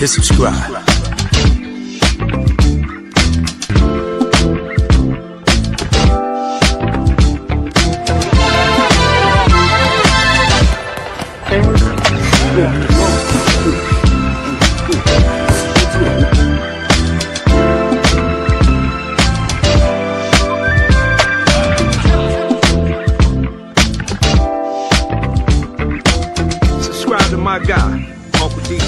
hit subscribe. Subscribe to my guy, Uncle D.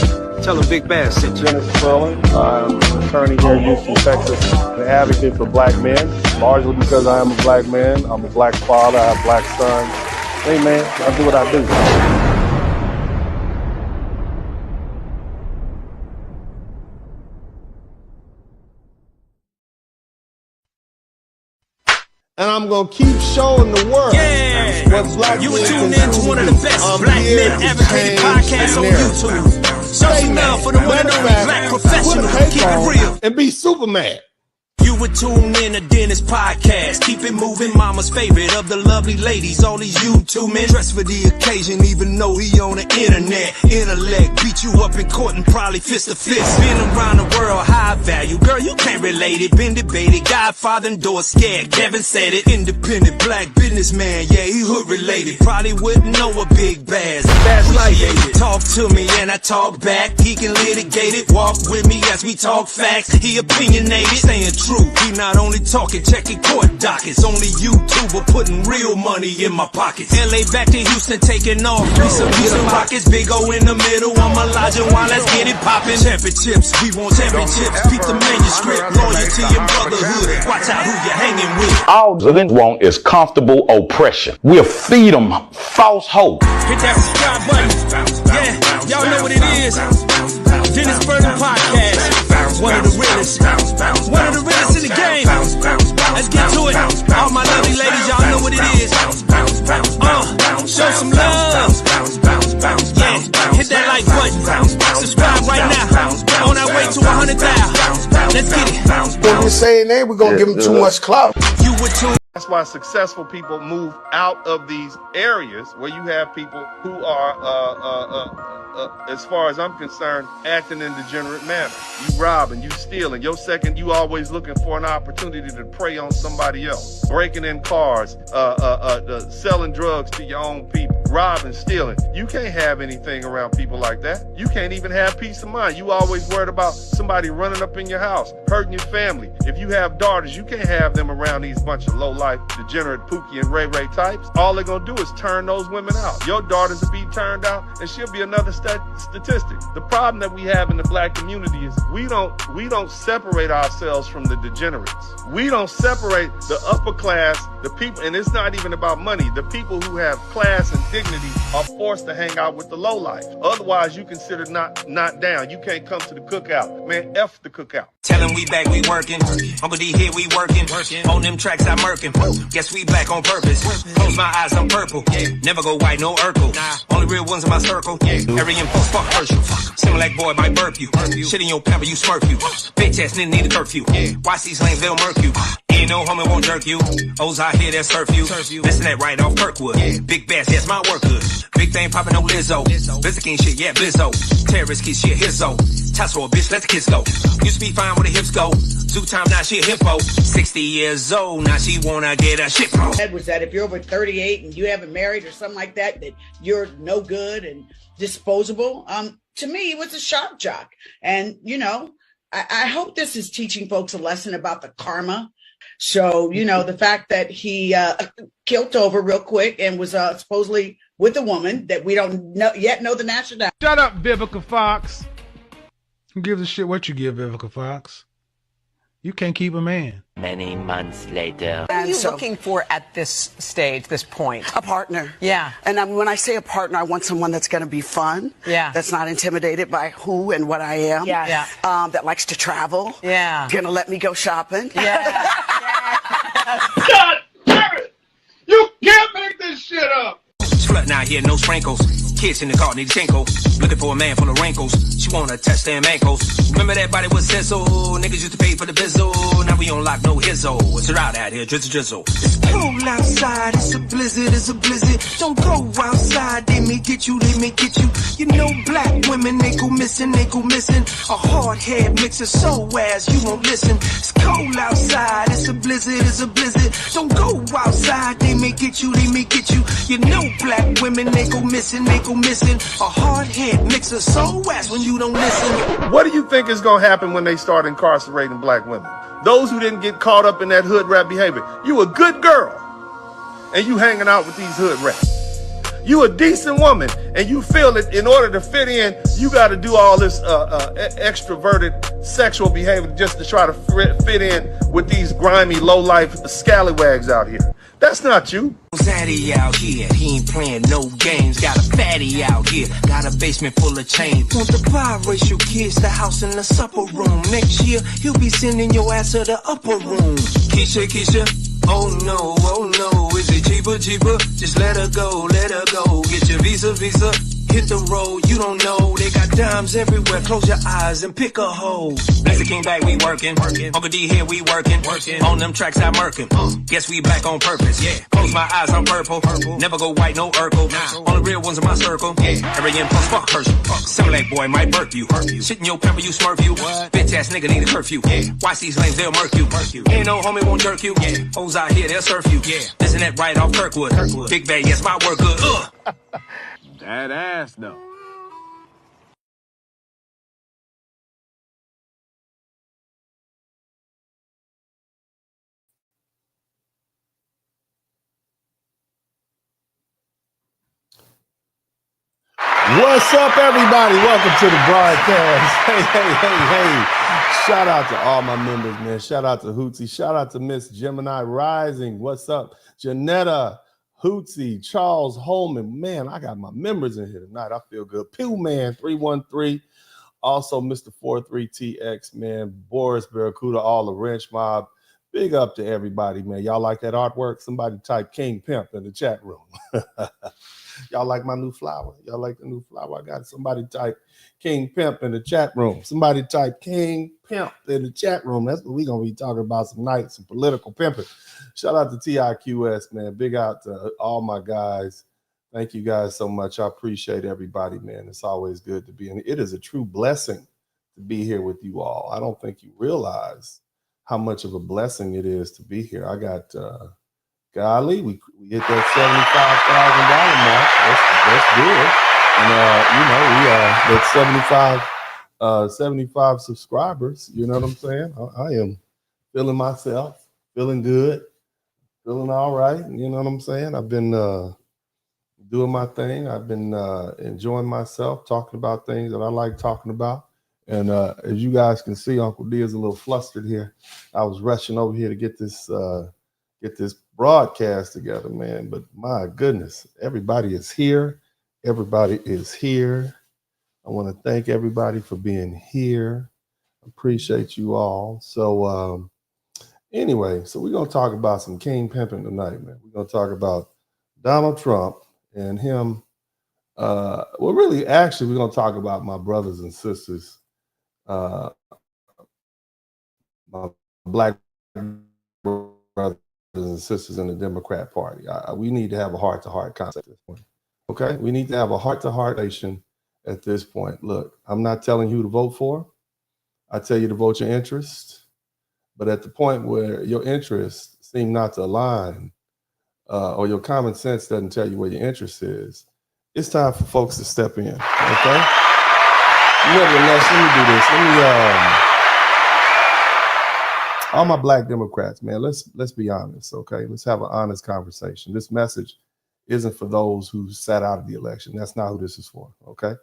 Tell him Big Bass sent you. I'm an attorney here in Houston, Texas. An advocate for black men, largely because I am a black man. I'm a black father, I have black sons. Hey man, I do what I do. And I'm gonna keep showing the world what black men You can tuned in to one of the best black men advocated podcasts on YouTube. Show some love for the one and only black professional who keep it real. And be Superman. You would tune in to Dennis Podcast. Keep it moving, mama's favorite of the lovely ladies. All these YouTube men dressed for the occasion, even though he on the internet. Intellect beat you up in court and probably fist to fist. Been around the world, high value. Girl, you can't relate it. Been debated, Godfather endorsed, scared. Kevin said it. Independent black businessman, yeah, he hood related. Probably wouldn't know a big bass. That's like it. Talk to me and I talk back. He can litigate it. Walk with me as we talk facts. He opinionated, staying true. He not only talking, checking court dockets. Only YouTuber putting real money in my pockets. LA back to Houston, taking off. We some Houston rockets, big O in the middle. I'm Elijah Wan, let's get it poppin'. Championships, we want championships. Keep the manuscript, loyalty and brotherhood. Watch out who you're hanging with. All Zelenskyy want is comfortable oppression. We'll feed them false hope. Hit that subscribe button. Yeah, y'all know what it is. Dennis Burton Podcast. One of the realest. One of the realest in the game. Let's get to it. All my lovely ladies, y'all know what it is. Show some love. Yeah, hit that like button. Subscribe right now. On our way to 100,000. Let's get it. When we're saying that, we're gonna give them too much clout. You would tune. That's why successful people move out of these areas where you have people who are, as far as I'm concerned, acting in degenerate manner. You robbing, you stealing. Your second, you always looking for an opportunity to prey on somebody else. Breaking in cars, selling drugs to your own people. Robbing, stealing. You can't have anything around people like that. You can't even have peace of mind. You always worried about somebody running up in your house, hurting your family. If you have daughters, you can't have them around these bunch of low-life, degenerate Pookie and Ray Ray types. All they're gonna do is turn those women out. Your daughters will be turned out, and she'll be another statistic. The problem that we have in the black community is we don't separate ourselves from the degenerates. We don't separate the upper class, the people, and it's not even about money. The people who have class and dignity are forced to hang out with the lowlife. Otherwise, you consider not down. You can't come to the cookout. Man, F the cookout. Tell him we back, we working. Uncle D here, we working. On them tracks, I'm murking. Guess we black on purpose. Close my eyes, I'm purple. Never go white, no Urkel. Only real ones in my circle. Every impulse, fuck Herschel. Similac boy might burp you. Shit in your pamper, you smurf you. Bitch ass nigga need a curfew. Watch these lanes, they'll murk you. Ain't no homie won't jerk you. O's out here that surf you. Listen that right off Kirkwood. Big bass, yes, my work good. Big thing poppin' no Lizzo. Blizzy King shit, yeah, Blizzo. Terrorist kiss, shit, hizzo. Toss for a bitch, let the kiss go. Used to be fine where the hips go. Zoo time, now she a hippo. 60 years old, now she wanna get a shit pro. Was that if you're over 38 and you haven't married or something like that, that you're no good and disposable? To me, it was a shock jock. And, you know, I hope this is teaching folks a lesson about the karma. So, you know, the fact that he killed over real quick and was supposedly with a woman that we don't yet know the nationality. Shut up, Vivica Fox. Who gives a shit what you give, Vivica Fox? You can't keep a man. Many months later. What are you looking for at this stage, this point? A partner. Yeah. And when I say a partner, I want someone that's going to be fun. Yeah. That's not intimidated by who and what I am. Yeah. Yeah. That likes to travel. Yeah. Going to let me go shopping. Yeah. God damn it! You can't make this shit up! nothing out here, no sprinkles. Kids in the car, need a tinkle. Looking for a man full of wrinkles. She wanna touch them ankles. Remember that body was sizzle. Niggas used to pay for the bizzle. Now we don't lock no hizzo. It's a ride out here, drizzle drizzle. It's cold outside, it's a blizzard, it's a blizzard. Don't go outside, they may get you, they may get you. You know black women, they go missing, they go missing. A hard head mixer so ass you won't listen. It's cold outside, it's a blizzard, it's a blizzard. Don't go outside, they may get you, they may get you. You know black women, they go missing, they go missing. A hard head mixer so ass when you don't listen. What do you think is going to happen when they start incarcerating black women? Those who didn't get caught up in that hood rat behavior. You a good girl, and you hanging out with these hood rats. You a decent woman, and you feel that in order to fit in, you got to do all this extroverted sexual behavior just to try to fit in with these grimy, low-life scallywags out here. That's not you. Zaddy out here, he ain't playing no games. Got a fatty out here, got a basement full of chains. Want the biracial kids, the house in the supper room. Next year, he'll be sending your ass to the upper room. Keisha, Keisha, oh no, is it cheaper, cheaper? Just let her go, get your visa, visa. Hit the road, you don't know. They got dimes everywhere. Close your eyes and pick a hole. Blazer King back, we working. Uncle D here, we working. On them tracks, I'm murking. Guess we black on purpose. Yeah. Close my eyes, I'm purple. Never go white, no Urkel. Only real ones in my circle. Yeah. Every plus fuck Herschel. Similac boy might burp you. Shit in your pamper, you smurf you. Bitch ass nigga need a curfew. Yeah. Watch these lanes, they'll murk you. Ain't no homie won't jerk you. Yeah. Hoes out here, they'll surf you. Yeah. Isn't that right off Kirkwood? Big Bay, yes, my work good. That ass, though. What's up, everybody? Welcome to the broadcast. Hey. Shout out to all my members, man. Shout out to Hootsy. Shout out to Miss Gemini Rising. What's up? Janetta, Hootsy, Charles Holman. Man, I got my members in here tonight. I feel good. Pew Man 313. Also, Mr. 43TX, man. Boris Barracuda, all the Wrench Mob. Big up to everybody, man. Y'all like that artwork? Somebody type King Pimp in the chat room. Y'all like my new flower? Y'all like the new flower? I got it. Somebody type King Pimp in the chat room. Somebody type King Pimp in the chat room. That's what we're going to be talking about tonight, some political pimping. Shout out to TIQS, man. Big out to all my guys. Thank you guys so much. I appreciate everybody, man. It's always good to be in. It is a true blessing to be here with you all. I don't think you realize how much of a blessing it is to be here. I got... golly, we hit that $75,000 mark. That's good. And we 75 subscribers. You know what I'm saying? I am feeling myself, feeling good, feeling all right. You know what I'm saying? I've been doing my thing. I've been enjoying myself, talking about things that I like talking about. And as you guys can see, Uncle D is a little flustered here. I was rushing over here to get this broadcast together, man. But my goodness, everybody is here. Everybody is here. I want to thank everybody for being here. Appreciate you all. So anyway, so we're going to talk about some king pimping tonight, man. We're going to talk about Donald Trump and him. Well, really, actually, we're going to talk about my brothers and sisters, my black brothers and sisters in the Democrat Party. We need to have a heart-to-heart conversation at this point. Okay, we need to have a heart-to-heart conversation at this point. Look, I'm not telling you who to vote for. I tell you to vote your interest. But at the point where your interests seem not to align, or your common sense doesn't tell you where your interest is, it's time for folks to step in. Okay. Nevertheless, let me do this. All my black Democrats, man, let's be honest, okay? Let's have an honest conversation. This message isn't for those who sat out of the election. That's not who this is for, okay?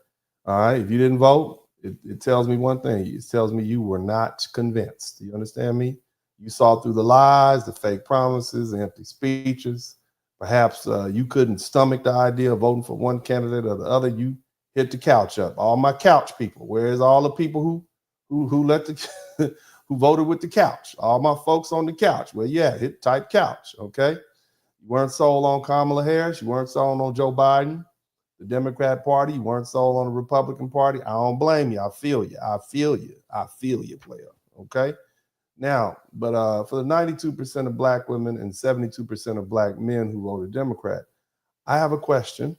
All right, if you didn't vote, it tells me one thing. It tells me you were not convinced. Do you understand me? You saw through the lies, the fake promises, the empty speeches. Perhaps you couldn't stomach the idea of voting for one candidate or the other. You hit the couch up. All my couch people. Where's all the people who let the who voted with the couch? All my folks on the couch. Well, yeah, type couch, okay? You weren't sold on Kamala Harris. You weren't sold on Joe Biden, the Democrat Party. You weren't sold on the Republican Party. I don't blame you. I feel you. I feel you. I feel you, player. Okay? Now, but for the 92% of black women and 72% of black men who voted Democrat, I have a question.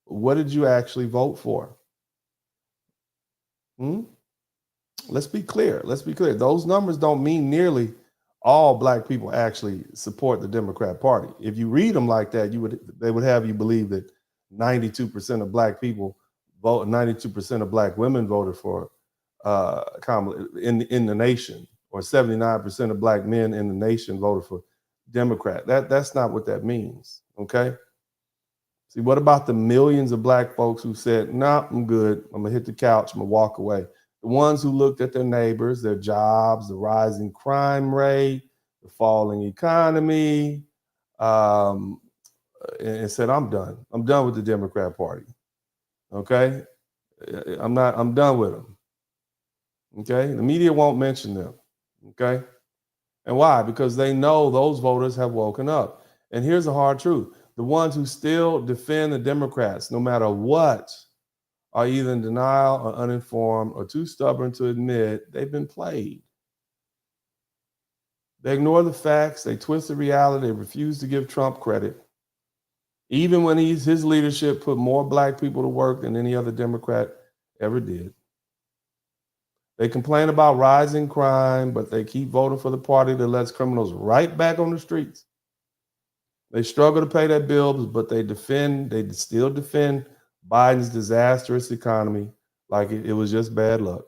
What did you actually vote for? Let's be clear. Let's be clear. Those numbers don't mean nearly all black people actually support the Democrat Party. If you read them like that, they would have you believe that 92% of black people vote, 92% of black women voted for Kamala in the nation, or 79% of black men in the nation voted for Democrat. That's not what that means. Okay. See, what about the millions of black folks who said, "Nah, I'm good. I'm gonna hit the couch. I'm gonna walk away." The ones who looked at their neighbors, their jobs, the rising crime rate, the falling economy, and said, "I'm done. I'm done with the Democrat Party." Okay, I'm done with them. Okay, the media won't mention them. Okay, and why? Because they know those voters have woken up. And here's the hard truth: the ones who still defend the Democrats, no matter what, are either in denial or uninformed or too stubborn to admit they've been played. They ignore the facts, they twist the reality, they refuse to give Trump credit. Even when his leadership put more black people to work than any other Democrat ever did. They complain about rising crime, but they keep voting for the party that lets criminals right back on the streets. They struggle to pay their bills, but they still defend Biden's disastrous economy like it was just bad luck.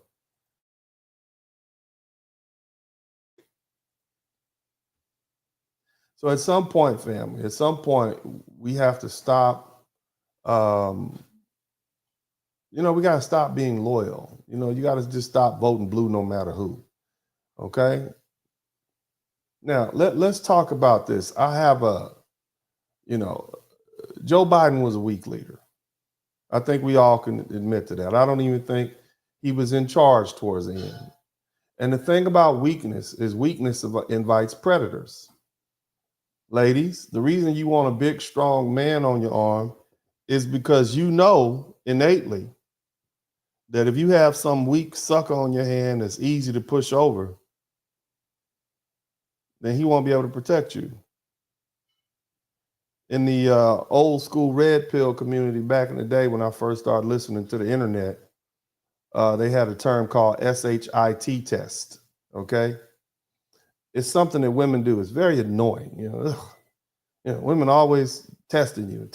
So at some point, family, at some point, we have to stop. We got to stop being loyal. You got to just stop voting blue no matter who. Okay? Now, let's talk about this. I have Joe Biden was a weak leader. I think we all can admit to that. I don't even think he was in charge towards the end. And the thing about weakness is weakness invites predators. Ladies, the reason you want a big, strong man on your arm is because you know innately that if you have some weak sucker on your hand that's easy to push over, then he won't be able to protect you. In the old school red pill community back in the day when I first started listening to the internet, they had a term called SHIT test, okay? It's something that women do. It's very annoying, women always testing you.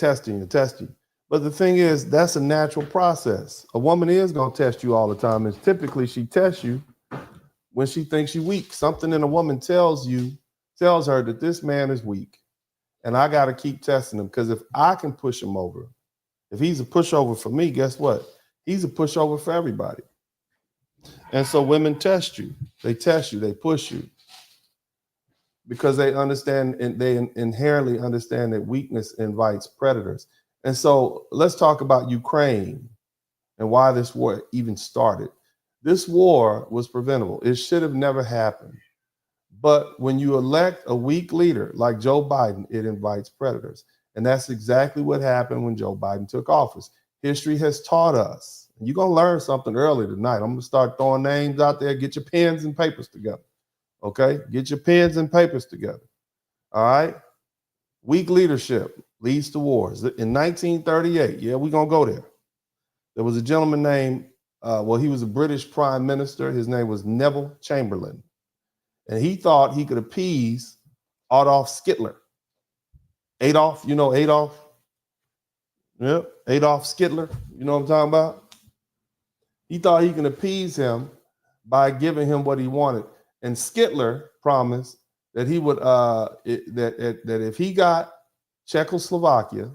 But the thing is, that's a natural process. A woman is gonna test you all the time, and typically she tests you when she thinks you're weak. Something in a woman tells her that this man is weak. And I got to keep testing him, because if I can push him over, if he's a pushover for me, guess what? He's a pushover for everybody. And so women test you. They test you. They push you. Because they understand, and they inherently understand that weakness invites predators. And so let's talk about Ukraine and why this war even started. This war was preventable. It should have never happened. But when you elect a weak leader like Joe Biden, it invites predators. And that's exactly what happened when Joe Biden took office. History has taught us. You're going to learn something early tonight. I'm going to start throwing names out there. Get your pens and papers together. Okay? Get your pens and papers together. All right? Weak leadership leads to wars. In 1938, yeah, we're going to go there. There was a gentleman named, he was a British prime minister. His name was Neville Chamberlain. And he thought he could appease Adolf Hitler. Adolf, you know Adolf? Yep, Adolf Hitler. You know what I'm talking about? He thought he could appease him by giving him what he wanted. And Hitler promised that he would that if he got Czechoslovakia,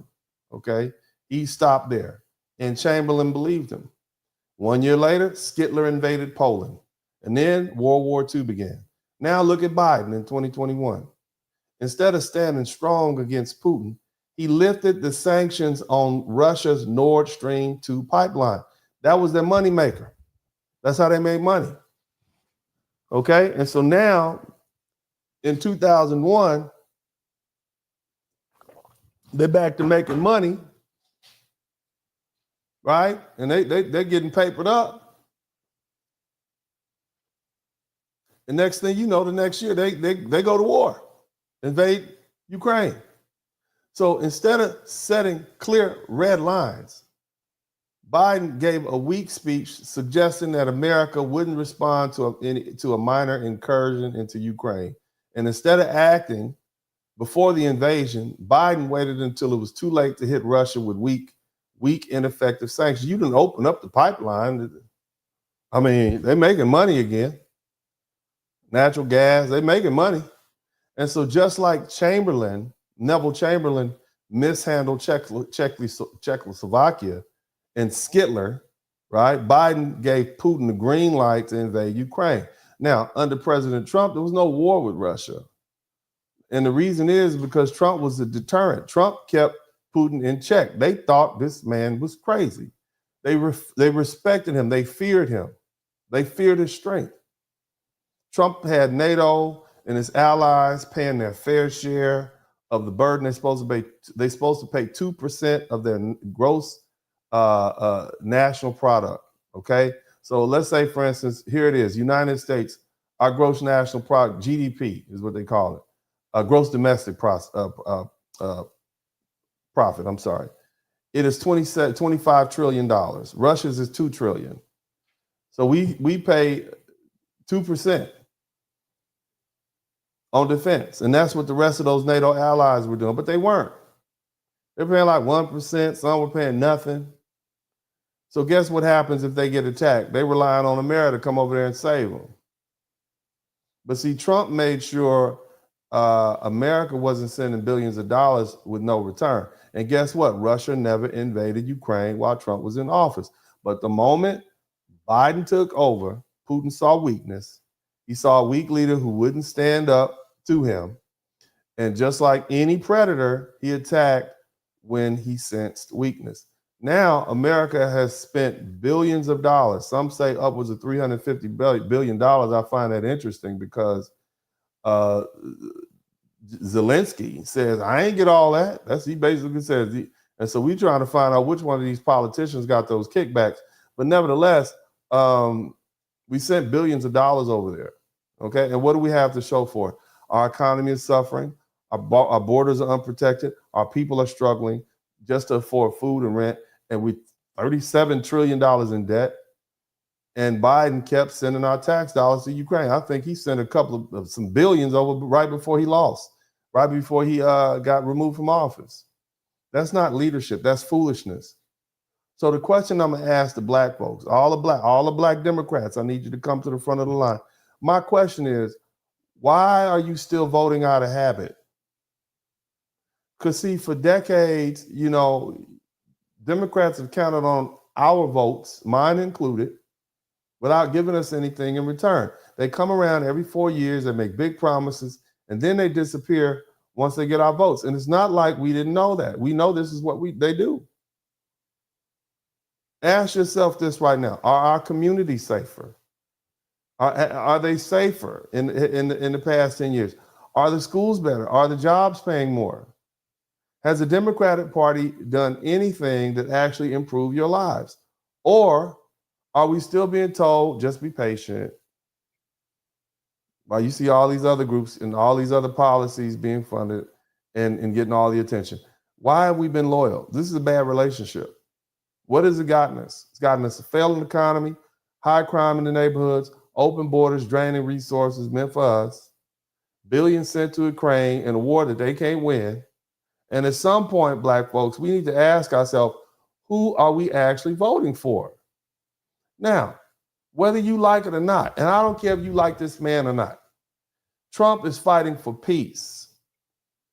okay, he'd stop there. And Chamberlain believed him. 1 year later, Hitler invaded Poland. And then World War II began. Now look at Biden in 2021. Instead of standing strong against Putin, he lifted the sanctions on Russia's Nord Stream 2 pipeline. That was their moneymaker. That's how they made money. Okay? And so now, in 2001, They're back to making money, right? And they're getting papered up. The next thing you know, the next year they go to war, invade Ukraine. So instead of setting clear red lines, Biden gave a weak speech suggesting that America wouldn't respond to a minor incursion into Ukraine. And instead of acting before the invasion, Biden waited until it was too late to hit Russia with weak, ineffective sanctions. You didn't open up the pipeline. I mean, they're making money again. Natural gas, they're making money. And so just like Neville Chamberlain mishandled Czechoslovakia and Skitler, right? Biden gave Putin the green light to invade Ukraine. Now, under President Trump, there was no war with Russia. And the reason is because Trump was a deterrent. Trump kept Putin in check. They thought this man was crazy. They respected him. They feared him. They feared his strength. Trump had NATO and his allies paying their fair share of the burden. They're supposed to pay 2% of their gross national product. Okay, so let's say, for instance, here it is: United States, our gross national product, GDP is what they call it, gross domestic profit. I'm sorry, it is $25 trillion. Russia's is $2 trillion. So we pay 2% on defense. And that's what the rest of those NATO allies were doing, but they weren't. They're paying like 1%, some were paying nothing. So guess what happens if they get attacked? They relying on America to come over there and save them. But see, Trump made sure America wasn't sending billions of dollars with no return. And guess what? Russia never invaded Ukraine while Trump was in office. But the moment Biden took over, Putin saw weakness. He saw a weak leader who wouldn't stand up to him. And just like any predator, he attacked when he sensed weakness. Now, America has spent billions of dollars. Some say upwards of $350 billion. I find that interesting because Zelenskyy says, I ain't get all that. He basically says, and so we're trying to find out which one of these politicians got those kickbacks. But nevertheless, we sent billions of dollars over there. Okay, and what do we have to show for it? Our economy is suffering. Our borders are unprotected. Our people are struggling just to afford food and rent. And we $37 trillion in debt. And Biden kept sending our tax dollars to Ukraine. I think he sent some billions over right before he lost, right before he got removed from office. That's not leadership. That's foolishness. So the question I'm gonna ask the black folks, all the black Democrats, I need you to come to the front of the line. My question is, why are you still voting out of habit? Because see, for decades, Democrats have counted on our votes, mine included, without giving us anything in return. They come around every 4 years, they make big promises, and then they disappear once they get our votes. And it's not like we didn't know that. We know this is what they do. Ask yourself this right now: are our communities safer? Are they safer in the past 10 years? Are the schools better? Are the jobs paying more? Has the Democratic Party done anything that actually improved your lives? Or are we still being told, just be patient, while you see all these other groups and all these other policies being funded and getting all the attention? Why have we been loyal? This is a bad relationship. What has it gotten us? It's gotten us a failing economy, high crime in the neighborhoods, open borders, draining resources meant for us, billions sent to Ukraine in a war that they can't win. And at some point, black folks, we need to ask ourselves, who are we actually voting for? Now, whether you like it or not, and I don't care if you like this man or not, Trump is fighting for peace.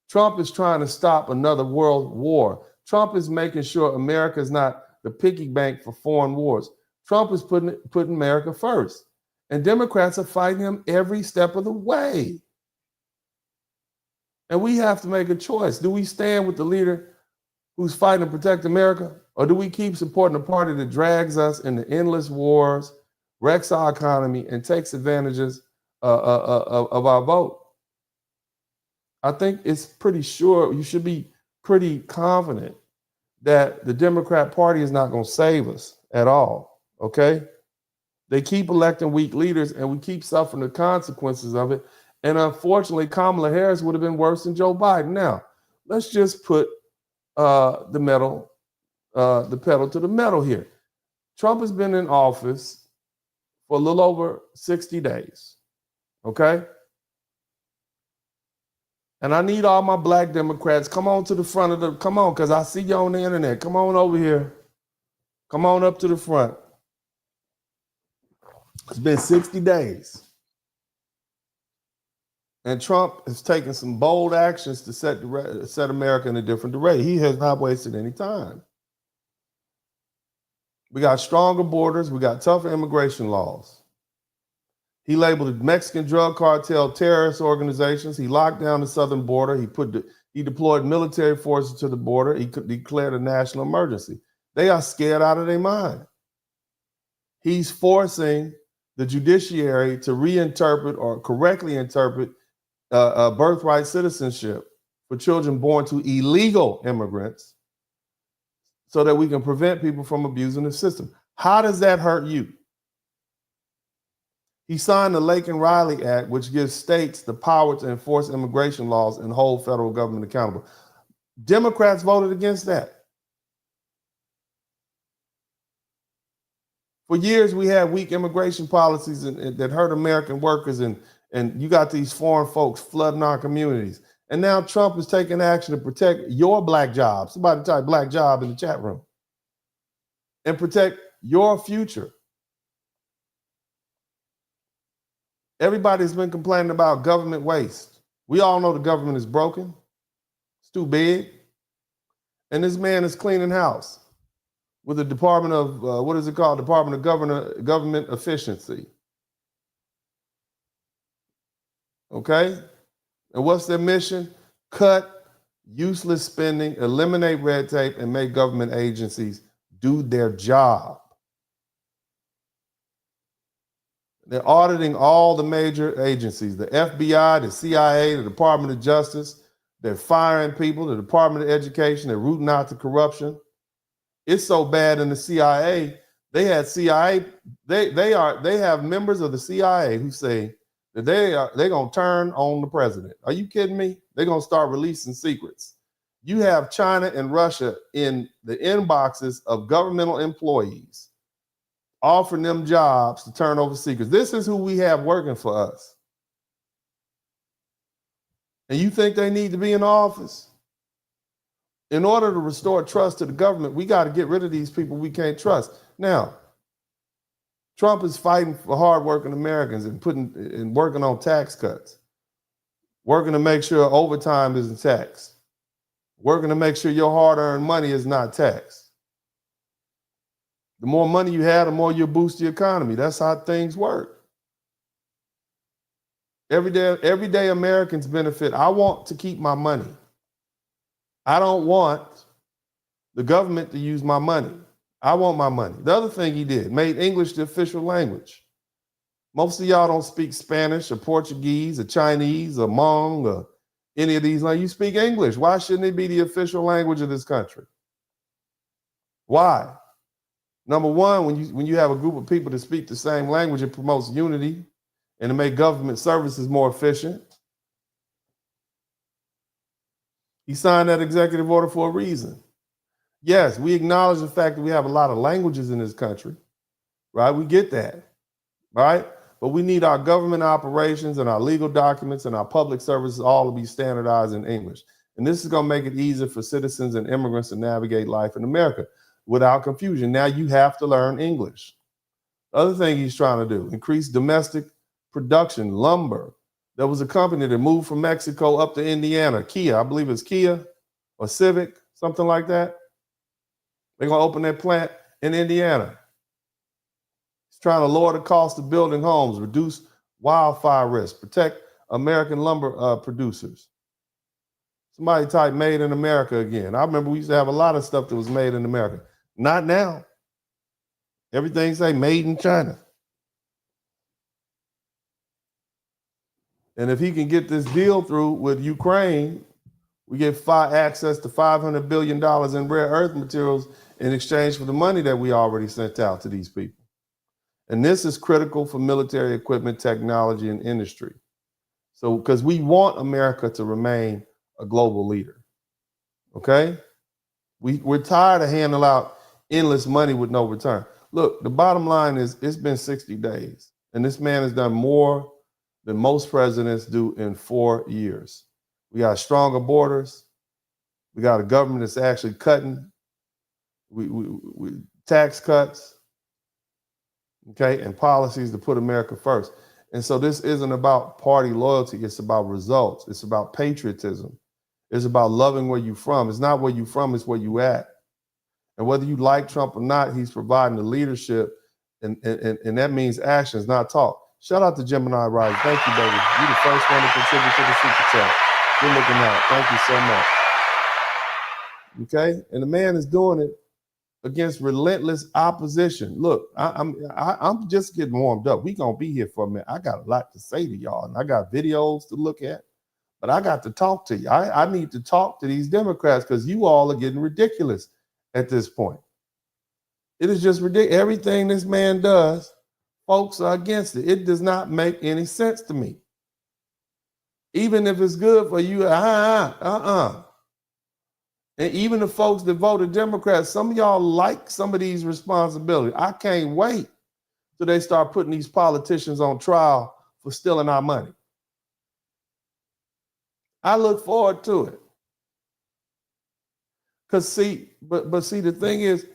Trump is trying to stop another world war. Trump is making sure America is not the piggy bank for foreign wars. Trump is putting America first. And Democrats are fighting him every step of the way. And we have to make a choice. Do we stand with the leader who's fighting to protect America? Or do we keep supporting a party that drags us into endless wars, wrecks our economy, and takes advantages of our vote? I think it's pretty sure you should be pretty confident that the Democrat Party is not going to save us at all, okay? They keep electing weak leaders, and we keep suffering the consequences of it. And unfortunately, Kamala Harris would have been worse than Joe Biden. Now, let's just put the pedal to the metal here. Trump has been in office for a little over 60 days, okay? And I need all my black Democrats, come on to the front of the, come on, because I see you on the internet. Come on over here. Come on up to the front. It's been 60 days. And Trump has taken some bold actions to set America in a different direction. He has not wasted any time. We got stronger borders. We got tougher immigration laws. He labeled the Mexican drug cartel terrorist organizations. He locked down the southern border. He deployed military forces to the border. He declared a national emergency. They are scared out of their mind. He's forcing the judiciary to reinterpret or correctly interpret birthright citizenship for children born to illegal immigrants so that we can prevent people from abusing the system. How does that hurt you? He signed the Lake and Riley Act, which gives states the power to enforce immigration laws and hold federal government accountable. Democrats voted against that. For years, we had weak immigration policies that hurt American workers, and you got these foreign folks flooding our communities. And now Trump is taking action to protect your black job. Somebody type black job in the chat room. And protect your future. Everybody's been complaining about government waste. We all know the government is broken. It's too big. And this man is cleaning house with the Department of, what is it called? Department of Government Efficiency. Okay? And what's their mission? Cut useless spending, eliminate red tape, and make government agencies do their job. They're auditing all the major agencies, the FBI, the CIA, the Department of Justice. They're firing people, the Department of Education. They're rooting out the corruption. It's so bad in the CIA, they have members of the CIA who say that they're going to turn on the president. Are you kidding me? They're going to start releasing secrets. You have China and Russia in the inboxes of governmental employees, offering them jobs to turn over secrets. This is who we have working for us. And you think they need to be in office? In order to restore trust to the government, we got to get rid of these people we can't trust. Now, Trump is fighting for hardworking Americans and working on tax cuts, working to make sure overtime isn't taxed, working to make sure your hard-earned money is not taxed. The more money you have, the more you boost the economy. That's how things work. Everyday Americans benefit. I want to keep my money. I don't want the government to use my money. I want my money. The other thing he did, made English the official language. Most of y'all don't speak Spanish or Portuguese or Chinese or Hmong or any of these languages. You speak English. Why shouldn't it be the official language of this country? Why? Number one, when you have a group of people that speak the same language, it promotes unity and to make government services more efficient. He signed that executive order for a reason. Yes, we acknowledge the fact that we have a lot of languages in this country, right? We get that, right? But we need our government operations and our legal documents and our public services all to be standardized in English. And this is going to make it easier for citizens and immigrants to navigate life in America without confusion. Now you have to learn English. The other thing he's trying to do, increase domestic production, lumber. There was a company that moved from Mexico up to Indiana, Kia, I believe it's Kia or Civic, something like that. They're going to open their plant in Indiana. He's trying to lower the cost of building homes, reduce wildfire risk, protect American lumber producers. Somebody type made in America again. I remember we used to have a lot of stuff that was made in America. Not now. Everything say made in China. And if he can get this deal through with Ukraine, We get access to $500 billion in rare earth materials in exchange for the money that we already sent out to these people. And this is critical for military equipment, technology, and industry. So, because we want America to remain a global leader, okay? We're tired of handing out endless money with no return. Look, the bottom line is it's been 60 days, and this man has done more than most presidents do in 4 years. We got stronger borders. We got a government that's actually cutting we tax cuts, okay, and policies to put America first. And so this isn't about party loyalty. It's about results. It's about patriotism. It's about loving where you're from. It's not where you're from, it's where you at. And whether you like Trump or not, he's providing the leadership, and that means actions, not talk. Shout out to Gemini Rise. Thank you, baby. You're the first one to contribute to the super chat. Good looking out. Thank you so much. Okay? And the man is doing it against relentless opposition. Look, I'm just getting warmed up. We're going to be here for a minute. I got a lot to say to y'all, and I got videos to look at, but I got to talk to you. I need to talk to these Democrats because you all are getting ridiculous at this point. It is just ridiculous. Everything this man does, folks are against it. It does not make any sense to me. Even if it's good for you, And even the folks that voted Democrats, some of y'all like some of these responsibilities. I can't wait till they start putting these politicians on trial for stealing our money. I look forward to it. Because see, but see, the thing is,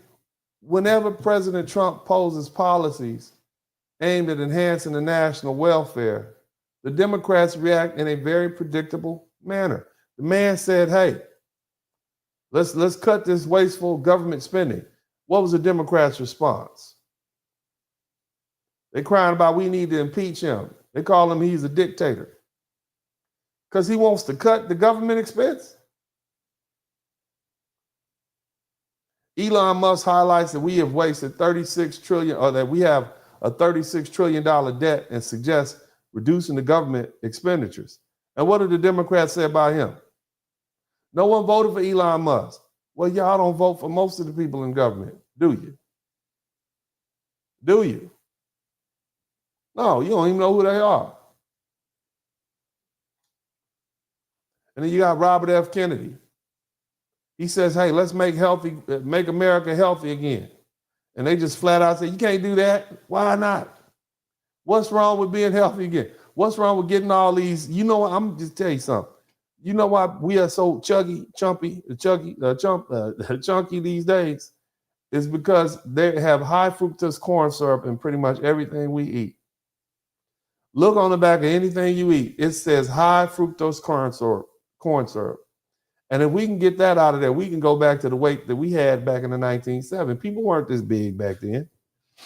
whenever President Trump poses policies aimed at enhancing the national welfare, the Democrats react in a very predictable manner. The man said, hey, let's cut this wasteful government spending. What was the Democrats' response? They're crying about we need to impeach him. They call him he's a dictator. Because he wants to cut the government expense. Elon Musk highlights that we have wasted $36 trillion, or that we have a $36 trillion debt, and suggests reducing the government expenditures. And what did the Democrats say about him? No one voted for Elon Musk. Well, y'all don't vote for most of the people in government, do you? Do you? No, you don't even know who they are. And then you got Robert F. Kennedy. He says, hey, let's make America healthy again. And they just flat out say, you can't do that. Why not? What's wrong with being healthy again? What's wrong with getting all these? You know what? I'm just tell you something. You know why we are so chunky these days? Is because they have high fructose corn syrup in pretty much everything we eat. Look on the back of anything you eat. It says high fructose corn syrup. And if we can get that out of there, we can go back to the weight that we had back in the 1970s. People weren't this big back then.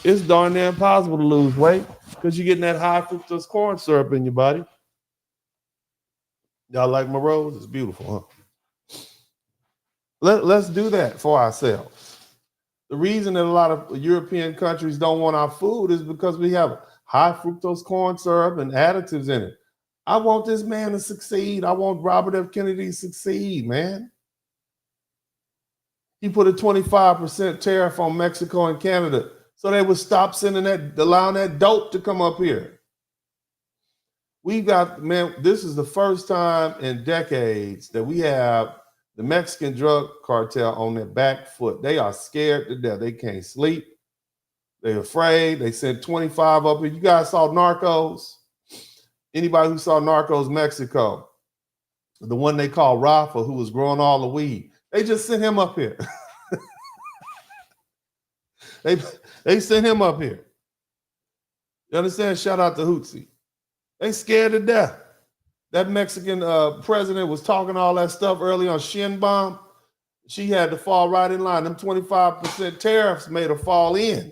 It's darn near impossible to lose weight because you're getting that high fructose corn syrup in your body. Y'all like my rose? It's beautiful, huh? Let's do that for ourselves. The reason that a lot of European countries don't want our food is because we have high fructose corn syrup and additives in it. I want this man to succeed. I want Robert F. Kennedy to succeed, man. He put a 25% tariff on Mexico and Canada so they would stop allowing that dope to come up here. This is the first time in decades that we have the Mexican drug cartel on their back foot. They are scared to death. They can't sleep. They're afraid. They sent 25 up here. You guys saw Narcos? Anybody who saw Narcos Mexico, the one they call Rafa, who was growing all the weed, they just sent him up here. They sent him up here. You understand? Shout out to Hootsie. They scared to death. That Mexican president was talking all that stuff early on Shin Bomb. She had to fall right in line. Them 25% tariffs made her fall in.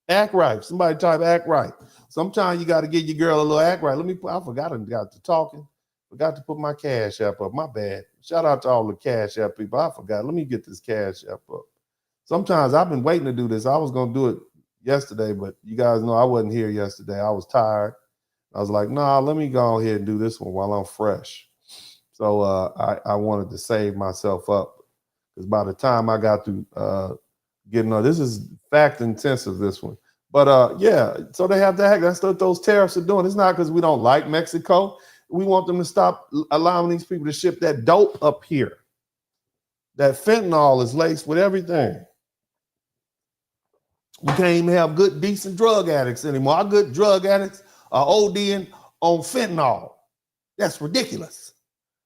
Act right. Somebody type act right. Sometimes you got to give your girl a little act right. I forgot I got to talking. Forgot to put my Cash App up. My bad. Shout out to all the Cash App people. I forgot. Let me get this Cash App up. Sometimes I've been waiting to do this. I was going to do it yesterday, but you guys know I wasn't here yesterday. I was tired. I was like, nah, let me go ahead and do this one while I'm fresh. So I wanted to save myself up, because by the time I got to getting on, this is fact intensive, this one. But yeah, so they have to act. That's what those tariffs are doing. It's not because we don't like Mexico. We want them to stop allowing these people to ship that dope up here. That fentanyl is laced with everything. We can't even have good, decent drug addicts anymore. Our good drug addicts are ODing on fentanyl. That's ridiculous.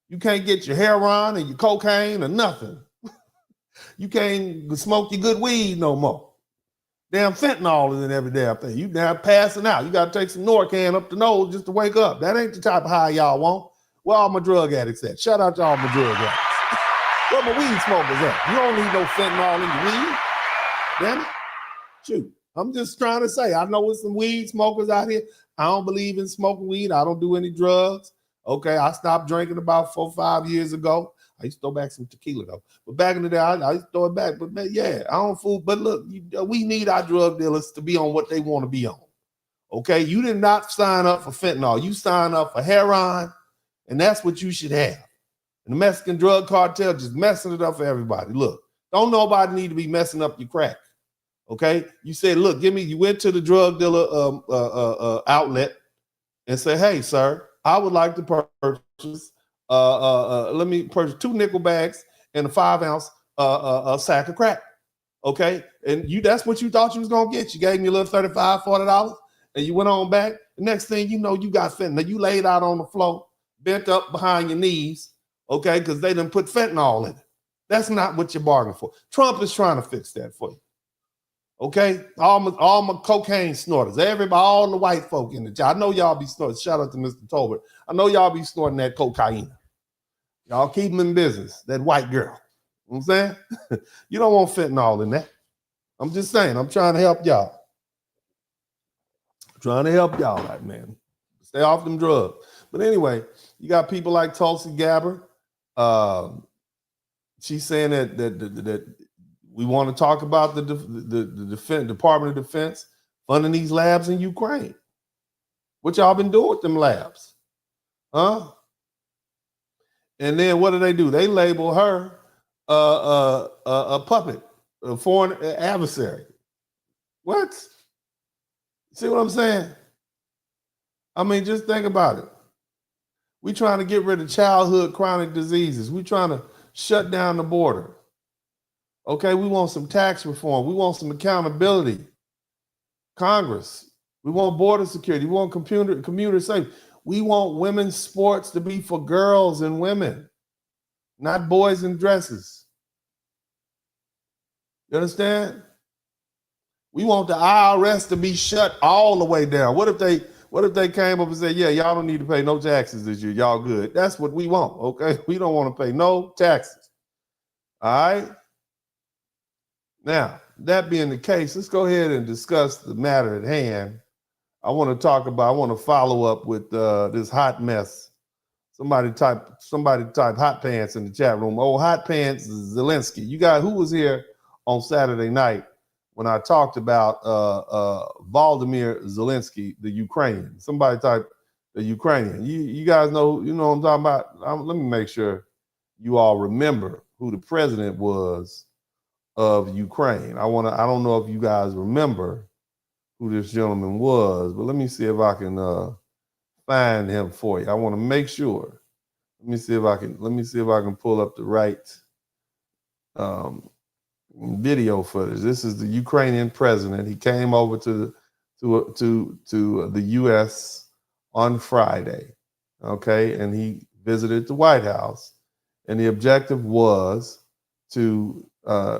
You can't get your heroin and your cocaine or nothing. You can't smoke your good weed no more. Damn fentanyl is in every damn thing. You now passing out. You got to take some Norcan up the nose just to wake up. That ain't the type of high y'all want. Where all my drug addicts at? Shout out to all my drug addicts. Where my weed smokers at? You don't need no fentanyl in your weed. Damn it. Shoot. I'm just trying to say, I know there's some weed smokers out here. I don't believe in smoking weed. I don't do any drugs. Okay, I stopped drinking about 4 or 5 years ago. I used to throw back some tequila though. But back in the day, I used to throw it back. But man, yeah, I don't fool. But look, we need our drug dealers to be on what they want to be on. Okay, you did not sign up for fentanyl. You signed up for heroin, and that's what you should have. And the Mexican drug cartel just messing it up for everybody. Look, don't nobody need to be messing up your crack. Okay, you said, look, you went to the drug dealer outlet and say, hey, sir, I would like to purchase, let me purchase 2 nickel bags and a 5-ounce sack of crack. Okay, and that's what you thought you was gonna get. You gave me a little $35, $40, and you went on back. The next thing you know, you got fentanyl. You laid out on the floor, bent up behind your knees, okay, because they done put fentanyl in it. That's not what you bargained for. Trump is trying to fix that for you. Okay, all my cocaine snorters, everybody, all the white folk in the chat. I know y'all be snorting. Shout out to Mr. Tolbert. I know y'all be snorting that cocaine. Y'all keep them in business. That white girl. You know what I'm saying? You don't want fentanyl in that. I'm just saying. I'm trying to help y'all. Right, man. Stay off them drugs. But anyway, you got people like Tulsi Gabbard. She's saying that we want to talk about the Department of Defense funding these labs in Ukraine. What y'all been doing with them labs? Huh? And then what do? They label her a puppet, a foreign adversary. What? See what I'm saying? I mean, just think about it. We trying to get rid of childhood chronic diseases. We trying to shut down the border. Okay, we want some tax reform. We want some accountability. Congress. We want border security. We want commuter safety. We want women's sports to be for girls and women, not boys in dresses. You understand? We want the IRS to be shut all the way down. What if they came up and said, yeah, y'all don't need to pay no taxes this year. Y'all good. That's what we want, okay? We don't want to pay no taxes. All right? Now, that being the case, let's go ahead and discuss the matter at hand. I want to follow up with this hot mess. Somebody type hot pants in the chat room. Oh, hot pants Zelenskyy. You guys, who was here on Saturday night when I talked about Volodymyr Zelenskyy, the Ukrainian? Somebody type the Ukrainian. You guys know what I'm talking about? Let me make sure you all remember who the president was of Ukraine. I don't know if you guys remember who this gentleman was, but let me see if I can find him for you. I want to make sure. Let me see if I can pull up the right video footage. This is the Ukrainian president. He came over to the U.S. on Friday, okay, and he visited the White House, and the objective was to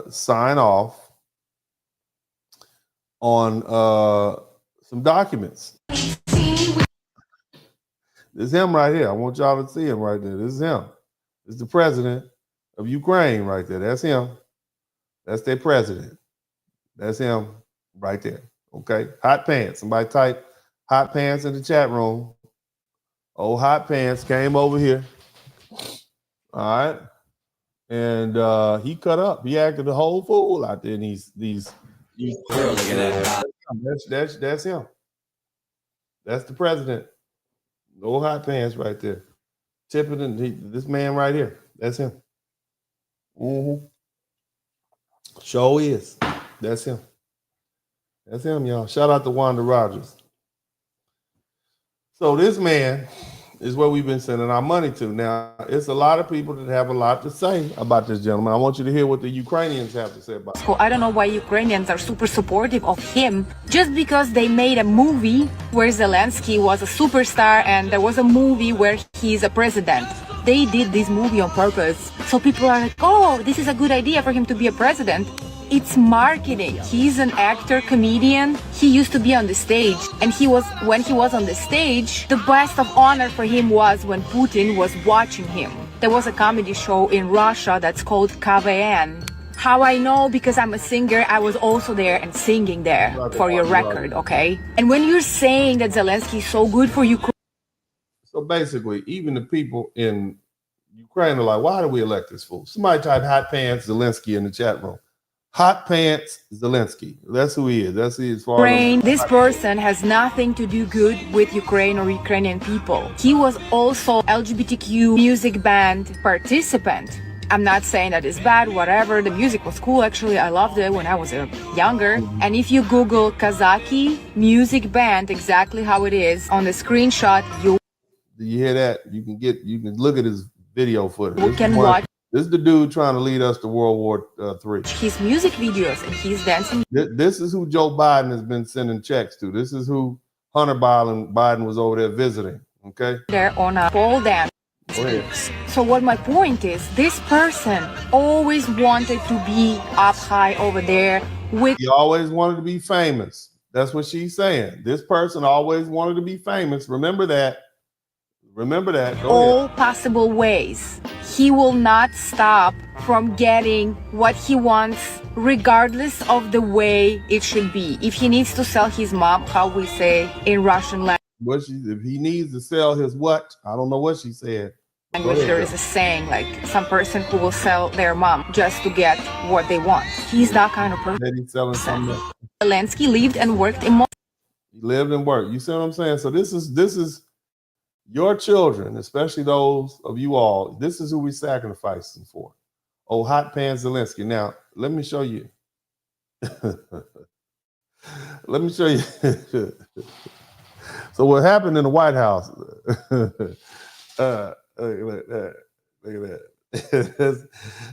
sign off on some documents. This is him right here. I want y'all to see him right there. This is him. This is the president of Ukraine right there. That's him. That's their president. That's him right there. Okay. Hot pants. Somebody type hot pants in the chat room. Oh, hot pants came over here. All right. And he cut up. He acted a whole fool out there in these that's him. That's the president. No hot pants right there. tipping, and this man right here, that's him. Sure is. That's him. That's him, y'all. Shout out to Wanda Rogers. So this man is where we've been sending our money to. Now, it's a lot of people that have a lot to say about this gentleman. I want you to hear what the Ukrainians have to say about it. So I don't know why Ukrainians are super supportive of him just because they made a movie where Zelenskyy was a superstar and there was a movie where he's a president. They did this movie on purpose. So people are like, oh, this is a good idea for him to be a president. It's marketing. He's an actor, comedian. He used to be on the stage. And when he was on the stage, the best of honor for him was when Putin was watching him. There was a comedy show in Russia that's called KVN. How I know? Because I'm a singer, I was also there and singing there for your record, okay? And when you're saying that Zelenskyy is so good for Ukraine. So basically, even the people in Ukraine are like, why do we elect this fool? Somebody type hot pants Zelenskyy in the chat room. Hot pants Zelenskyy. That's who he is. That's who he is. Ukraine, this person has nothing to do good with Ukraine or Ukrainian people. He was also LGBTQ music band participant. I'm not saying that it's bad, whatever. The music was cool, actually. I loved it when I was younger. And if you Google Kazaki music band, exactly how it is on the screenshot, you hear that? You can look at his video footage. You can watch. This is the dude trying to lead us to World War III. His music videos and he's dancing. This is who Joe Biden has been sending checks to. This is who Hunter Biden was over there visiting. Okay. They're on a pole dance. So what my point is, this person always wanted to be up high over there with. He always wanted to be famous. That's what she's saying. This person always wanted to be famous. Remember that. Remember that. All possible ways. He will not stop from getting what he wants, regardless of the way it should be. If he needs to sell his mom, how we say in Russian language. If he needs to sell his what? I don't know what she said. There is a saying like some person who will sell their mom just to get what they want. He's that kind of person. He's selling something. Zelenskyy lived and worked in. He lived and worked. You see what I'm saying? So this is your children, especially those of you all. This is who we're sacrificing for. Oh, hot pants Zelenskyy. Now let me show you. Let me show you. So what happened in the White House? Look at that.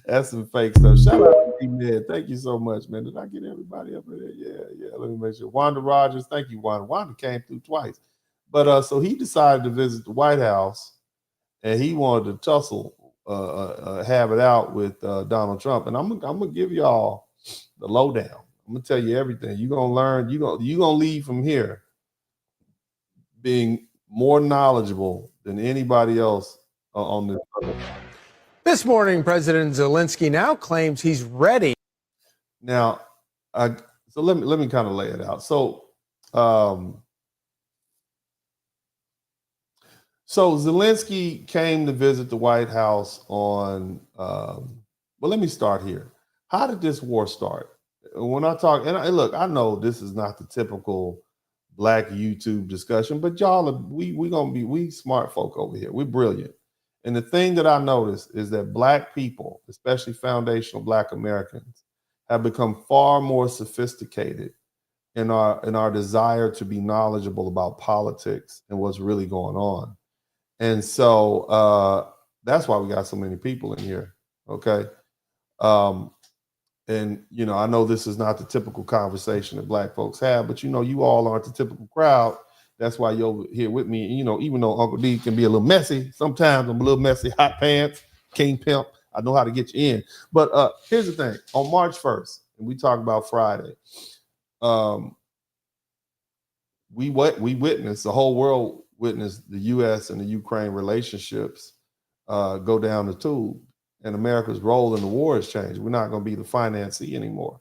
That's some fake stuff. Shout out to D-Man. Thank you so much, man. Did I get everybody up in there? Yeah. Let me make sure. Wanda Rogers. Thank you, Wanda. Wanda came through twice. But so he decided to visit the White House and he wanted to tussle, have it out with Donald Trump. And I'm gonna give y'all the lowdown. I'm gonna tell you everything. You're gonna learn, you're gonna leave from here being more knowledgeable than anybody else on this. This morning, President Zelenskyy now claims he's ready. Now, so let me kind of lay it out. So Zelenskyy came to visit the White House on. Well, let me start here. How did this war start? When I talk, and look, I know this is not the typical Black YouTube discussion, but y'all, we smart folk over here. We're brilliant. And the thing that I noticed is that Black people, especially foundational Black Americans, have become far more sophisticated in our desire to be knowledgeable about politics and what's really going on. And so that's why we got so many people in here. Okay. And, I know this is not the typical conversation that Black folks have, but, you all aren't the typical crowd. That's why you're over here with me. Even though Uncle D can be a little messy, sometimes I'm a little messy, hot pants, King Pimp. I know how to get you in. But here's the thing. On March 1st, and we talk about Friday, we witnessed, the whole world witnessed the U.S. and the Ukraine relationships go down the tube. And America's role in the war has changed. We're not going to be the financier anymore.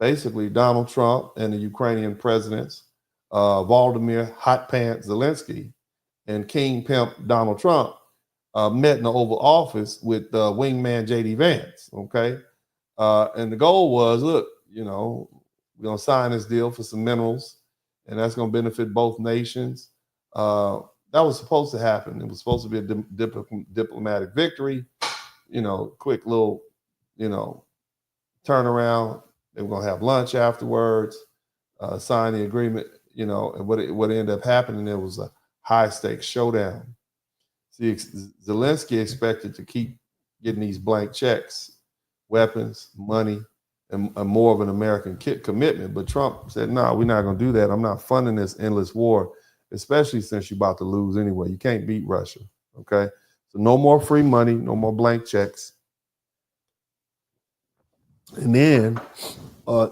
Basically, Donald Trump and the Ukrainian presidents, Vladimir Hot Pants Zelenskyy and King Pimp Donald Trump met in the Oval Office with wingman J.D. Vance, okay? And the goal was, look, we're going to sign this deal for some minerals, and that's going to benefit both nations. that was supposed to happen. It was supposed to be a diplomatic victory, quick little, turnaround. They were going to have lunch afterwards, sign the agreement, and what ended up happening there was a high stakes showdown. See, Zelenskyy expected to keep getting these blank checks, weapons, money, and more of an American commitment. But Trump said, no, we're not going to do that. I'm not funding this endless war, especially since you're about to lose anyway. You can't beat Russia, okay? So no more free money, no more blank checks. And then,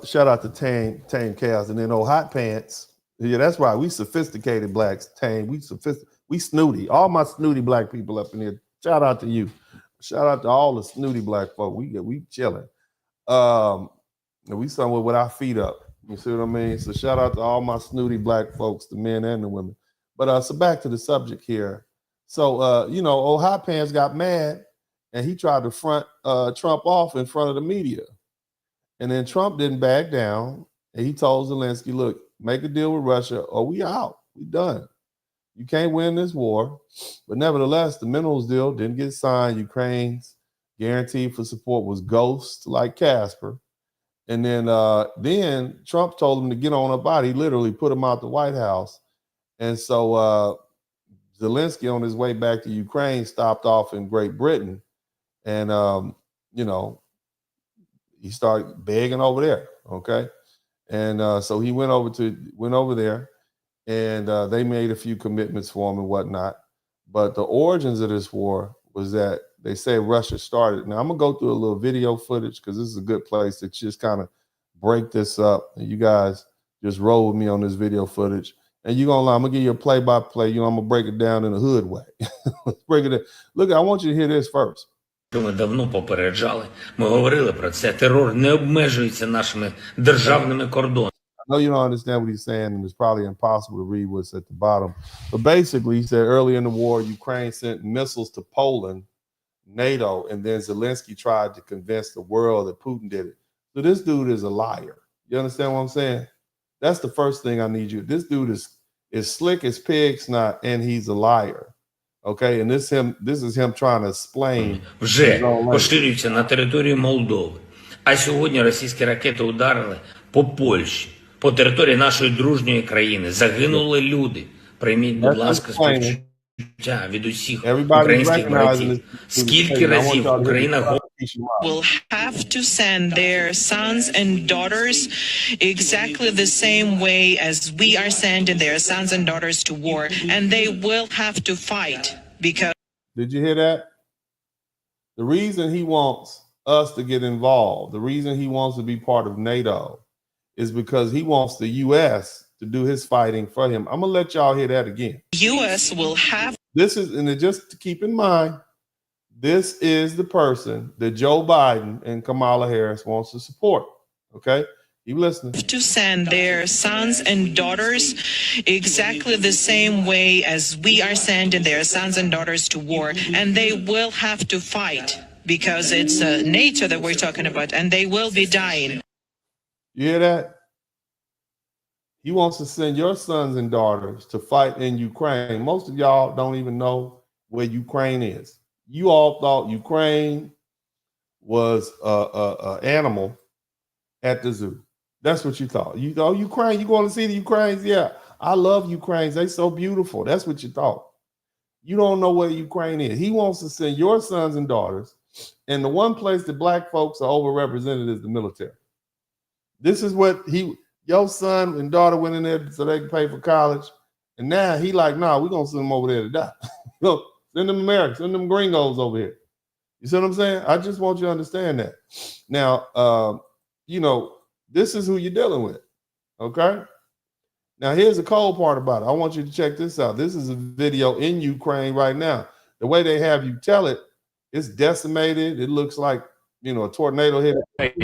shout out to Tame Chaos. And then old Hot Pants. Yeah, that's right. We sophisticated blacks, Tame. We snooty. All my snooty black people up in here. Shout out to you. Shout out to all the snooty black folk. We chilling. We somewhere with our feet up. You see what I mean? So shout out to all my snooty black folks, the men and the women. But so back to the subject here. So old Hot Pants got mad and he tried to front Trump off in front of the media. And then Trump didn't back down. And he told Zelenskyy, look, make a deal with Russia or we out. We done. You can't win this war. But nevertheless, the minerals deal didn't get signed. Ukraine's guarantee for support was ghost like Casper. And then Trump told him to get on up out. He literally put him out the White House. And so Zelenskyy on his way back to Ukraine stopped off in Great Britain. And, he started begging over there. Okay. And so he went over there and they made a few commitments for him and whatnot. But the origins of this war was that they say Russia started. Now I'm gonna go through a little video footage because this is a good place to just kind of break this up. And you guys just roll with me on this video footage. And you're gonna I'm gonna give you a play-by-play. I'm gonna break it down in a hood way. Let's break it down. Look, I want you to hear this first. Ми давно попереджали, ми говорили про це. Терор не обмежується нашими державними кордонами. I know you don't understand what he's saying, and it's probably impossible to read what's at the bottom. But basically, he said early in the war, Ukraine sent missiles to Poland, NATO, and then Zelenskyy tried to convince the world that Putin did it. So this dude is a liar. You understand what I'm saying? That's the first thing I need you. This dude is slick as pig snot, and he's a liar. Okay, and this is him trying to explain. Вже поширюється на територію Молдови. А сьогодні російські ракети ударили по Польщі, по території нашої дружньої країни. Загинули люди. Прийміть, будь ласка, співчуття від усіх українських братів. Скільки разів Україна will have to send their sons and daughters exactly the same way as we are sending their sons and daughters to war, and they will have to fight because. Did you hear that? The reason he wants us to get involved, the reason he wants to be part of NATO is because he wants the U.S. to do his fighting for him. I'm going to let y'all hear that again. U.S. will have. This is, and just to keep in mind, this is the person that Joe Biden and Kamala Harris wants to support. Okay? Keep listening. To send their sons and daughters exactly the same way as we are sending their sons and daughters to war, and they will have to fight because it's NATO that we're talking about, and they will be dying. You hear that? He wants to send your sons and daughters to fight in Ukraine. Most of y'all don't even know where Ukraine is. You all thought Ukraine was a animal at the zoo. That's what you thought. You thought Ukraine, you going to see the Ukraines? Yeah, I love Ukraines. They so beautiful. That's what you thought. You don't know where Ukraine is. He wants to send your sons and daughters, and the one place that black folks are overrepresented is the military. This is what your son and daughter went in there so they can pay for college, and now he like, nah, we're gonna send them over there to die. Send them Americans, send them gringos over here. You see what I'm saying? I just want you to understand that. Now, this is who you're dealing with, okay? Now, here's the cold part about it. I want you to check this out. This is a video in Ukraine right now. The way they have you tell it, it's decimated. It looks like, a tornado hit it.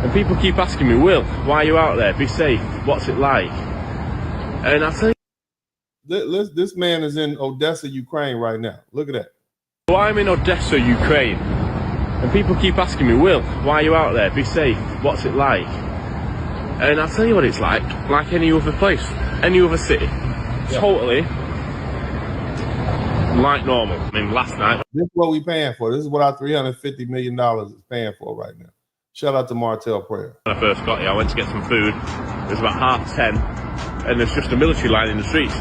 And people keep asking me, Will, why are you out there? Be safe. What's it like? And I tell you, this man is in Odessa, Ukraine right now. Look at that. So I'm in Odessa, Ukraine. And people keep asking me, Will, why are you out there? Be safe. What's it like? And I'll tell you what it's like any other place, any other city. Yeah. Totally like normal. I mean, last night. This is what we paying for. This is what our $350 million is paying for right now. Shout out to Martell Prayer. When I first got here, I went to get some food. It was about 10:30, and there's just a military line in the streets.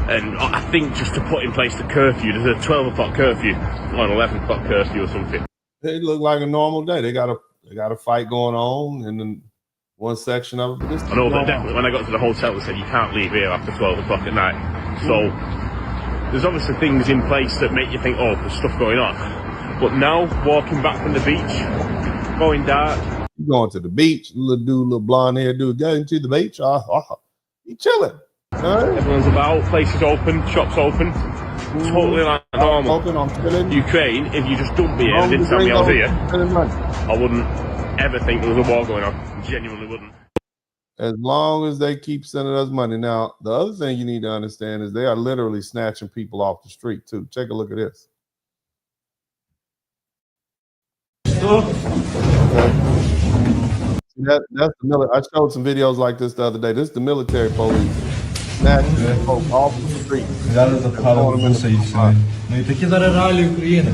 And I think just to put in place the curfew, there's a 12 o'clock curfew or an 11 o'clock curfew or something. It looked like a normal day. They got a fight going on in the one section of it. I know, but definitely when I got to the hotel, they said you can't leave here after 12 o'clock at night. So there's obviously things in place that make you think, oh, there's stuff going on. But now, walking back from the beach, going dark. You going to the beach, little dude, little blonde hair dude, going to the beach. He chilling. Everyone's about, places open, shops open, totally like normal. Open, I'm chilling. Ukraine, if you just dumped me here and didn't tell me I was here, I wouldn't ever think there was a war going on. I genuinely wouldn't. As long as they keep sending us money. Now, the other thing you need to understand is they are literally snatching people off the street too. Take a look at this. Okay. That's the military. I showed some videos like this the other day. This is the military police snatching folks off the street. Взяли, запхали в буса і все. Ну і такі зараз реалії України.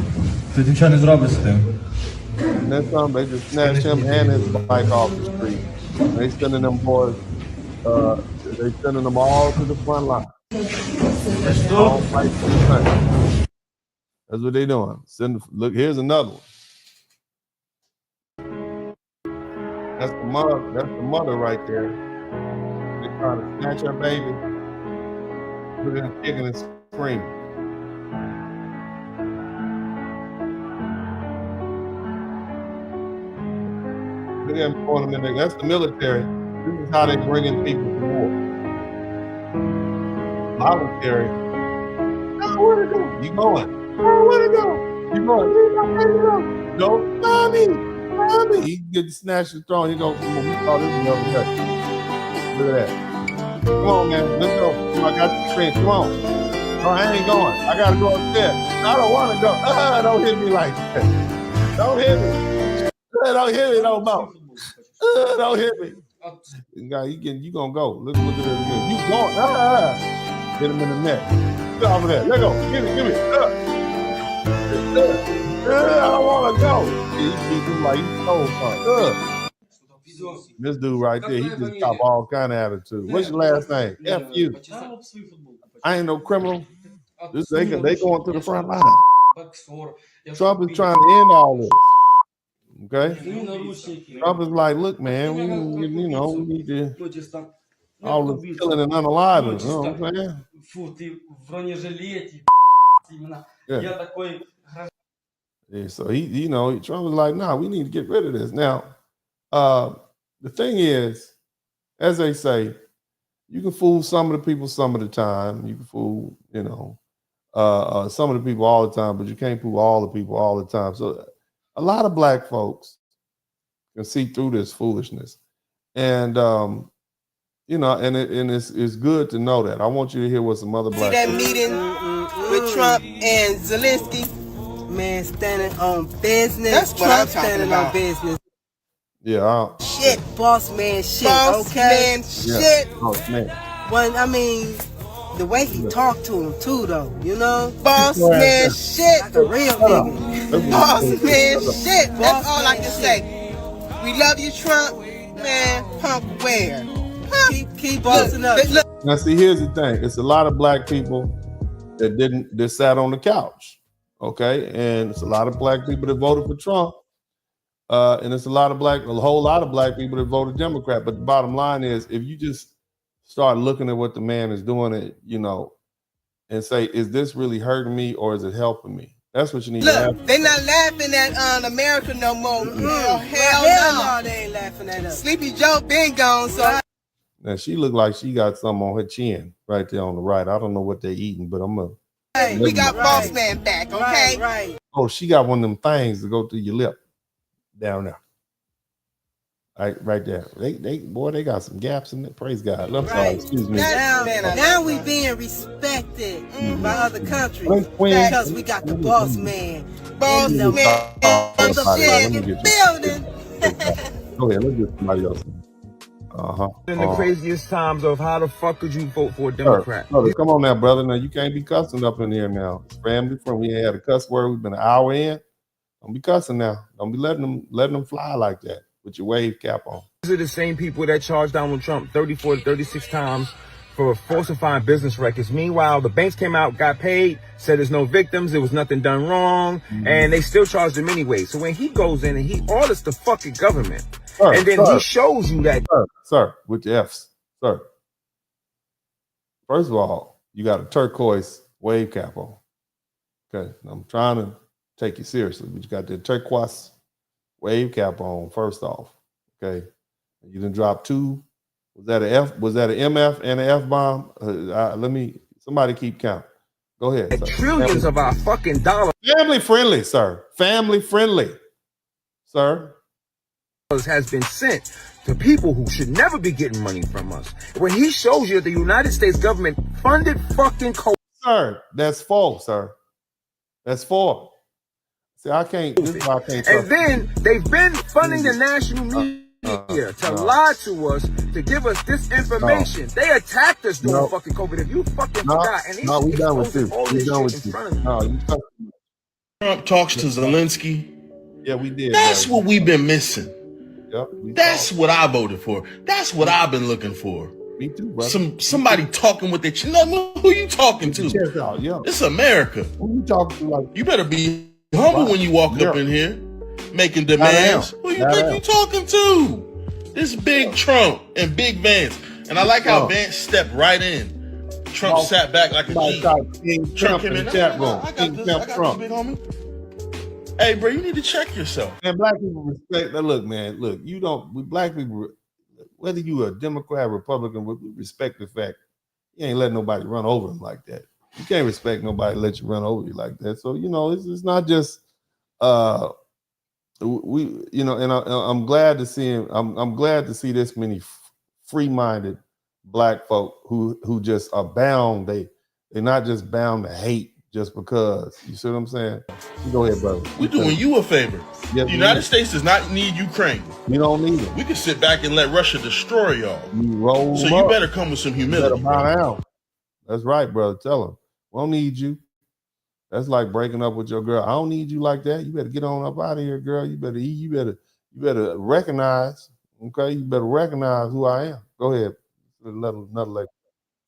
Тут нічого не зробиш з тим. And then some, they just snatched him and his bike off the street. They sending them boys, they sending them all to the front line. All fight for the country. That's what they doing. Look, here's another one. That's the mother right there. They trying to snatch her baby, put it in a chicken and scream. Look at them throwing them in there. That's the military. This is how they bring in people to war. Voluntary. Oh, where to go? You going? Oh, where to go? You going? Where to go? No, mommy. He get snatched and thrown. He goes, we saw this the other day. Look at that. Come on, man. Let's go. I got the train. Come on. No, I ain't going. I got to go upstairs. I don't want to go. Don't hit me like that. Don't hit me. Don't hit me no more. Don't hit me. You going to go. Look at it again. You going. Hit him in the neck. Get off of that. Let go. Give me. I don't want to go. He beat him like he stole something. This dude right there, he just got all kind of attitude. What's your last name? F you. I ain't no criminal. They going to the front line. Trump is trying to end all this. Okay? Trump is like, look, man, we need to all this killing and unaliving. You know what I'm saying? Yeah, so Trump was like, nah, we need to get rid of this. Now, the thing is, as they say, you can fool some of the people some of the time. You can fool, some of the people all the time, but you can't fool all the people all the time. So a lot of black folks can see through this foolishness. And it's good to know that. I want you to hear what some other black that meeting with Trump and Zelenskyy. Man, standing on business. That's what Trump standing on business. Yeah. Shit, boss man shit. Boss man shit. Boss man. The way he talked to him too, though, Boss man shit. Like a real nigga. Boss man shit. That's all I can say. We love you, Trump. Man, pump where? Keep busting up. Now, see, here's the thing. It's a lot of black people that sat on the couch. Okay, and it's a lot of black people that voted for Trump, and it's a whole lot of black people that voted Democrat. But the bottom line is, if you just start looking at what the man is doing, and say, is this really hurting me or is it helping me? That's what you need to have. They're not laughing at America no more. Hell no, they ain't laughing at us. Sleepy Joe been gone, so. Now she looked like she got something on her chin right there on the right. I don't know what they're eating, but I'm Hey, we got boss man back, okay? Right. Oh, she got one of them things to go through your lip down there. Right there. They got some gaps in it. Praise God. I'm sorry, excuse me. Now we being respected by other countries because we got the boss man. Boss man in the building. Go ahead, let's get somebody else. In the craziest times of how the fuck could you vote for a Sir, Democrat? come on now, brother. Now you can't be cussing up in here now. It's family friend. We ain't had a cuss word. We've been an hour in. Don't be cussing now. Don't be letting them fly like that with your wave cap on. These are the same people that charged Donald Trump 34 to 36 times for falsifying business records. Meanwhile, the banks came out, got paid, said there's no victims, there was nothing done wrong, and they still charged him anyway. So when he goes in and he audits the fucking government, and then he shows you that. Sir, with the F's. Sir. First of all, you got a turquoise wave cap on. Okay, I'm trying to take you seriously, but you got the turquoise wave cap on, first off. Okay. You didn't drop two. Was that an F? Was that an MF and an F bomb? Somebody keep count. Go ahead. Sir. Trillions of our fucking dollars. Family friendly, sir. Family friendly, sir. Has been sent to people who should never be getting money from us. When he shows you that the United States government funded fucking Sir, that's false, sir. That's false. See, I can't. This is why I can't. And then they've been funding the national media to lie to us, to give us this information. They attacked us during fucking COVID. If you fucking forgot, and we done with you. We done with you. Trump talks to Zelenskyy. Yeah, we did. That's what we've been missing. Yep, that's what I voted for. That's what I've been looking for. Me too, brother. Somebody talking with their chin. Who you talking to? It's America. Who you talking to? Like, you better be humble when you walk up in here, making demands. Who you think you talking to? This big Trump and big Vance. And I like how Vance stepped right in. Trump sat back like a G. Trump came in the chat room. I got this, big homie. Hey, bro, you need to check yourself. And black people respect that. Look, man, look, black people, whether you a Democrat, Republican, we respect the fact you ain't letting nobody run over them like that. You can't respect nobody let you run over you like that. So, it's not just, and I'm glad to see him. I'm glad to see this many free-minded black folk who just are bound. They're not just bound to hate just because. You see what I'm saying? Go ahead, brother. We're doing you a favor. Yes, the United States does not need Ukraine. You don't need it. We can sit back and let Russia destroy y'all. So you better come with some humility. You better bow down. That's right, brother. Tell them. We don't need you. That's like breaking up with your girl. I don't need you like that. You better get on up out of here, girl. You better recognize. Okay, you better recognize who I am. Go ahead. Another lecture.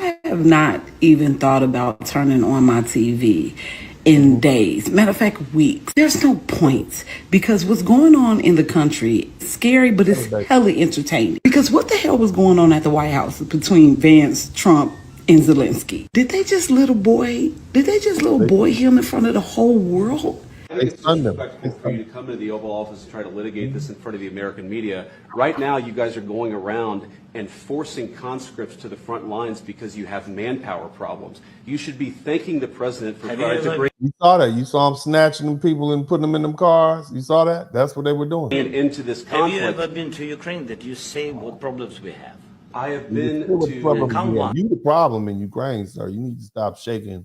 I have not even thought about turning on my TV in days. Matter of fact, weeks. There's no point because what's going on in the country is scary, but it's hella entertaining. Because what the hell was going on at the White House between Vance, Trump, and Zelenskyy? Did they just little boy him in front of the whole world? I think it's disrespectful for you to come into the Oval Office and try to litigate this in front of the American media. Right now, you guys are going around and forcing conscripts to the front lines because you have manpower problems. You should be thanking the president for trying to bring. You saw that. You saw him snatching them people and putting them in them cars. You saw that? That's what they were doing. Into this conflict. Have you ever been to Ukraine that you say what problems we have? I have been You to. the problem in Ukraine, sir. You need to stop shaking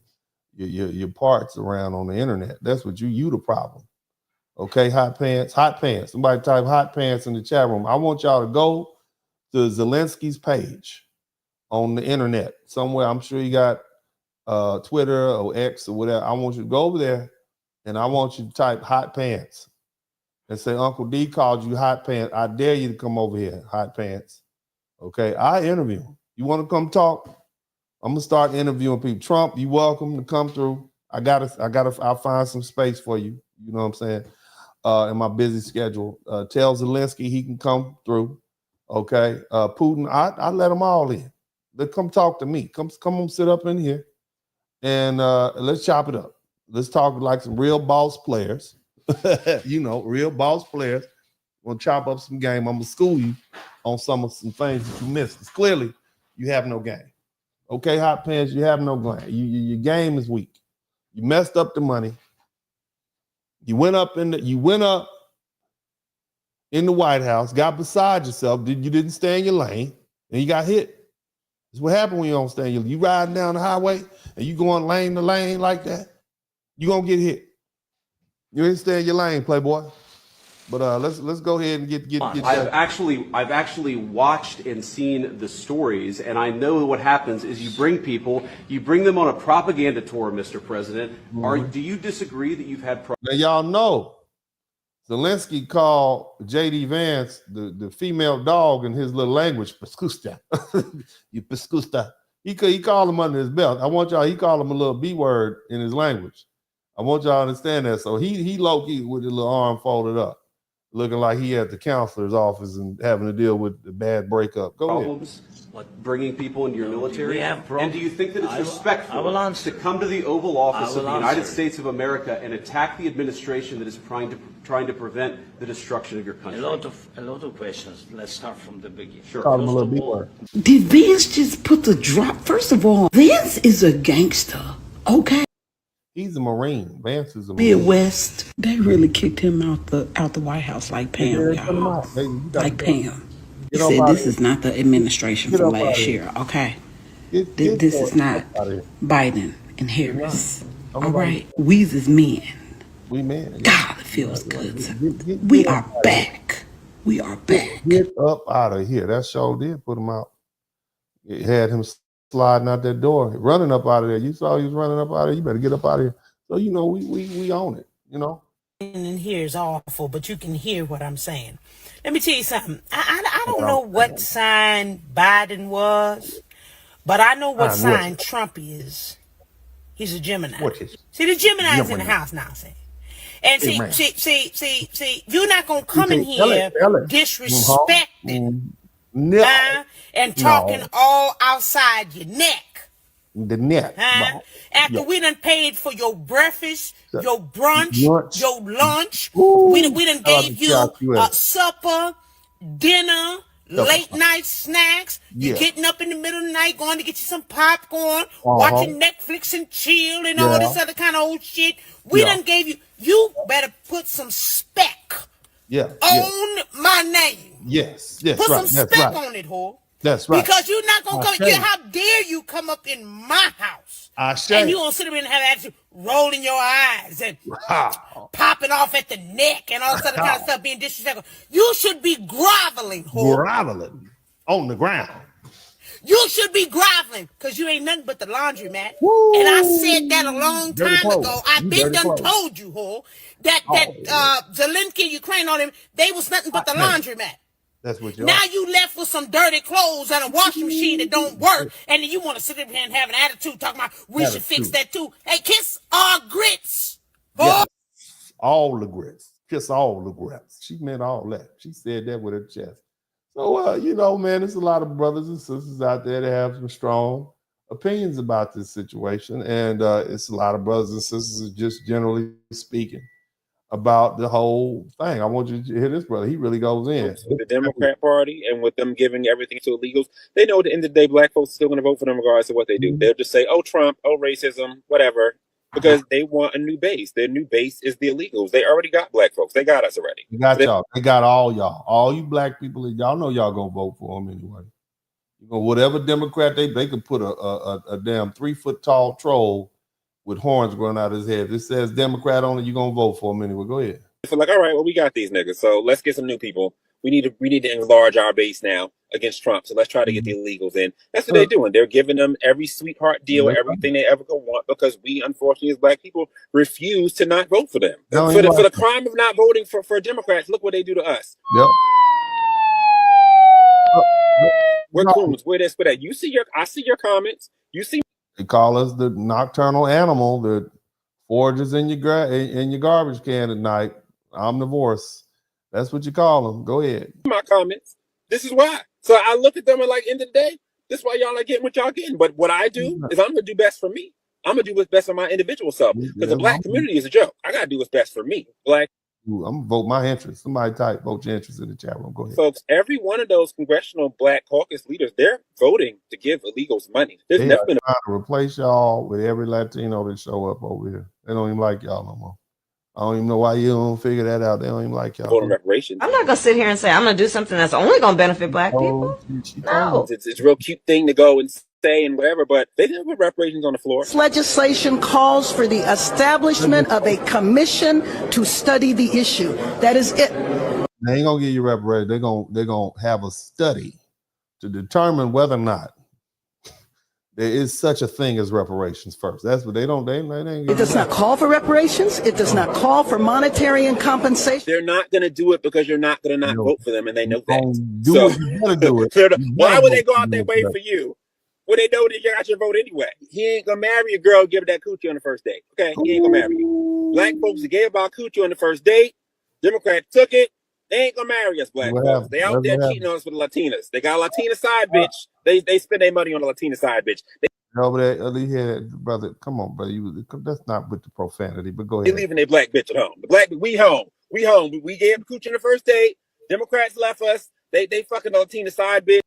your parts around on the internet. That's what you the problem. Okay, hot pants. Somebody type hot pants in the chat room. I want y'all to go to Zelensky's page on the internet somewhere. I'm sure you got Twitter or X or whatever. I want you to go over there and I want you to type hot pants and say Uncle D called you hot pants. I dare you to come over here, hot pants. Okay, I interview him. You want to come talk? I'm gonna start interviewing people. Trump, you welcome to come through. I'll find some space for you. You know what I'm saying? In my busy schedule. Tell Zelenskyy he can come through. Okay. Putin, I let them all in. They come talk to me. Come on, sit up in here and let's chop it up. Let's talk like some real boss players. Real boss players. We'll chop up some game. I'm gonna school you on some things that you missed. Because clearly you have no game. Okay, hot pants, you have no game. Your game is weak. You messed up the money. You went up in the White House, got beside yourself. You didn't stay in your lane, and you got hit. That's what happened when you don't stay in your lane. You riding down the highway and you going lane to lane like that, you gonna get hit. You ain't stay in your lane, playboy. But let's go ahead and get I've actually watched and seen the stories, and I know what happens is you bring them on a propaganda tour, Mr. President. Do you disagree that you've had? Now y'all know Zelenskyy called J.D. Vance the female dog in his little language, pescusta. You pescusta. He called him under his belt. I want y'all. He called him a little B word in his language. I want y'all to understand that. So he low-key with his little arm folded up, looking like he at the counselor's office and having to deal with the bad breakup. Go Problems, like bringing people into your military? And do you think that it's respectful to come to the Oval Office of the United States of America and attack the administration that is trying to prevent the destruction of your country? A lot of questions. Let's start from the beginning. Sure. Call him a little B word. Did Vance just put the drop? First of all, Vance is a gangster, okay? He's a Marine. Vance is a Marine. Midwest, they really kicked him out the White House like Pam, y'all. Like Pam. He said this is not the administration from last year, okay? This is not Biden and Harris. All right? We's as men. We men. God, it feels good. We are back. We are back. Get up out of here. That show did put him out. It had him sliding out that door, running up out of there. You saw he was running up out of there. You better get up out of here. So, you know, we own it, you know. And here is awful, but you can hear what I'm saying. Let me tell you something. I don't know what sign Biden was, but I know what sign Trump is. He's a Gemini. See, the Gemini's in the house now, see. And see, you're not gonna come in here disrespecting and talking all outside your neck. The neck. After we done paid for your breakfast, your brunch, your lunch, we done gave you supper, dinner, late night snacks. You're getting up in the middle of the night, going to get you some popcorn, watching Netflix and chill and all this other kind of old shit. We done gave you. You better put some spec on my name. Yes. Put some spec on it, whore. That's right. Because you're not going to come. How dare you come up in my house? And you going to sit there and have attitude, rolling your eyes and popping off at the neck and all this other kind of stuff, being disrespectful. You should be groveling, whore. Groveling on the ground. You should be groveling because you ain't nothing but the laundromat. And I said that a long time ago. I've been done told you, whore, that Zelenskyy, Ukraine, on them, they was nothing but the laundromat. That's what you're now you left with some dirty clothes and a washing machine that don't work, and then you want to sit up here and have an attitude talking about we should fix that too. Hey, kiss our grits, boy. Yes. All the grits. Kiss all the grits. She meant all that. She said that with her chest. So, you know, man, there's a lot of brothers and sisters out there that have some strong opinions about this situation, and it's a lot of brothers and sisters just generally speaking about the whole thing. I want you to hear this, brother. He really goes in. The Democrat Party, and with them giving everything to illegals, they know at the end of the day, black folks are still going to vote for them regardless of what they do. They'll just say, oh, Trump, oh, racism, whatever, because they want a new base. Their new base is the illegals. They already got black folks. They got us already. They got y'all. They got all y'all. All you black people, y'all know y'all going to vote for them anyway. You know, whatever Democrat, they could put a damn 3-foot tall troll with horns growing out of his head. It says Democrat on it, you're gonna vote for him anyway. Go ahead. So like, all right, well, we got these niggas, so let's get some new people. We need to enlarge our base now against Trump. So let's try to get the illegals in. That's what they're doing. They're giving them every sweetheart deal, everything they ever could want, because we, unfortunately, as black people, refuse to not vote for them. For the crime of not voting for Democrats, look what they do to us. Yep. We're coons. Where this, for that. I see your comments. You see. They call us the nocturnal animal that forages in your garbage can at night. Omnivores. That's what you call them. Go ahead. My comments. This is why. So I look at them and like, end of the day, this is why y'all are getting what y'all getting. But what I do is I'm gonna do best for me. I'm gonna do what's best for my individual self. Because the black community is a joke. I gotta do what's best for me. Like, I'm gonna vote my interest. Somebody type vote your interest in the chat room. Go ahead. Folks, every one of those congressional black caucus leaders, they're voting to give illegals money. There's never been trying to replace y'all with every Latino that show up over here. They don't even like y'all no more. I don't even know why you don't figure that out. They don't even like y'all. Voting reparations. I'm not gonna sit here and say I'm gonna do something that's only gonna benefit black people. No. It's a real cute thing to go and say and whatever, but they didn't put reparations on the floor. This legislation calls for the establishment of a commission to study the issue. That is it. They ain't gonna give you reparations. They're gonna have a study to determine whether or not there is such a thing as reparations first. That's what they don't. They ain't. It does not call for reparations. It does not call for monetary and compensation. They're not going to do it because you're not going to not vote for them, and they know that. Do So what you gotta do it. why would they go out their way for you? Well, they know that you got your vote anyway. He ain't gonna marry a girl and give her that coochie on the first date. Okay, he ain't gonna marry you. Black folks that gave about coochie on the first date, Democrats took it. They ain't gonna marry us, black folks. They out there cheating on us with the Latinas. They got a Latina side bitch. They spend their money on a Latina side bitch. Over there, brother. Come on, brother. That's not with the profanity, but go ahead. They leaving their black bitch at home. The black, we home. We home. We gave the coochie on the first date. Democrats left us. They fucking a Latina side bitch.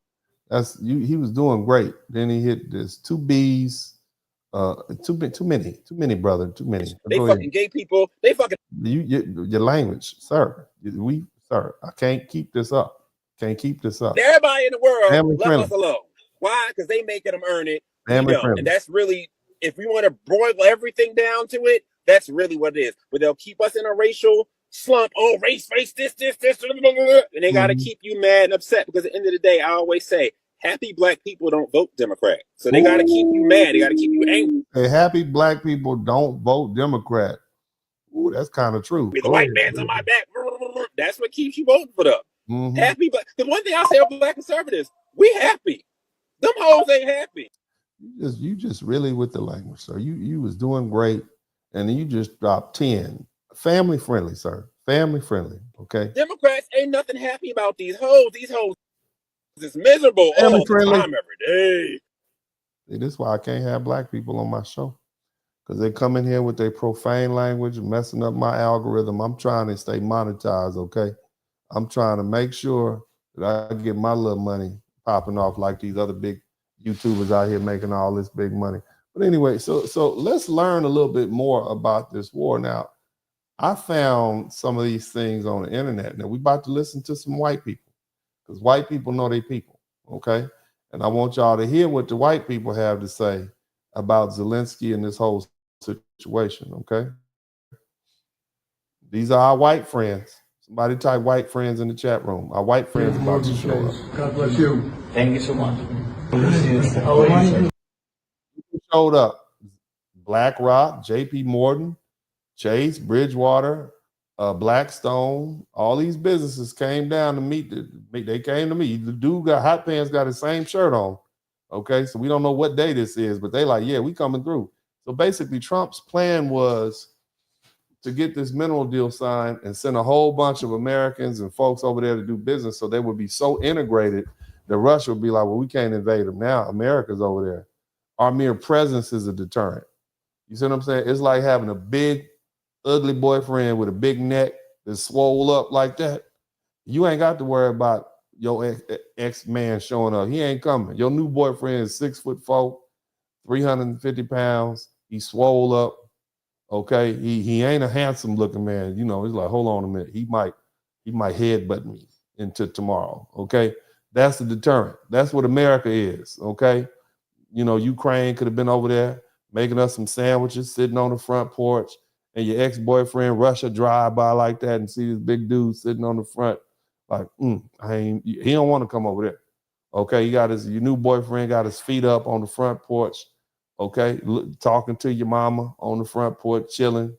That's you. He was doing great. Then he hit this 2 B's. Too many, brother. Too many. They fucking gay people. They fucking your language, sir. Sir. I can't keep this up. Everybody in the world Family left friendly. us alone. Why? Because they making them earn it. Family friendly. And that's really, if we want to broil everything down to it, that's really what it is. But they'll keep us in a racial slump. Oh, race, this, and they got to keep you mad and upset, because at the end of the day, I always say, happy black people don't vote Democrat. So they got to keep you mad. They got to keep you angry. Hey, happy black people don't vote Democrat. Ooh, that's kind of true. With the white man's on my back. That's what keeps you voting for them. Happy, but the one thing I say about black conservatives, we happy. Them hoes ain't happy. You just really with the language, sir. You was doing great, and then you just dropped 10. Family friendly, sir. Family friendly. Okay. Democrats ain't nothing happy about these hoes. These hoes is miserable Family all friendly. the time, every day. See, this is why I can't have black people on my show, because they come in here with their profane language and messing up my algorithm. I'm trying to stay monetized. Okay. I'm trying to make sure that I get my little money popping off like these other big YouTubers out here making all this big money. But anyway, so let's learn a little bit more about this war. Now, I found some of these things on the internet. Now, we're about to listen to some white people, because white people know they people, okay? And I want y'all to hear what the white people have to say about Zelenskyy and this whole situation, okay? These are our white friends. Somebody type white friends in the chat room. Our white friends about to show up. God bless you. Thank you so much. Showed up. BlackRock, JP Morgan, Chase, Bridgewater, Blackstone, all these businesses came down to meet. They came to me. The dude got hot pants, got his same shirt on. Okay, so we don't know what day this is, but they like, yeah, we coming through. So basically, Trump's plan was to get this mineral deal signed and send a whole bunch of Americans and folks over there to do business, so they would be so integrated that Russia would be like, well, we can't invade them now. America's over there. Our mere presence is a deterrent. You see what I'm saying? It's like having a big, ugly boyfriend with a big neck that's swole up like that. You ain't got to worry about your ex-man showing up. He ain't coming. Your new boyfriend is 6'4", 350 pounds. He swole up. Okay, he ain't a handsome looking man. You know, he's like, hold on a minute. He might headbutt me into tomorrow. Okay, that's the deterrent. That's what America is. Okay, you know, Ukraine could have been over there making us some sandwiches, sitting on the front porch, and your ex-boyfriend Russia drive by like that and see this big dude sitting on the front, like, he don't want to come over there. Okay, your new boyfriend got his feet up on the front porch. Okay, talking to your mama on the front porch, chilling,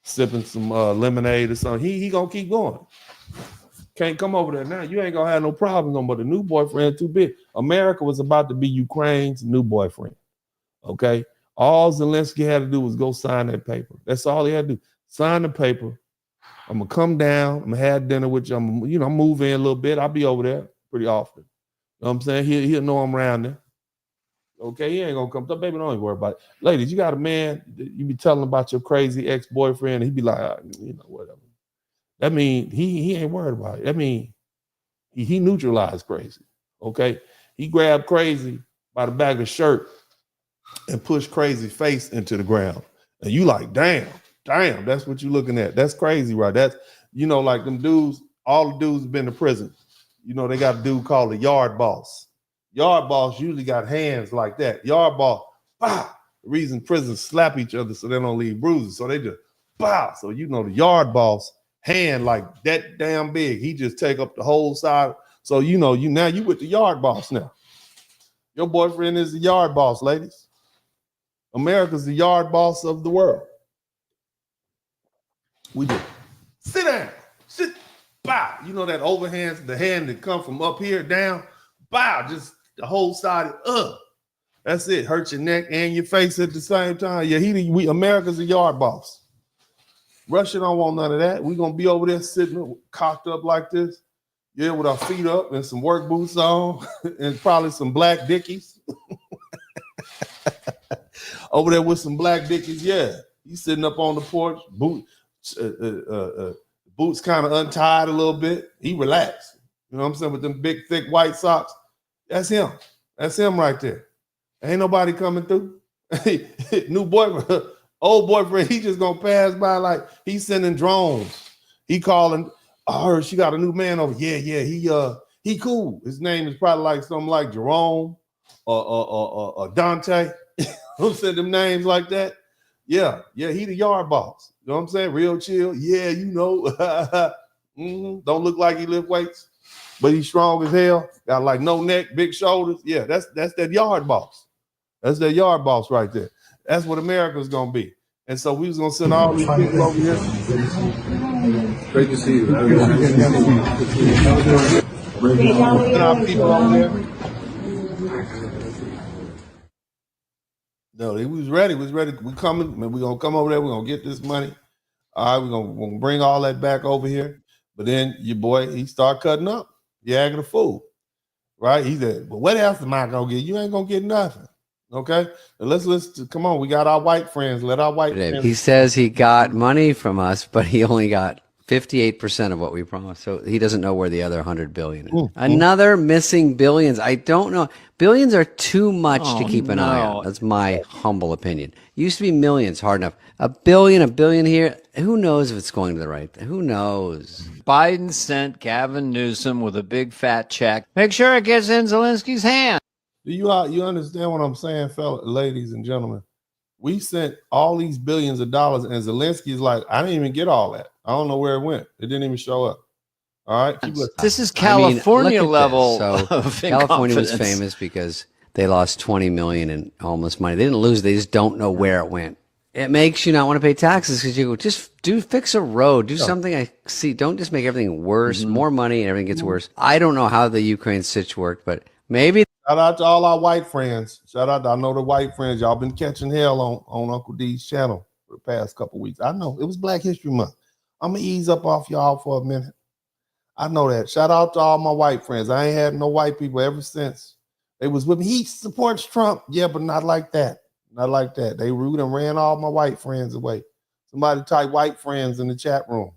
sipping some lemonade or something. He gonna keep going. Can't come over there now. You ain't gonna have no problem no more. The new boyfriend too big. America was about to be Ukraine's new boyfriend. Okay, all Zelenskyy had to do was go sign that paper. That's all he had to do. Sign the paper. I'm gonna come down. I'm gonna have dinner with you. I'm move in a little bit. I'll be over there pretty often. You know what I'm saying? He'll know I'm around there. Okay, he ain't gonna come. Baby, don't even worry about it. Ladies, you got a man, you be telling about your crazy ex-boyfriend, and he be like, whatever. That mean he ain't worried about it. That mean he neutralized crazy. Okay, he grabbed crazy by the back of the shirt and pushed crazy face into the ground. And you like, damn, that's what you looking at. That's crazy, right? That's, like them dudes, all the dudes have been to prison. They got a dude called the yard boss. Yard boss usually got hands like that. Yard boss, bah! The reason prisons slap each other so they don't leave bruises. So they just, bah! So the yard boss hand like that damn big. He just take up the whole side. So you know, you with the yard boss now. Your boyfriend is the yard boss, ladies. America's the yard boss of the world. We just sit down, sit, bow. You know that overhand, the hand that come from up here down, bow, just the whole side. That's it. Hurt your neck and your face at the same time. Yeah, America's the yard boss. Russia don't want none of that. We're gonna be over there sitting cocked up like this. Yeah, with our feet up and some work boots on and probably some black dickies. Over there with some black dickies, yeah. You sitting up on the porch, boots kind of untied a little bit. He relaxed. You know what I'm saying? With them big, thick white socks. That's him. That's him right there. Ain't nobody coming through. New boyfriend, old boyfriend, he just gonna pass by like he's sending drones. He calling. I heard she got a new man over. Yeah, he cool. His name is probably like something like Jerome or Dante. Who said them names like that? Yeah, he the yard boss. You know what I'm saying? Real chill. Yeah, you know. Don't look like he lift weights, but he's strong as hell. Got like no neck, big shoulders. Yeah, that's that yard boss. That's that yard boss right there. That's what America's gonna be. And so we was gonna send all these people over here. Great to see you. Send our people over there. No, he was ready. We coming. Man, we're gonna come over there. We're gonna get this money. All right, we're gonna bring all that back over here. But then your boy, he start cutting up. You acting a fool. Right? He said, but what else am I gonna get? You ain't gonna get nothing. Okay, let's listen. Come on, we got our white friends. Let our white friends. He says he got money from us, but he only got 58% of what we promised. So he doesn't know where the other 100 billion is. Another missing billions. I don't know. Billions are too much to keep an eye on. That's my humble opinion. Used to be millions, hard enough. A billion here. Who knows if it's going to the right thing? Who knows? Biden sent Gavin Newsom with a big fat check. Make sure it gets in Zelensky's hand. Do you understand what I'm saying, ladies and gentlemen? We sent all these billions of dollars, and Zelensky's like, I didn't even get all that. I don't know where it went. It didn't even show up. All right. This is California level. So California was famous because they lost 20 million in homeless money. They didn't lose. They just don't know where it went. It makes you not want to pay taxes because you go, just fix a road, do something. I see. Don't just make everything worse. More money and everything gets worse. I don't know how the Ukraine sitch worked, but maybe. Shout out to all our white friends. Shout out to, I know the white friends. Y'all been catching hell on Uncle D's channel for the past couple weeks. I know it was Black History Month. I'm gonna ease up off y'all for a minute. I know that. Shout out to all my white friends. I ain't had no white people ever since. They was with me. He supports Trump. Yeah, but not like that. Not like that. They rude and ran all my white friends away. Somebody type white friends in the chat room.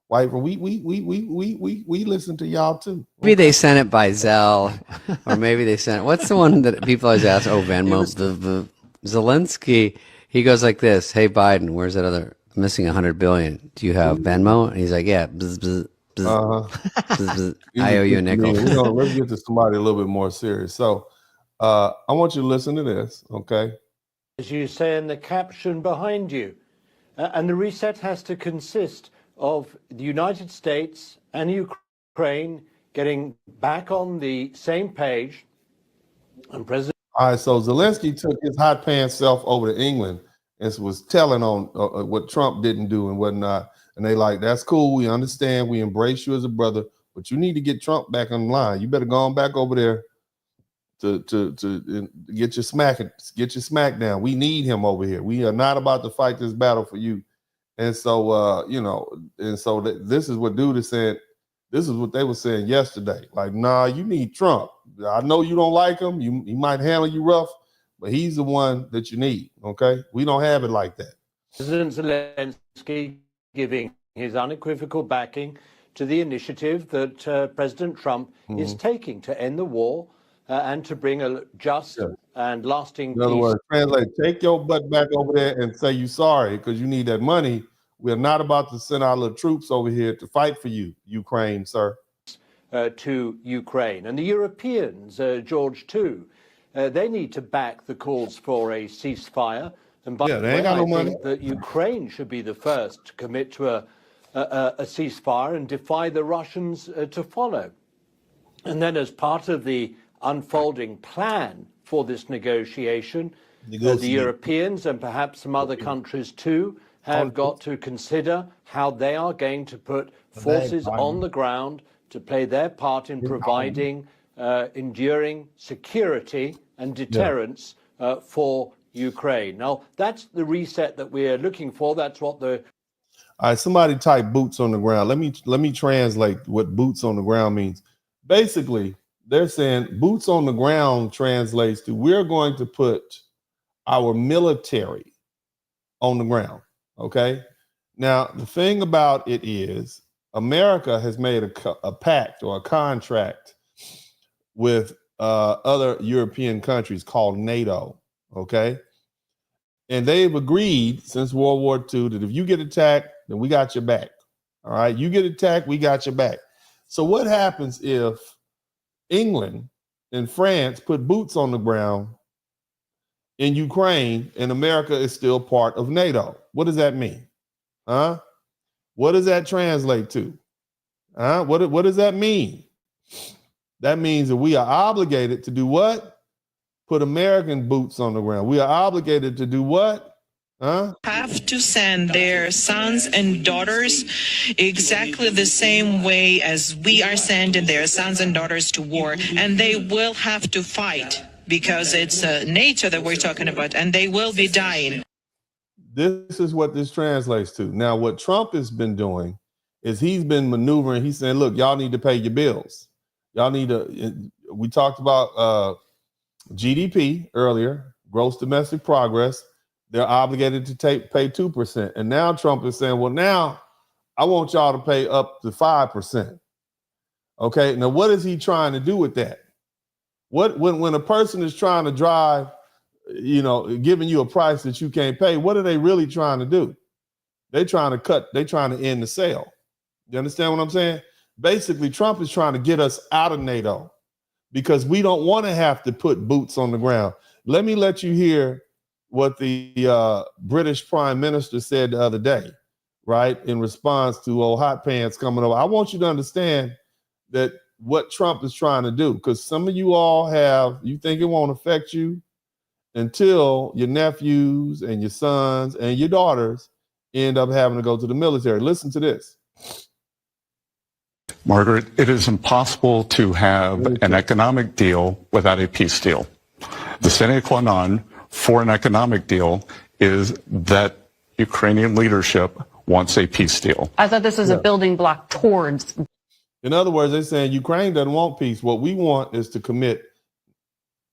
White, we listen to y'all too. Maybe they sent it by Zelle, or maybe they sent it. What's the one that people always ask? Oh, Venmo. The Zelensky. He goes like this. Hey, Biden, where's that other missing 100 billion? Do you have Venmo? And he's like, yeah. Bzz, bzz, bzz, bzz, bzz. I owe you a nickel. Let's get to somebody a little bit more serious. So, I want you to listen to this, okay? As you say in the caption behind you, and the reset has to consist of the United States and Ukraine getting back on the same page. And President. All right, so Zelensky took his hot pants self over to England and was telling on what Trump didn't do and whatnot. And they like, that's cool. We understand. We embrace you as a brother, but you need to get Trump back on line. You better go on back over there to get your smack down. We need him over here. We are not about to fight this battle for you. And so, this is what dude is saying. This is what they were saying yesterday. Like, nah, you need Trump. I know you don't like him. He might handle you rough, but he's the one that you need. Okay, we don't have it like that. President Zelensky giving his unequivocal backing to the initiative that President Trump is taking to end the war and to bring a just and lasting peace. In other words, translate, take your butt back over there and say you sorry because you need that money. We're not about to send our little troops over here to fight for you, Ukraine, sir. To Ukraine. And the Europeans, George, too, they need to back the calls for a ceasefire. And by the way, I think that Ukraine should be the first to commit to a ceasefire and defy the Russians to follow. And then as part of the unfolding plan for this negotiation, the Europeans and perhaps some other countries too have got to consider how they are going to put forces on the ground to play their part in providing enduring security and deterrence for Ukraine. Now, that's the reset that we're looking for. That's what the... All right, somebody type boots on the ground. Let me translate what boots on the ground means. Basically, they're saying boots on the ground translates to we're going to put our military on the ground. Okay. Now, the thing about it is America has made a pact or a contract with other European countries called NATO. Okay. And they've agreed since World War II that if you get attacked, then we got your back. All right. You get attacked, we got your back. So what happens if England and France put boots on the ground in Ukraine and America is still part of NATO? What does that mean? Huh? What does that translate to? Huh? What does that mean? That means that we are obligated to do what? Put American boots on the ground. We are obligated to do what? Huh? Have to send their sons and daughters exactly the same way as we are sending their sons and daughters to war. And they will have to fight because it's NATO that we're talking about, and they will be dying. This is what this translates to. Now, what Trump has been doing is he's been maneuvering. He's saying, look, y'all need to pay your bills. Y'all need to, we talked about GDP earlier, gross domestic progress. They're obligated to pay 2%. And now Trump is saying, well, now I want y'all to pay up to 5%. Okay. Now, what is he trying to do with that? When a person is trying to drive, giving you a price that you can't pay, what are they really trying to do? They're trying to end the sale. You understand what I'm saying? Basically, Trump is trying to get us out of NATO because we don't want to have to put boots on the ground. Let me let you hear what the British Prime Minister said the other day, right? In response to old hot pants coming over. I want you to understand that what Trump is trying to do, because some of you all you think it won't affect you until your nephews and your sons and your daughters end up having to go to the military. Listen to this. Margaret, it is impossible to have an economic deal without a peace deal. The sine qua non for an economic deal is that Ukrainian leadership wants a peace deal. I thought this was a building block towards. In other words, they're saying Ukraine doesn't want peace. What we want is to commit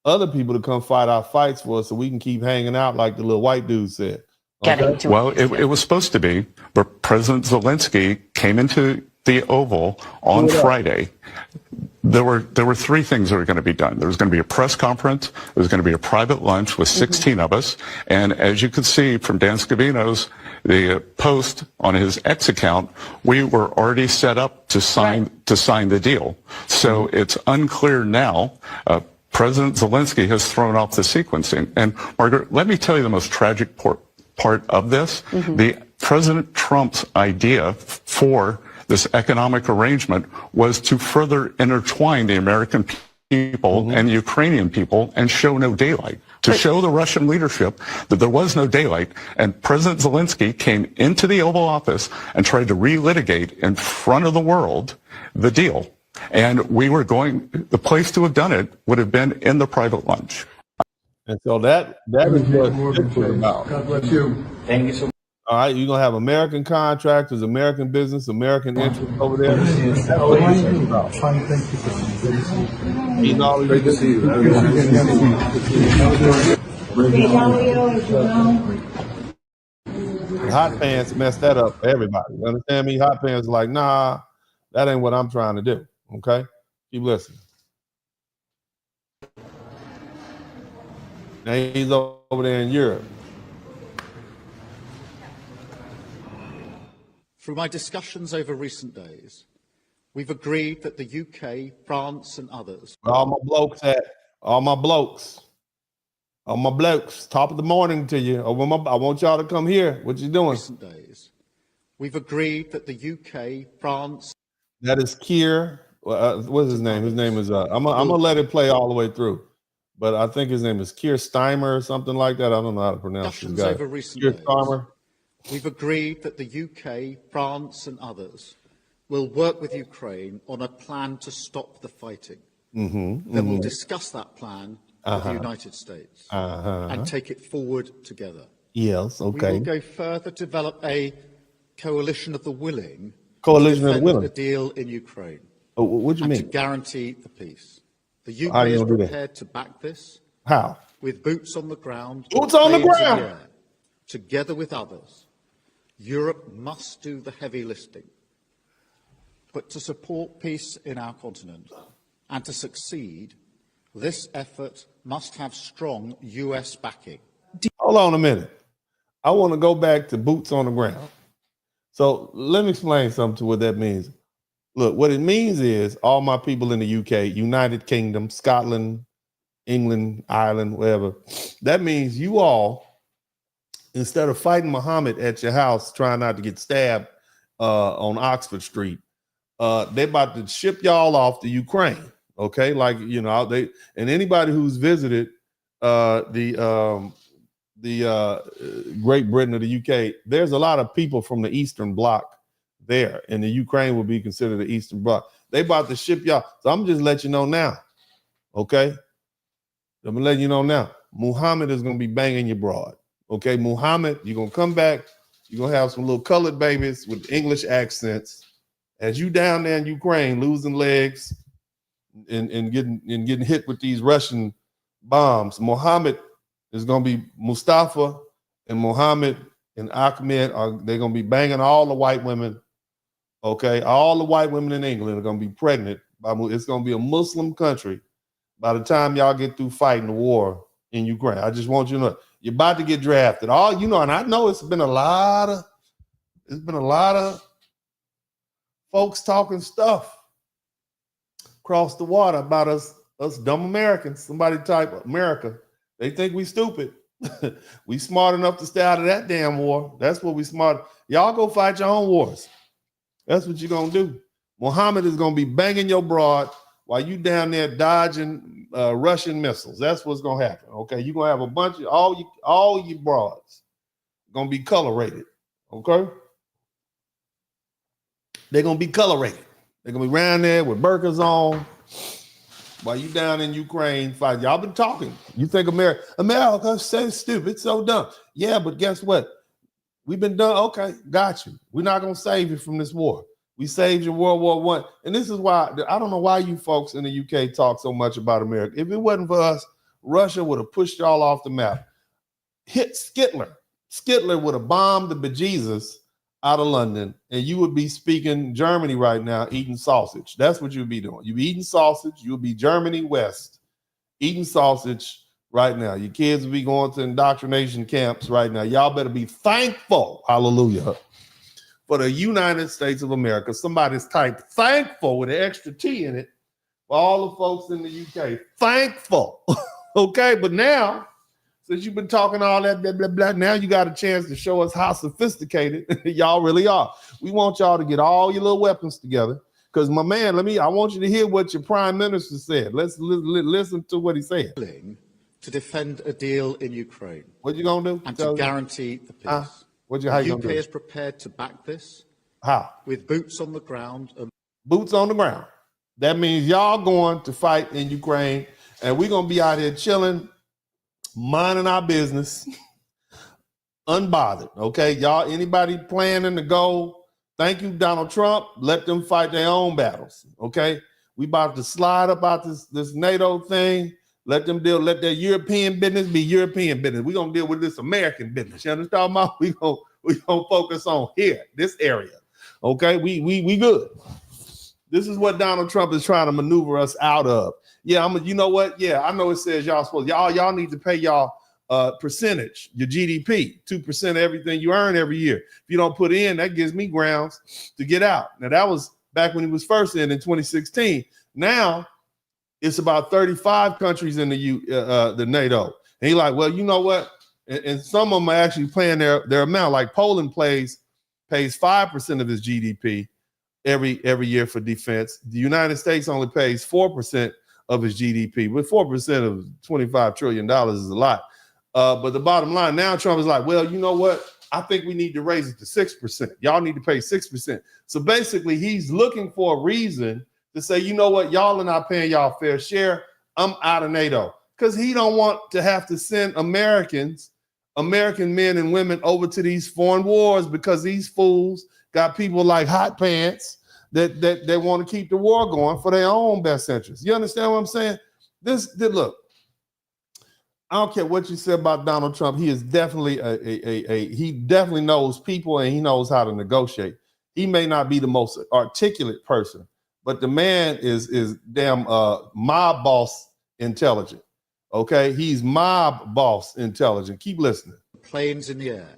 other people to come fight our fights for us so we can keep hanging out like the little white dude said. Okay? Well, it was supposed to be, but President Zelenskyy came into the Oval on Friday. There were three things that were going to be done. There was going to be a press conference. There was going to be a private lunch with 16 of us. And as you could see from Dan Scavino's the post on his X account, we were already set up to sign the deal. So it's unclear now. President Zelenskyy has thrown off the sequencing. And Margaret, let me tell you the most tragic part of this. The President Trump's idea for this economic arrangement was to further intertwine the American people and the Ukrainian people and show no daylight, to show the Russian leadership that there was no daylight. And President Zelenskyy came into the Oval Office and tried to relitigate in front of the world the deal. And the place to have done it would have been in the private lunch. And so that is what it's about. God bless you. Thank you so much. All right, you're going to have American contractors, American business, American interests over there. Fine, thank you. Great to see you. Hot pants messed that up for everybody. You understand me? Hot pants are like, nah, that ain't what I'm trying to do. Okay? Keep listening. Now he's over there in Europe. Through my discussions over recent days, we've agreed that the UK, France and others... All my blokes, top of the morning to you. I want y'all to come here. What you doing? Recent days, We've agreed that the UK, France. That is Keir. What's his name? His name is. I'm gonna let it play all the way through, but I think his name is Keir Starmer or something like that. I don't know how to pronounce this guy. Over recent Keir days, Starmer. We've agreed that the UK, France, and others will work with Ukraine on a plan to stop the fighting. Then we'll discuss that plan with the United States and take it forward together. Yes. Okay. We will go further, develop a coalition of the willing. Coalition of the defend willing. a deal in Ukraine. Oh, what do you and mean? To guarantee the peace. The How UK you is gonna do that? prepared to back this. How? With boots on the ground. Boots on the planes in ground. air, together with others. Europe must do the heavy lifting. But to support peace in our continent and to succeed, this effort must have strong US backing. Hold on a minute. I want to go back to boots on the ground. So let me explain something to what that means. Look, what it means is all my people in the UK, United Kingdom, Scotland, England, Ireland, wherever. That means you all, instead of fighting Muhammad at your house, trying not to get stabbed on Oxford Street, they're about to ship y'all off to Ukraine. Okay, like they and anybody who's visited the Great Britain or the UK, there's a lot of people from the Eastern Bloc there, and the Ukraine will be considered the Eastern Bloc. They about to ship y'all. So I'm just letting you know now. Okay, I'm letting you know now. Muhammad is gonna be banging your broad. Okay, Muhammad, you're gonna come back. You're gonna have some little colored babies with English accents. As you down there in Ukraine, losing legs and getting hit with these Russian bombs, Muhammad is gonna be Mustafa and Muhammad and Ahmed they're gonna be banging all the white women. Okay, all the white women in England are gonna be pregnant. It's gonna be a Muslim country by the time y'all get through fighting the war in Ukraine. I just want you to know you're about to get drafted. All you know, and I know it's been a lot of folks talking stuff across the water about us dumb Americans. Somebody type America. They think we stupid. We smart enough to stay out of that damn war. That's what we smart. Y'all go fight your own wars. That's what you're gonna do. Muhammad is gonna be banging your broad while you down there dodging Russian missiles. That's what's gonna happen. Okay, you're gonna have a bunch of all you broads gonna be colorated. Okay, they're gonna be colorated. They're gonna be around there with burqas on while you down in Ukraine fight. Y'all been talking. You think America's so stupid, so dumb. Yeah, but guess what? We've been done. Okay, got you. We're not gonna save you from this war. We saved you World War I. And this is why I don't know why you folks in the UK talk so much about America. If it wasn't for us, Russia would have pushed y'all off the map. Hit Skitler. Skitler would have bombed the bejesus out of London, and you would be speaking Germany right now, eating sausage. That's what you'd be doing. You'd be eating sausage. You'll be Germany West, eating sausage right now. Your kids will be going to indoctrination camps right now. Y'all better be thankful, hallelujah, for the United States of America. Somebody's typed thankful with an extra T in it for all the folks in the UK. Thankful. Okay, but now, since you've been talking all that blah, blah, blah, now you got a chance to show us how sophisticated y'all really are. We want y'all to get all your little weapons together. Because my man, I want you to hear what your prime minister said. Let's listen to what he said. To defend a deal in Ukraine. What you gonna do? And to guarantee the peace. How the you UK gonna do? is prepared to back this. How? With boots on the ground. Boots on the ground. That means y'all going to fight in Ukraine, and we're gonna be out here chilling, minding our business, unbothered. Okay, y'all. Anybody planning to go? Thank you, Donald Trump. Let them fight their own battles. Okay, we about to slide about this NATO thing. Let them deal. Let their European business be European business. We're gonna deal with this American business. You understand? We gonna focus on here, this area. Okay, we good. This is what Donald Trump is trying to maneuver us out of. Yeah, you know what? Yeah, I know it says y'all need to pay y'all percentage, your GDP, 2% of everything you earn every year. If you don't put in, that gives me grounds to get out. Now that was back when he was first in 2016. Now it's about 35 countries in the NATO. And he's like, well, you know what? And some of them are actually paying their amount. Like Poland pays pays 5% of his GDP every year for defense. The United States only pays 4% of his GDP, but 4% of $25 trillion is a lot. But the bottom line now, Trump is like, well, you know what? I think we need to raise it to 6%. Y'all need to pay 6%. So basically, he's looking for a reason to say, you know what? Y'all are not paying y'all fair share. I'm out of NATO. Because he don't want to have to send American men and women over to these foreign wars because these fools got people like Hot Pants that want to keep the war going for their own best interest. You understand what I'm saying? Look, I don't care what you said about Donald Trump. He is definitely he definitely knows people and he knows how to negotiate. He may not be the most articulate person, but the man is damn mob boss intelligent. Okay, he's mob boss intelligent. Keep listening. Planes in the air,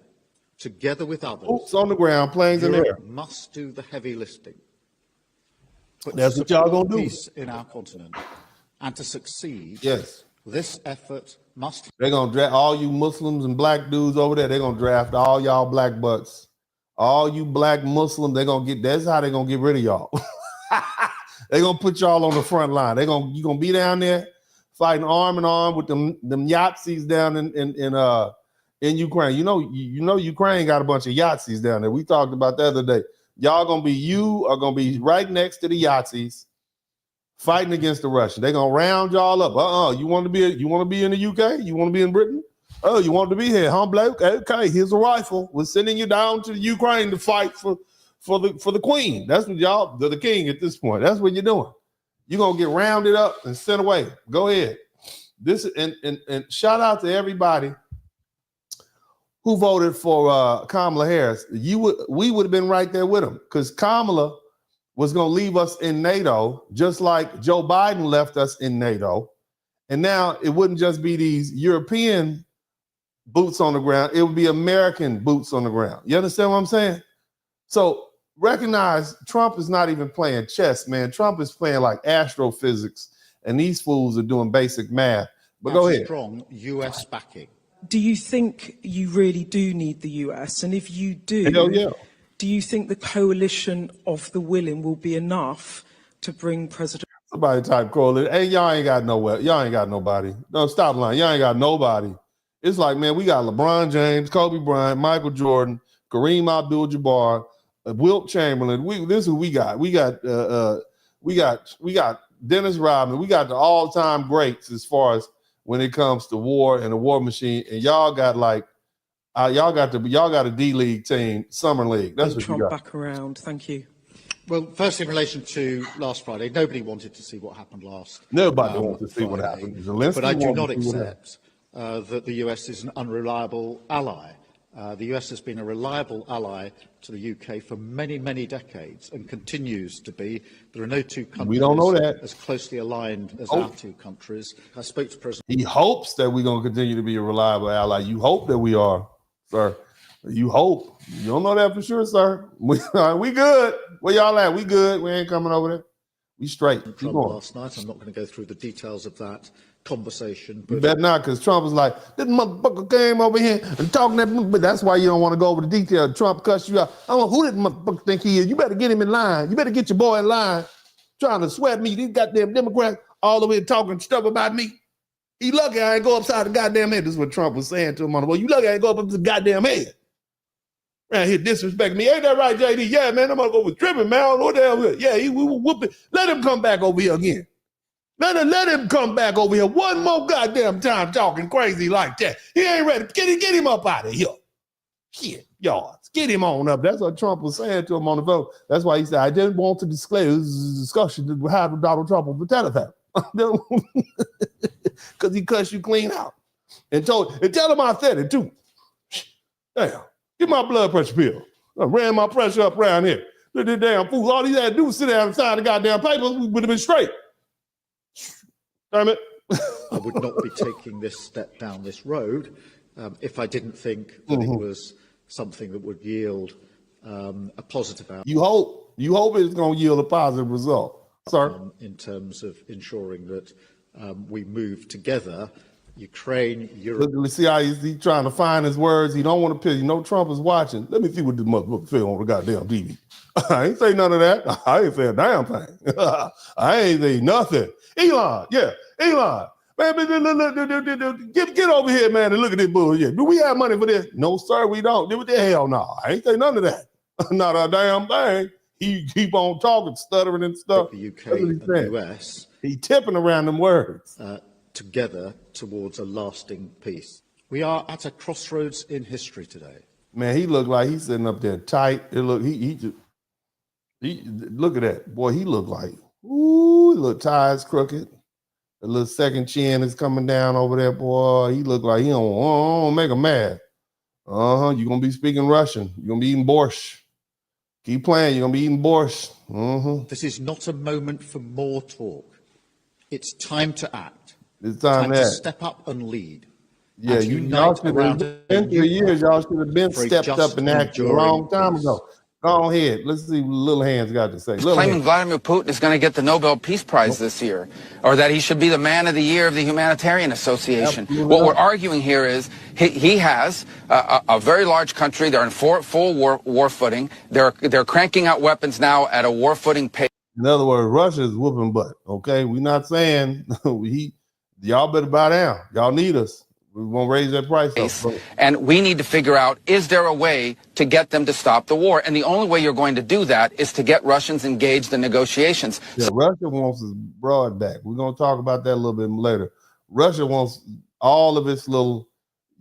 together with others. Boots on the ground, planes in the air. Must do the heavy lifting. But that's what y'all gonna do. Peace in our continent, and to succeed, yes, this effort must. They're gonna draft all you Muslims and black dudes over there. They're gonna draft all y'all black butts, all you black Muslims. They're gonna get. That's how they're gonna get rid of y'all. They're gonna put y'all on the front line. You gonna be down there fighting arm in arm with them Yahtzees down in Ukraine. You know Ukraine got a bunch of Yahtzees down there. We talked about the other day. Y'all are gonna be right next to the Yahtzees fighting against the Russians. They're gonna round y'all up. You want to be in the UK? You want to be in Britain? Oh, you want to be here, huh, Blake? Okay, here's a rifle. We're sending you down to the Ukraine to fight for the queen. That's what y'all, the king at this point. That's what you're doing. You're gonna get rounded up and sent away. Go ahead. This and shout out to everybody who voted for Kamala Harris. We would have been right there with them because Kamala was going to leave us in NATO, just like Joe Biden left us in NATO. And now it wouldn't just be these European boots on the ground. It would be American boots on the ground. You understand what I'm saying? So recognize Trump is not even playing chess, man. Trump is playing like astrophysics, and these fools are doing basic math. But go ahead. Strong U.S. backing. Do you think you really do need the US? And if you do, hell yeah. Do you think the coalition of the willing will be enough to bring President? Somebody type coalition. Hey, y'all ain't got nowhere. Y'all ain't got nobody. No, stop lying. Y'all ain't got nobody. It's like, man, we got LeBron James, Kobe Bryant, Michael Jordan, Kareem Abdul-Jabbar, Wilt Chamberlain. This is who we got. We got Dennis Rodman. We got the all-time greats as far as when it comes to war and the war machine. And y'all got y'all got a D-League team, Summer League. That's what Trump you got. Back around. Thank you. Well, first in relation to last Friday, nobody wanted to see what happened last. Nobody wanted to see what happened. Zelenskyy but I do not wanted to see what accept that the US is an unreliable ally. The US has been a reliable ally to the UK for many, many decades and continues to be. There are no two countries We don't know that. as closely aligned as our two countries. I spoke to President. He hopes that we're going to continue to be a reliable ally. You hope that we are, sir. You hope. You don't know that for sure, sir. We good. Where y'all at? We good. We ain't coming over there. We straight. Keep Trump going. last night. I'm not going to go through the details of that conversation. You better not, because Trump was like, this motherfucker came over here and talking that, but that's why you don't want to go over the detail. Trump cussed you out. I don't know who this motherfucker think he is. You better get him in line. You better get your boy in line. Trying to sweat me. These goddamn Democrats all the way talking stuff about me. He lucky I ain't go upside the goddamn head. This is what Trump was saying to him on the boy. You lucky I ain't go up the goddamn head. Around here disrespecting me. Ain't that right, JD? Yeah, man, I'm gonna go with tripping, man. I don't know what the hell. Yeah, we will whoop it. Let him come back over here again. Let him come back over here one more goddamn time talking crazy like that. He ain't ready. Get him up out of here. Shit, y'all. Get him on up. That's what Trump was saying to him on the vote. That's why he said, I didn't want to disclose the discussion that we had with Donald Trump on the telephone. Because he cussed you clean out. And tell him I said it too. Damn. Get my blood pressure pill. I ran my pressure up around here. Look at this damn fool. All he had to do was sit down inside the goddamn papers. We would have been straight. Damn it. I would not be taking this step down this road if I didn't think that it was something that would yield a positive outcome. You hope it's going to yield a positive result, sir. In terms of ensuring that we move together Ukraine, Europe. Look, see how he's trying to find his words. He don't want to piss. You know Trump is watching. Let me see what this motherfucker say on the goddamn TV. I ain't say none of that. I ain't say a damn thing. I ain't say nothing. Elon, man, get over here, man, and look at this bullshit. Do we have money for this? No, sir, we don't. What the hell no? I ain't say none of that. Not a damn thing. He keep on talking, stuttering and stuff. The UK and the US. He tipping around them words. Together towards a lasting peace. We are at a crossroads in history today. Man, he looked like he's sitting up there tight. It look he look at that. Boy, he looked like, ooh, little ties crooked. The little second chin is coming down over there, boy. He looked like he don't make him mad. You're gonna be speaking Russian. You're gonna be eating borscht. Keep playing, you're gonna be eating borscht. This is not a moment for more talk. It's time to act. It's time to step up and lead. Yeah, y'all should have been 3 years. Y'all should have been stepped up and acted a long time ago. Go ahead. Let's see what Little Hands got to say. Claiming Vladimir Putin is going to get the Nobel Peace Prize this year, or that he should be the Man of the Year of the Humanitarian Association. What we're arguing here is he has a very large country. They're in full war footing. They're cranking out weapons now at a war footing pace. In other words, Russia is whooping butt. Okay, we're not saying y'all better bow down. Y'all need us. We're going to raise that price up. And we need to figure out, is there a way to get them to stop the war? And the only way you're going to do that is to get Russians engaged in negotiations. Yeah, Russia wants its broad back. We're going to talk about that a little bit later. Russia wants all of its little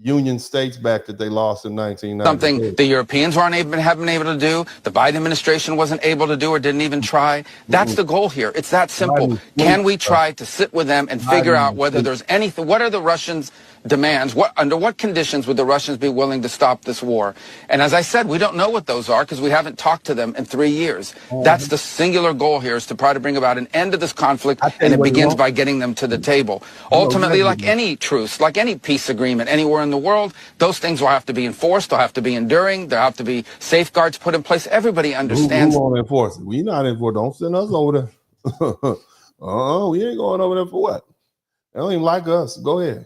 Union states back that they lost in 1990. Something the Europeans haven't been able to do, the Biden administration wasn't able to do or didn't even try. That's the goal here. It's that simple. Can we try to sit with them and figure out whether there's anything, what are the Russians' demands, under what conditions would the Russians be willing to stop this war? And as I said, we don't know what those are because we haven't talked to them in 3 years. That's the singular goal here, is to try to bring about an end to this conflict, and it begins by getting them to the table. Ultimately, like any truce, like any peace agreement anywhere in the world, those things will have to be enforced, they'll have to be enduring, there'll have to be safeguards put in place. Everybody understands. Who won't enforce it? We not enforce. Don't send us over there. We ain't going over there for what? They don't even like us. Go ahead.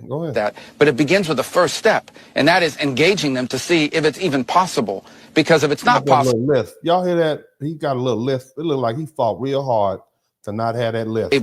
But it begins with the first step, and that is engaging them to see if it's even possible. Because if it's not possible, y'all hear that? He got a little lift. It looked like he fought real hard to not have that lift.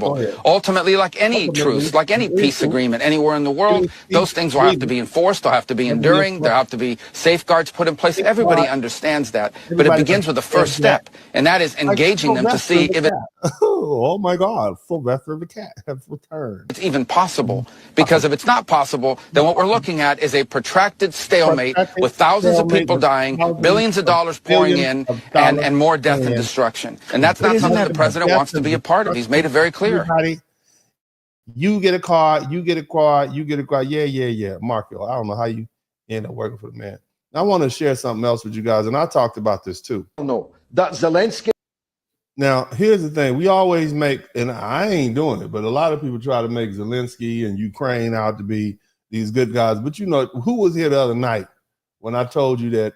Ultimately, like any truce, like any peace agreement anywhere in the world, those things will have to be enforced, they'll have to be enduring, there'll have to be safeguards put in place. Everybody understands that. But it begins with the first step, and that is engaging them to see if it... Oh my God, Sylvester the cat has returned. It's even possible. Because if it's not possible, then what we're looking at is a protracted stalemate with thousands of people dying, billions of dollars pouring in, and more death and destruction. And that's not something the president wants to be a part of. He's made it very clear. Everybody, you get a car, you get a car, you get a car. Yeah. Marco, I don't know how you end up working for the man. I want to share something else with you guys, and I talked about this too. No, that Zelenskyy. Now, here's the thing. We always make, and I ain't doing it, but a lot of people try to make Zelenskyy and Ukraine out to be these good guys. But you know, who was here the other night when I told you that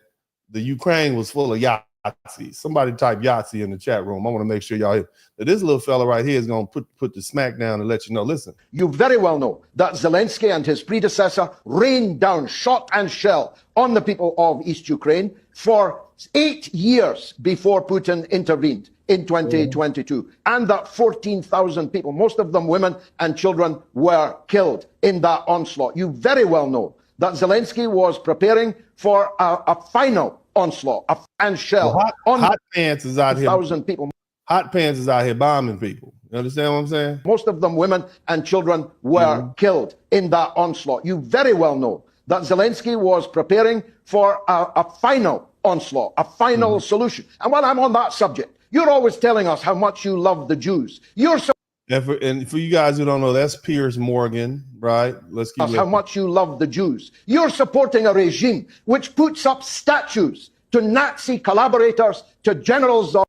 the Ukraine was full of Yahtzee? Somebody type Yahtzee in the chat room. I want to make sure y'all hear that this little fella right here is going to put the smack down and let you know. Listen. You very well know that Zelenskyy and his predecessor rained down shot and shell on the people of East Ukraine for 8 years before Putin intervened in 2022, and that 14,000 people, most of them women and children, were killed in that onslaught. You very well know that Zelenskyy was preparing for a final onslaught, and shell. Well, hot pants is out here. 1,000 people. Hot pants is out here bombing people. You understand what I'm saying? Most of them women and children were killed in that onslaught. You very well know that Zelenskyy was preparing for a final onslaught, a final solution. And while I'm on that subject, you're always telling us how much you love the Jews. And for you guys who don't know, that's Piers Morgan, right? Let's keep how much you love the Jews. You're supporting a regime which puts up statues to Nazi collaborators, to generals of,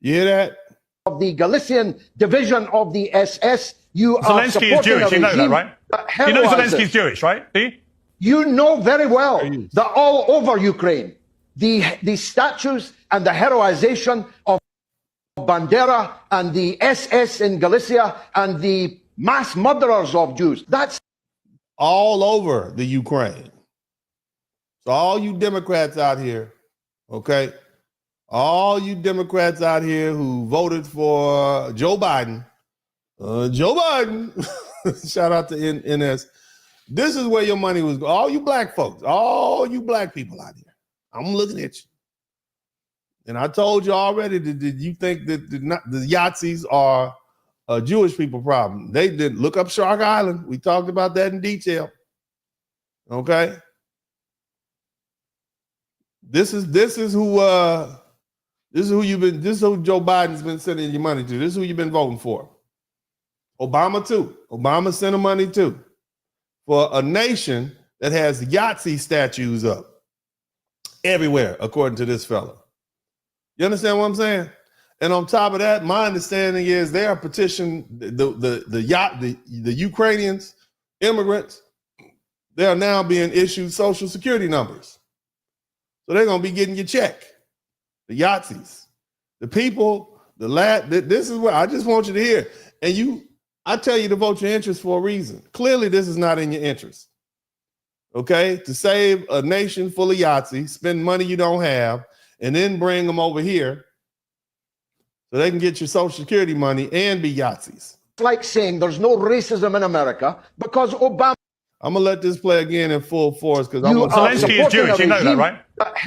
you hear that? Of the Galician division of the SS. You are supporting is Jewish, a regime, you know that, right? You know Zelensky's Jewish, right? Do you? You know very well that all over Ukraine, the statues and the heroization of Bandera and the SS in Galicia and the mass murderers of Jews. That's all over the Ukraine. So all you Democrats out here, okay, all you Democrats out here who voted for Joe Biden, shout out to NS. This is where your money was. All you black folks, all you black people out here, I'm looking at you. And I told you already that you think that the Yahtzees are a Jewish people problem. They did look up Shark Island. We talked about that in detail. Okay. This is who Joe Biden's been sending your money to. This is who you've been voting for. Obama too. Obama sent the money too. For a nation that has Yahtzee statues up everywhere, according to this fella. You understand what I'm saying? And on top of that, my understanding is they are petitioning the Ukrainians, immigrants, they are now being issued Social Security numbers. So they're going to be getting your check. The Yahtzees, the people, this is what I just want you to hear. And I tell you to vote your interest for a reason. Clearly, this is not in your interest. Okay? To save a nation full of Yahtzees, spend money you don't have, and then bring them over here so they can get your Social Security money and be Yahtzees. It's like saying there's no racism in America because Obama. I'm going to let this play again in full force because Zelenskyy is Jewish. You know that, right?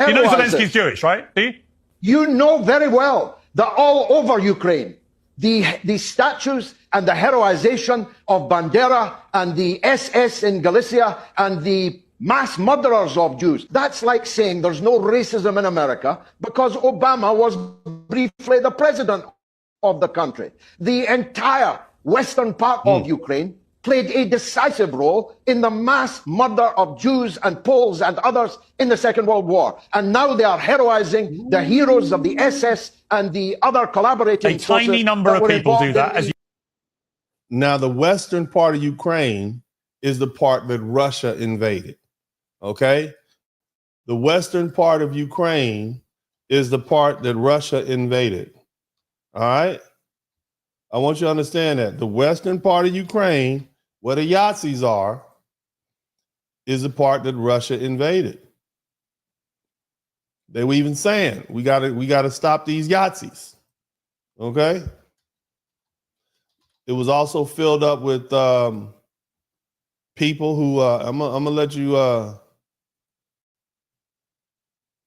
You know Zelenskyy is Jewish, right? Do you? You know very well that all over Ukraine, the statues and the heroization of Bandera and the SS in Galicia and the mass murderers of Jews. That's like saying there's no racism in America because Obama was briefly the president of the country. The entire western part of Ukraine played a decisive role in the mass murder of Jews and Poles and others in the Second World War. And now they are heroizing the heroes of the SS and the other collaborating forces. A tiny number of people do that. Now, the western part of Ukraine is the part that Russia invaded. Okay? The western part of Ukraine is the part that Russia invaded. All right? I want you to understand that. The western part of Ukraine, where the Yahtzees are, is the part that Russia invaded. They were even saying, we gotta stop these Yahtzees. Okay? It was also filled up with people who I'm gonna let you well,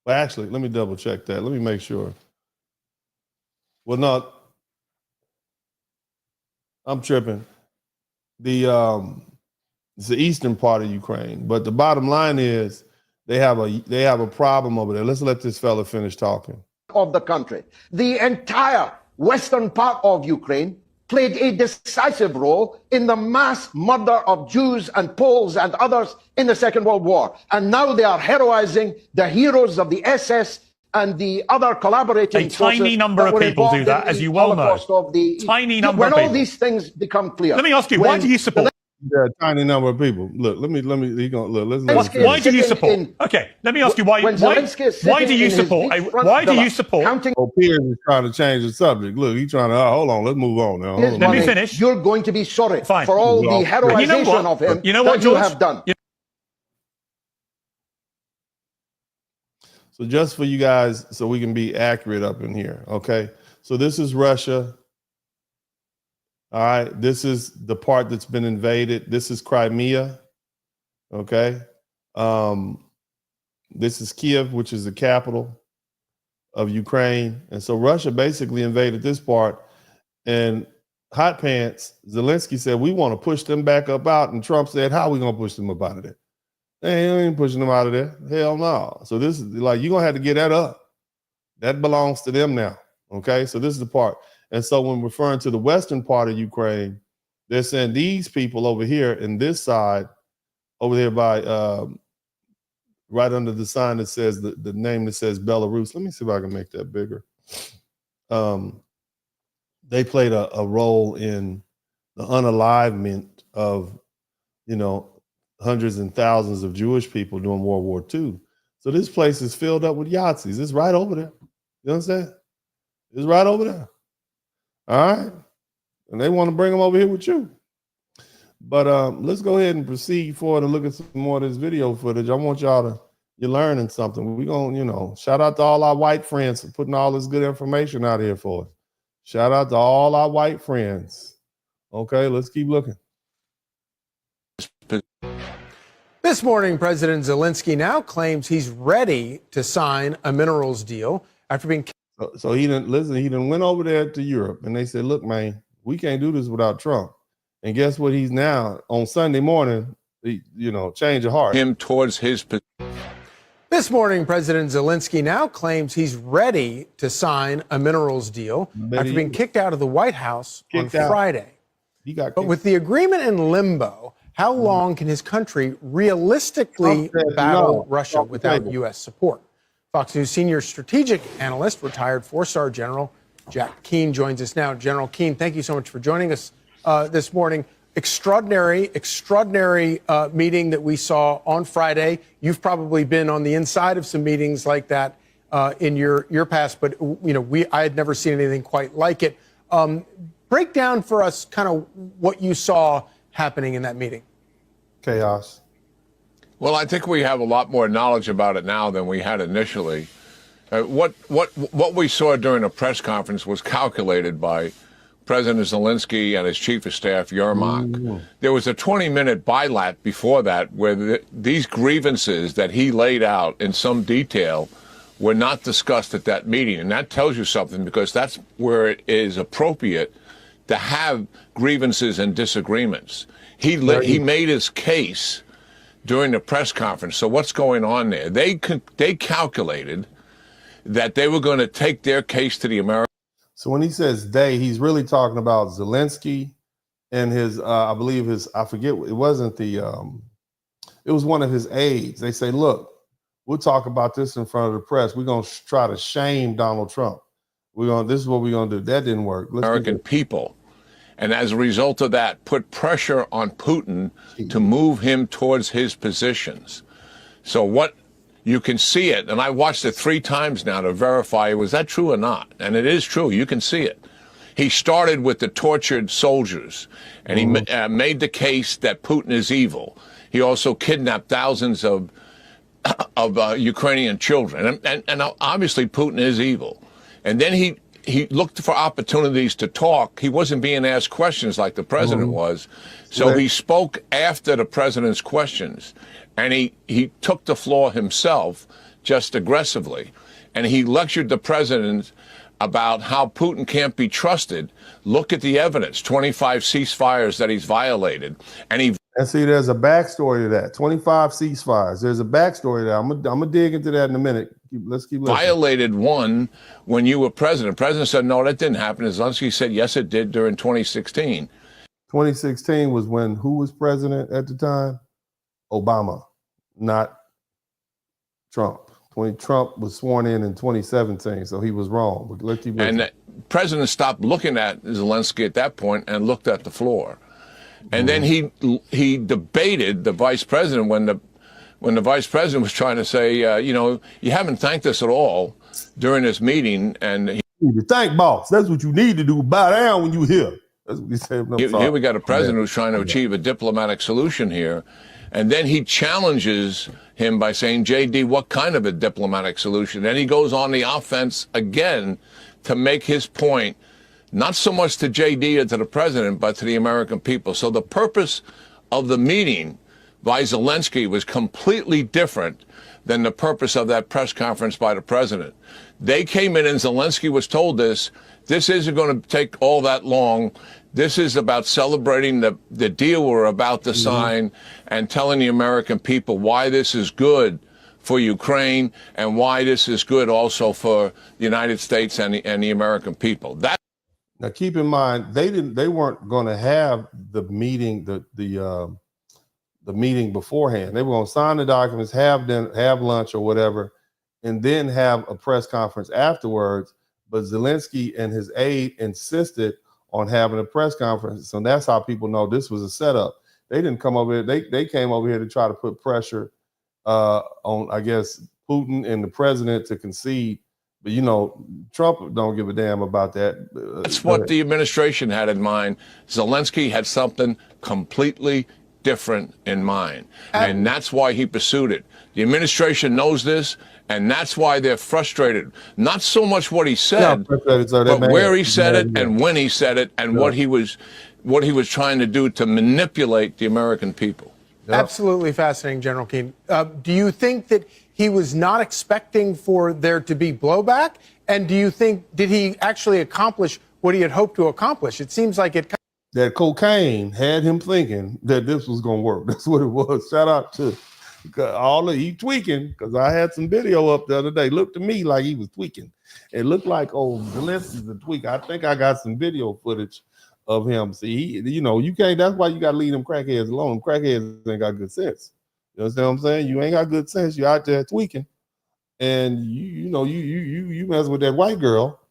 actually, let me double check that. Let me make sure. Well, no, I'm tripping. It's the eastern part of Ukraine, but the bottom line is they have a problem over there. Let's let this fella finish talking. Of the country, the entire western part of Ukraine played a decisive role in the mass murder of Jews and Poles and others in the Second World War. And now they are heroizing the heroes of the SS and the other collaborating forces. A tiny number of people do that, as you well know. Tiny number of people. When all these things become clear. Let me ask you, why do you support? Yeah, a tiny number of people. Look, let me. He gonna look. Listen. Why do you support? Okay, let me ask you why. Why do you support? Why do you support? Piers is trying to change the subject. Look, he's trying to. Hold on, let's move on now. Let me finish. You're going to be sorry for all the heroization of him that you have done. So just for you guys, so we can be accurate up in here, okay? So this is Russia. All right, this is the part that's been invaded. This is Crimea, okay? This is Kiev, which is the capital of Ukraine. And so Russia basically invaded this part. And Hot Pants, Zelenskyy said, we want to push them back up out. And Trump said, how are we going to push them up out of there? They ain't pushing them out of there. Hell no. So this is like, you're going to have to get that up. That belongs to them now, okay? So this is the part. And so when referring to the western part of Ukraine, they're saying these people over here in this side, over there by right under the sign that says the name that says Belarus. Let me see if I can make that bigger. They played a role in the unalivement of, hundreds and thousands of Jewish people during World War II. So this place is filled up with Yahtzees. It's right over there. You understand? It's right over there. All right. And they want to bring them over here with you. But let's go ahead and proceed forward and look at some more of this video footage. I want y'all to, you're learning something. We're going to, you know, shout out to all our white friends for putting all this good information out here for us. Shout out to all our white friends. Okay, let's keep looking. This morning, President Zelenskyy now claims he's ready to sign a minerals deal after being. So he didn't listen. He didn't went over there to Europe, and they said, "Look, man, we can't do this without Trump." And guess what? He's now on Sunday morning, change of heart. Him towards his. This morning, President Zelenskyy now claims he's ready to sign a minerals deal after being kicked out of the White House on Friday. He got. But with the agreement in limbo, how long can his country realistically battle Russia without U.S. support? Fox News senior strategic analyst, retired four-star General Jack Keane joins us now. General Keane, thank you so much for joining us this morning. Extraordinary meeting that we saw on Friday. You've probably been on the inside of some meetings like that in your past, but I had never seen anything quite like it. Break down for us kind of what you saw happening in that meeting. Chaos. Well, I think we have a lot more knowledge about it now than we had initially. What we saw during the press conference was calculated by President Zelenskyy and his chief of staff, Yermak. There was a 20-minute bilat before that where these grievances that he laid out in some detail were not discussed at that meeting. And that tells you something, because that's where it is appropriate to have grievances and disagreements. He made his case during the press conference. So what's going on there? They calculated that they were going to take their case to the Americans. So when he says they, he's really talking about Zelenskyy and his, I believe I forget, it wasn't it was one of his aides. They say, look, we'll talk about this in front of the press. We're going to try to shame Donald Trump. This is what we're going to do. That didn't work. American people. And as a result of that, put pressure on Putin to move him towards his positions. So what you can see it, and I watched it 3 times now to verify, was that true or not? And it is true. You can see it. He started with the tortured soldiers, and he made the case that Putin is evil. He also kidnapped thousands of Ukrainian children. And obviously Putin is evil. And then he looked for opportunities to talk. He wasn't being asked questions like the president was. So he spoke after the president's questions. And he took the floor himself, just aggressively. And he lectured the president about how Putin can't be trusted. Look at the evidence, 25 ceasefires that he's violated. And see, there's a backstory to that. 25 ceasefires. There's a backstory to that. I'm gonna dig into that in a minute. Let's keep listening. Violated one when you were president. The president said, no, that didn't happen. Zelenskyy said, yes, it did during 2016. 2016 was when who was president at the time? Obama, not Trump. Trump was sworn in 2017, so he was wrong. But let's keep listening. And the president stopped looking at Zelenskyy at that point and looked at the floor. And then he debated the vice president when the vice president was trying to say, you haven't thanked us at all during this meeting. And you need to thank boss. That's what you need to do. Bow down when you hear. That's what he said. Here we got a president who's trying to achieve a diplomatic solution here. And then he challenges him by saying, JD, what kind of a diplomatic solution? Then he goes on the offense again to make his point, not so much to JD or to the president, but to the American people. So the purpose of the meeting by Zelenskyy was completely different than the purpose of that press conference by the president. They came in and Zelenskyy was told this isn't going to take all that long. This is about celebrating the deal we're about to sign and telling the American people why this is good for Ukraine and why this is good also for the United States and the American people. Now, keep in mind, they weren't going to have the meeting, the meeting beforehand. They were going to sign the documents, have lunch or whatever, and then have a press conference afterwards. But Zelenskyy and his aide insisted on having a press conference. So that's how people know this was a setup. They didn't come over here. They came over here to try to put pressure on, I guess, Putin and the president to concede But Trump don't give a damn about that. That's what the administration had in mind. Zelensky had something completely different in mind. And that's why he pursued it. The administration knows this, and that's why they're frustrated. Not so much what he said, but where he said it and when he said it and what he was trying to do to manipulate the American people. Absolutely fascinating, General Keane. Do you think that he was not expecting for there to be blowback? And do you think, did he actually accomplish what he had hoped to accomplish? It seems like it. That cocaine had him thinking that this was going to work. That's what it was. Shout out to all of he tweaking, because I had some video up the other day. Looked to me like he was tweaking. It looked like, Zelensky's a tweak. I think I got some video footage of him. See, you can't, that's why you got to leave them crackheads alone. Crackheads ain't got good sense. You understand what I'm saying? You ain't got good sense. You're out there tweaking. And you mess with that white girl,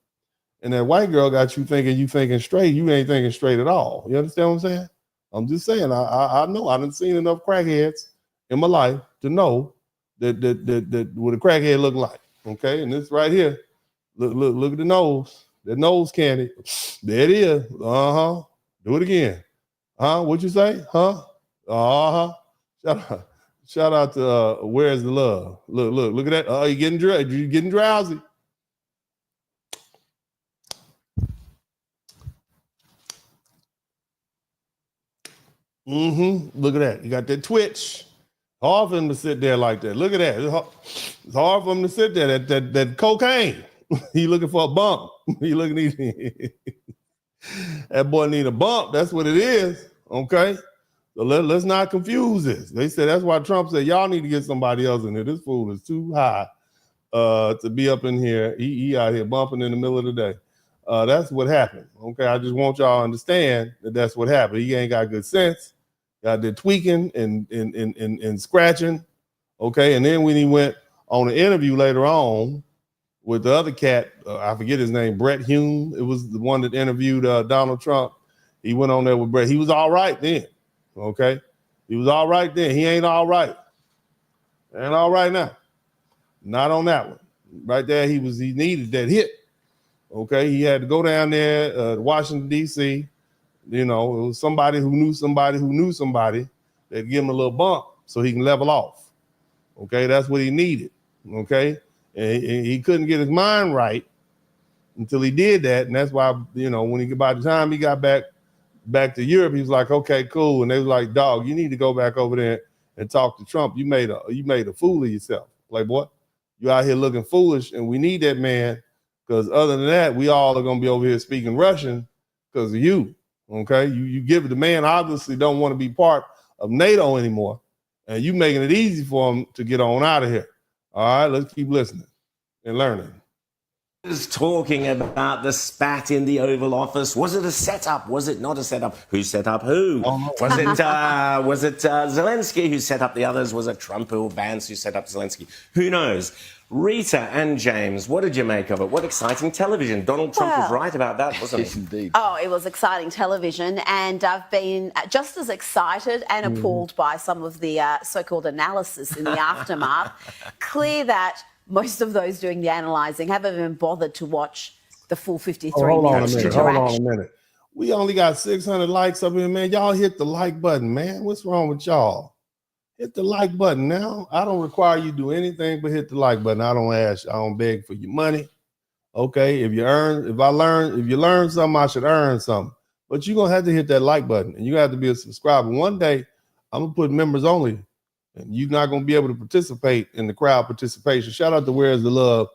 and that white girl got you thinking straight. You ain't thinking straight at all. You understand what I'm saying? I'm just saying, I know I done seen enough crackheads in my life to know that what a crackhead look like. Okay, and this right here, look at the nose. That nose candy. There it is. Do it again. What'd you say? Shout out to Where's the Love? Look at that. Oh, you getting drowsy. Look at that. You got that twitch. Hard for him to sit there like that. Look at that. It's hard for him to sit there. That cocaine. He looking for a bump. He looking that boy need a bump. That's what it is. Okay. So let's not confuse this. They said that's why Trump said y'all need to get somebody else in here. This fool is too high to be up in here. He out here bumping in the middle of the day. That's what happened. Okay. I just want y'all to understand that that's what happened. He ain't got good sense. Got there tweaking and scratching. Okay. And then when he went on an interview later on with the other cat, I forget his name, Brett Hume. It was the one that interviewed Donald Trump. He went on there with Brett. He was all right then. Okay. He was all right then. He ain't all right. Ain't all right now. Not on that one. Right there, he needed that hit. Okay. He had to go down there to Washington, D.C. It was somebody who knew somebody that give him a little bump so he can level off. Okay. That's what he needed. Okay. And he couldn't get his mind right until he did that. And that's why, by the time he got back to Europe, he was like, okay, cool. And they was like, dog, you need to go back over there and talk to Trump. You made a fool of yourself. Like, what? You out here looking foolish, and we need that man, because other than that, we all are gonna be over here speaking Russian because of you. Okay. You give it, the man obviously don't want to be part of NATO anymore, and you making it easy for him to get on out of here. All right, let's keep listening and learning. Was talking about the spat in the Oval Office. Was it a setup? Was it not a setup? Who set up who? Was it Zelensky who set up the others? Was it Trump or Vance who set up Zelensky? Who knows? Rita and James, what did you make of it? What exciting television. Donald Trump was right about that, wasn't he? Indeed. Oh, it was exciting television, and I've been just as excited and appalled by some of the so-called analysis in the aftermath. Clear that most of those doing the analysing haven't even bothered to watch the full 53 minutes. Hold on a minute. We only got 600 likes up here, man. Y'all hit the like button, man. What's wrong with y'all? Hit the like button now. I don't require you to do anything but hit the like button. I don't ask. I don't beg for your money. Okay. If you learn something, I should earn something. But you're gonna have to hit that like button, and you have to be a subscriber. One day, I'm gonna put members only, and you're not gonna be able to participate in the crowd participation. Shout out to Where's the Love.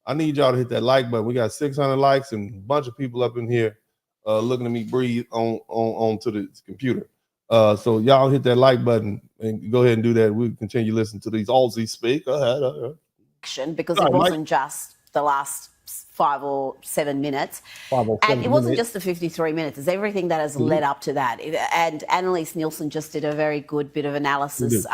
I need y'all to hit that like button. We got 600 likes and a bunch of people up in here looking at me breathe on to the computer. So y'all hit that like button and go ahead and do that. We'll continue listening to these Aussies speak. Because it wasn't just the last 5 or 7 minutes. And it wasn't just the 53 minutes. It's everything that has led up to that. And Annalise Nielsen just did a very good bit of analysis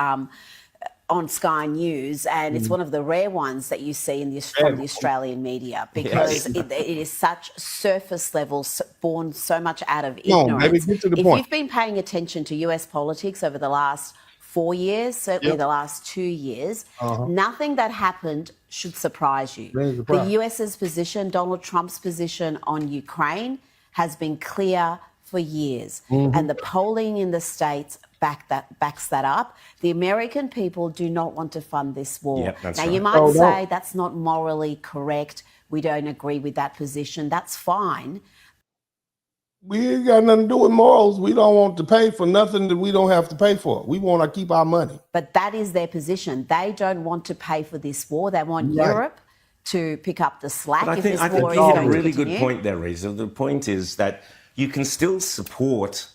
on Sky News, and it's one of the rare ones that you see in from the Australian media, because it is such surface level, born so much out of ignorance. Get to the point. If you've been paying attention to US politics over the last 4 years, certainly the last 2 years. Nothing that happened should surprise you. The US's position, Donald Trump's position on Ukraine has been clear for years. And the polling in the States backs that up. The American people do not want to fund this war. Yep, that's now, right. you might say that's not morally correct. We don't agree with that position. That's fine. We ain't got nothing to do with morals. We don't want to pay for nothing that we don't have to pay for. We want to keep our money. But that is their position. They don't want to pay for this war. They want Europe to pick up the slack. But I think you hit a really good point there, Reza. The point is that you can still support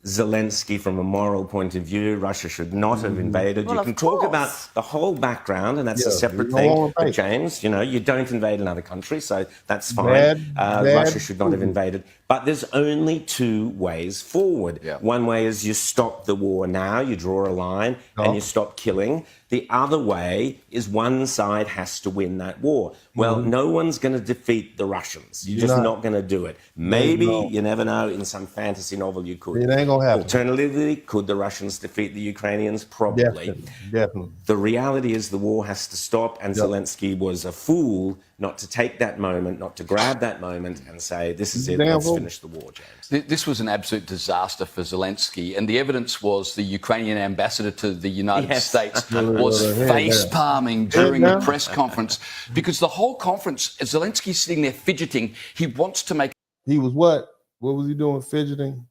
Zelenskyy from a moral point of view. Russia should not have invaded. You can talk about the whole background, and that's a separate thing. But James, you know, you don't invade another country, so that's fine. Russia should not have invaded. But there's only two ways forward. One way is you stop the war now, you draw a line, and you stop killing. The other way is one side has to win that war. Well, no one's going to defeat the Russians. You're just not going to do it. Maybe, you never know, in some fantasy novel you could. It ain't going to happen. Alternatively, could the Russians defeat the Ukrainians? Probably. Definitely. The reality is the war has to stop, and Zelenskyy was a fool not to take that moment, not to grab that moment and say, this is it, let's finish the war, James. This was an absolute disaster for Zelenskyy, and the evidence was the Ukrainian ambassador to the United States was face-palming during the press conference, because the whole conference, Zelenskyy sitting there fidgeting, he wants to make... He was what? What was he doing, fidgeting?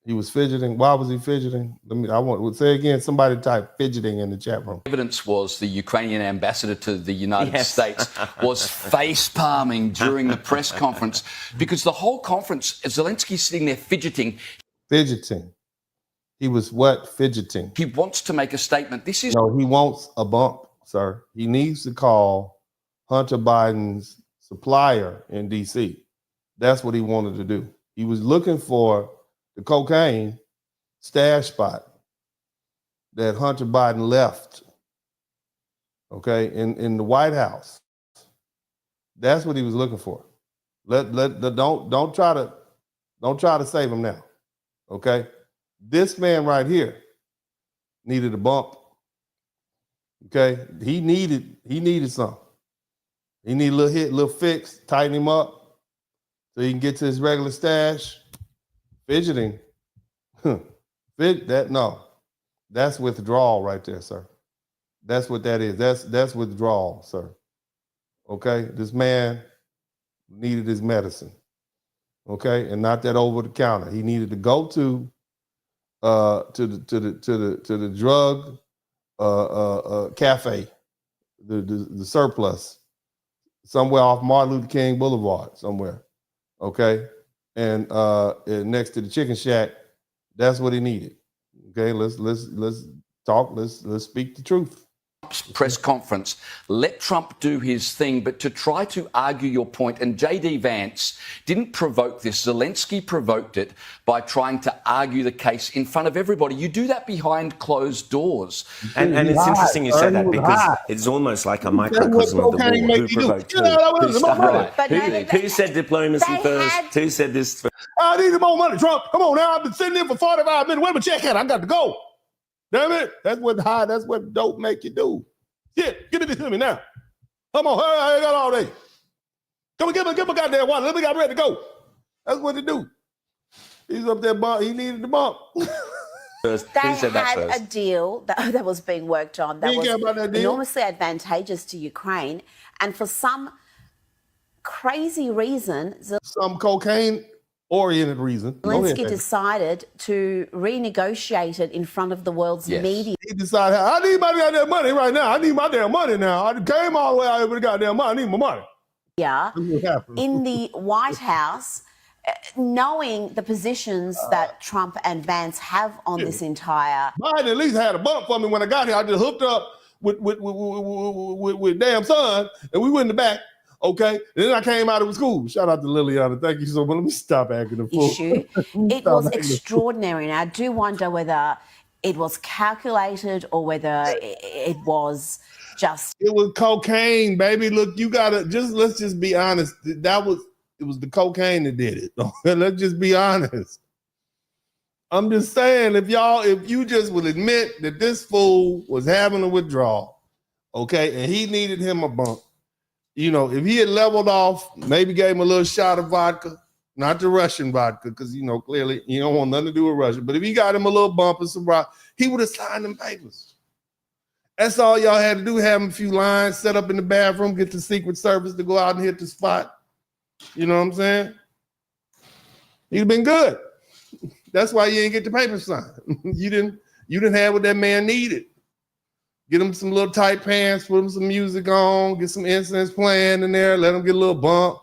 He was fidgeting. Why was he fidgeting? I want to say again, somebody type fidgeting in the chat room. Evidence was the Ukrainian ambassador to the United States was face-palming during the press conference, because the whole conference, Zelenskyy sitting there fidgeting. Fidgeting. He was what? Fidgeting. He wants to make a statement. This is... No, he wants a bump, sir. He needs to call Hunter Biden's supplier in D.C. That's what he wanted to do. He was looking for the cocaine stash spot that Hunter Biden left, okay, in the White House. That's what he was looking for. Don't try to save him now, okay? This man right here needed a bump, okay? He needed something. He needed a little hit, a little fix, tighten him up so he can get to his regular stash. Fidgeting, that's withdrawal right there, sir. That's what that is. That's withdrawal, sir. Okay, this man needed his medicine. Okay, and not that over the counter. He needed to go to the drug cafe, the surplus, somewhere off Martin Luther King Boulevard, somewhere. Okay. And next to the chicken shack, that's what he needed. Okay, let's talk. Let's speak the truth. Press conference, let Trump do his thing, but to try to argue your point, and J.D. Vance didn't provoke this. Zelenskyy provoked it by trying to argue the case in front of everybody. You do that behind closed doors. And it's interesting you said that, because it's almost like a microcosm of the war. Who provoked who? Who said diplomacy first? Who said this first? I need more money, Trump. Come on now. I've been sitting there for 45 minutes. Where my check at? I got to go. Damn it. That's what dope make you do. Shit, give it to me now. Come on, hurry, I ain't got all day. Come on, give me goddamn water. Let me get ready to go. That's what he do. He's up there, he needed the bump. They had a deal that was being worked on that was enormously advantageous to Ukraine. And for some crazy reason, some cocaine-oriented reason, Zelenskyy decided to renegotiate it in front of the world's media. He decided, I need my goddamn money right now. I need my damn money now. I came all the way out here with the goddamn money. I need my money. Yeah, in the White House, knowing the positions that Trump and Vance have on this entire... Biden at least had a bump for me when I got here. I just hooked up with damn son, and we went in the back. Okay, and then I came out of school. Shout out to Liliana. Thank you so much. Let me stop acting a fool. It was extraordinary. And I do wonder whether it was calculated or whether it was just... It was cocaine, baby. Look, you gotta let's just be honest. It was the cocaine that did it. Let's just be honest. I'm just saying, if you just would admit that this fool was having a withdrawal, okay, and he needed him a bump, if he had leveled off, maybe gave him a little shot of vodka, not the Russian vodka, because, clearly you don't want nothing to do with Russia, but if he got him a little bump and some rock, he would have signed them papers. That's all y'all had to do, have him a few lines, set up in the bathroom, get the Secret Service to go out and hit the spot. You know what I'm saying? He'd have been good. That's why you didn't get the paper signed. You didn't have what that man needed. Get him some little tight pants, put him some music on, get some incense playing in there, let him get a little bump.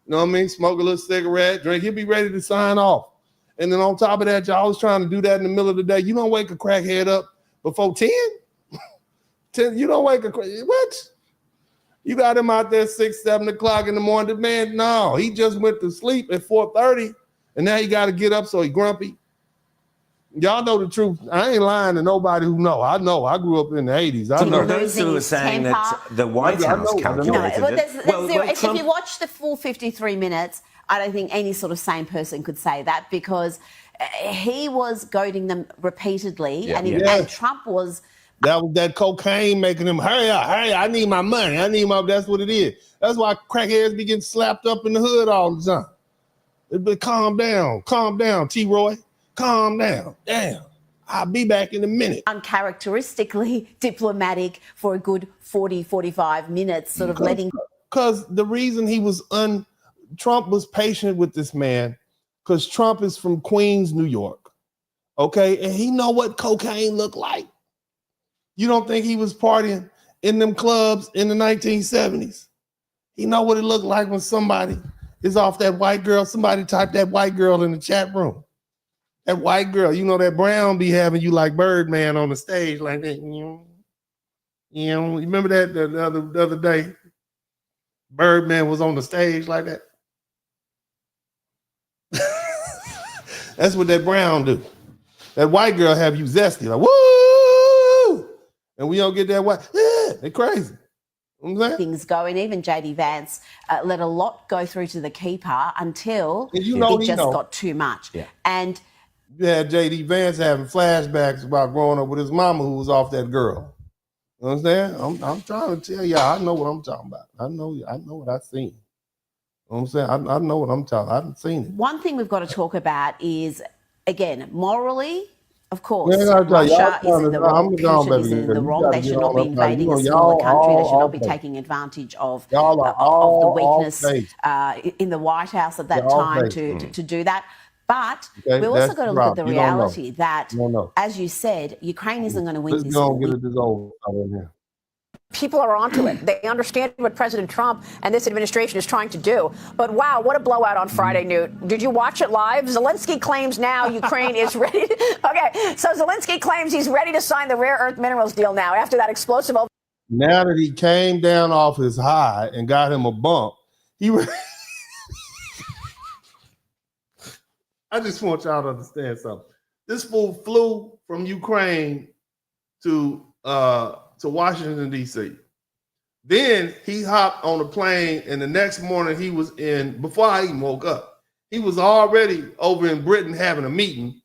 You know what I mean? Smoke a little cigarette, drink. He'll be ready to sign off. And then on top of that, y'all was trying to do that in the middle of the day. You don't wake a crackhead up before 10? 10, you don't wake a crackhead. What? You got him out there 6, 7 o'clock in the morning. Man, no, he just went to sleep at 4:30. And now he got to get up, so he grumpy. Y'all know the truth. I ain't lying to nobody who know. I know. I grew up in the 80s. I know. Those who are saying that the White House calculated if you watch the full 53 minutes, I don't think any sort of sane person could say that, because he was goading them repeatedly, and Trump was... That was that cocaine making him, hurry up, I need my money. That's what it is. That's why crackheads be getting slapped up in the hood all the time. But calm down, T-Roy. Calm down. Damn. I'll be back in a minute. Uncharacteristically diplomatic for a good 40, 45 minutes, sort of letting... Because the reason Trump was patient with this man, because Trump is from Queens, New York. Okay? And he know what cocaine looked like. You don't think he was partying in them clubs in the 1970s? He know what it looked like when somebody is off that white girl. Somebody type that white girl in the chat room. That white girl, that brown be having you like Birdman on the stage like that. You remember that the other day? Birdman was on the stage like that. That's what that brown do. That white girl have you zesty, like, woo! And we don't get that white, they're crazy. Things go, and even JD Vance let a lot go through to the keeper until it just got too much. Yeah. And you had JD Vance having flashbacks about growing up with his mama who was off that girl. You know what I'm saying? I'm trying to tell y'all, I know what I'm talking about. I know what I've seen. You know what I'm saying? I know what I'm talking about. I've seen it. One thing we've got to talk about is, again, morally, of course, Russia is in the wrong. Putin is in the wrong. They should not be invading a smaller country. They should not be taking advantage of the weakness in the White House at that time to do that. But we've also got to look at the reality that, as you said, Ukraine isn't going to win this war. People are onto it. They understand what President Trump and this administration is trying to do. But wow, what a blowout on Friday, Newt. Did you watch it live? Zelenskyy claims now Ukraine is ready. Okay, so Zelenskyy claims he's ready to sign the rare earth minerals deal now after that explosive. Now that he came down off his high and got him a bump, I just want y'all to understand something. This fool flew from Ukraine to Washington, D.C. Then he hopped on a plane, and the next morning he was before I even woke up, he was already over in Britain having a meeting.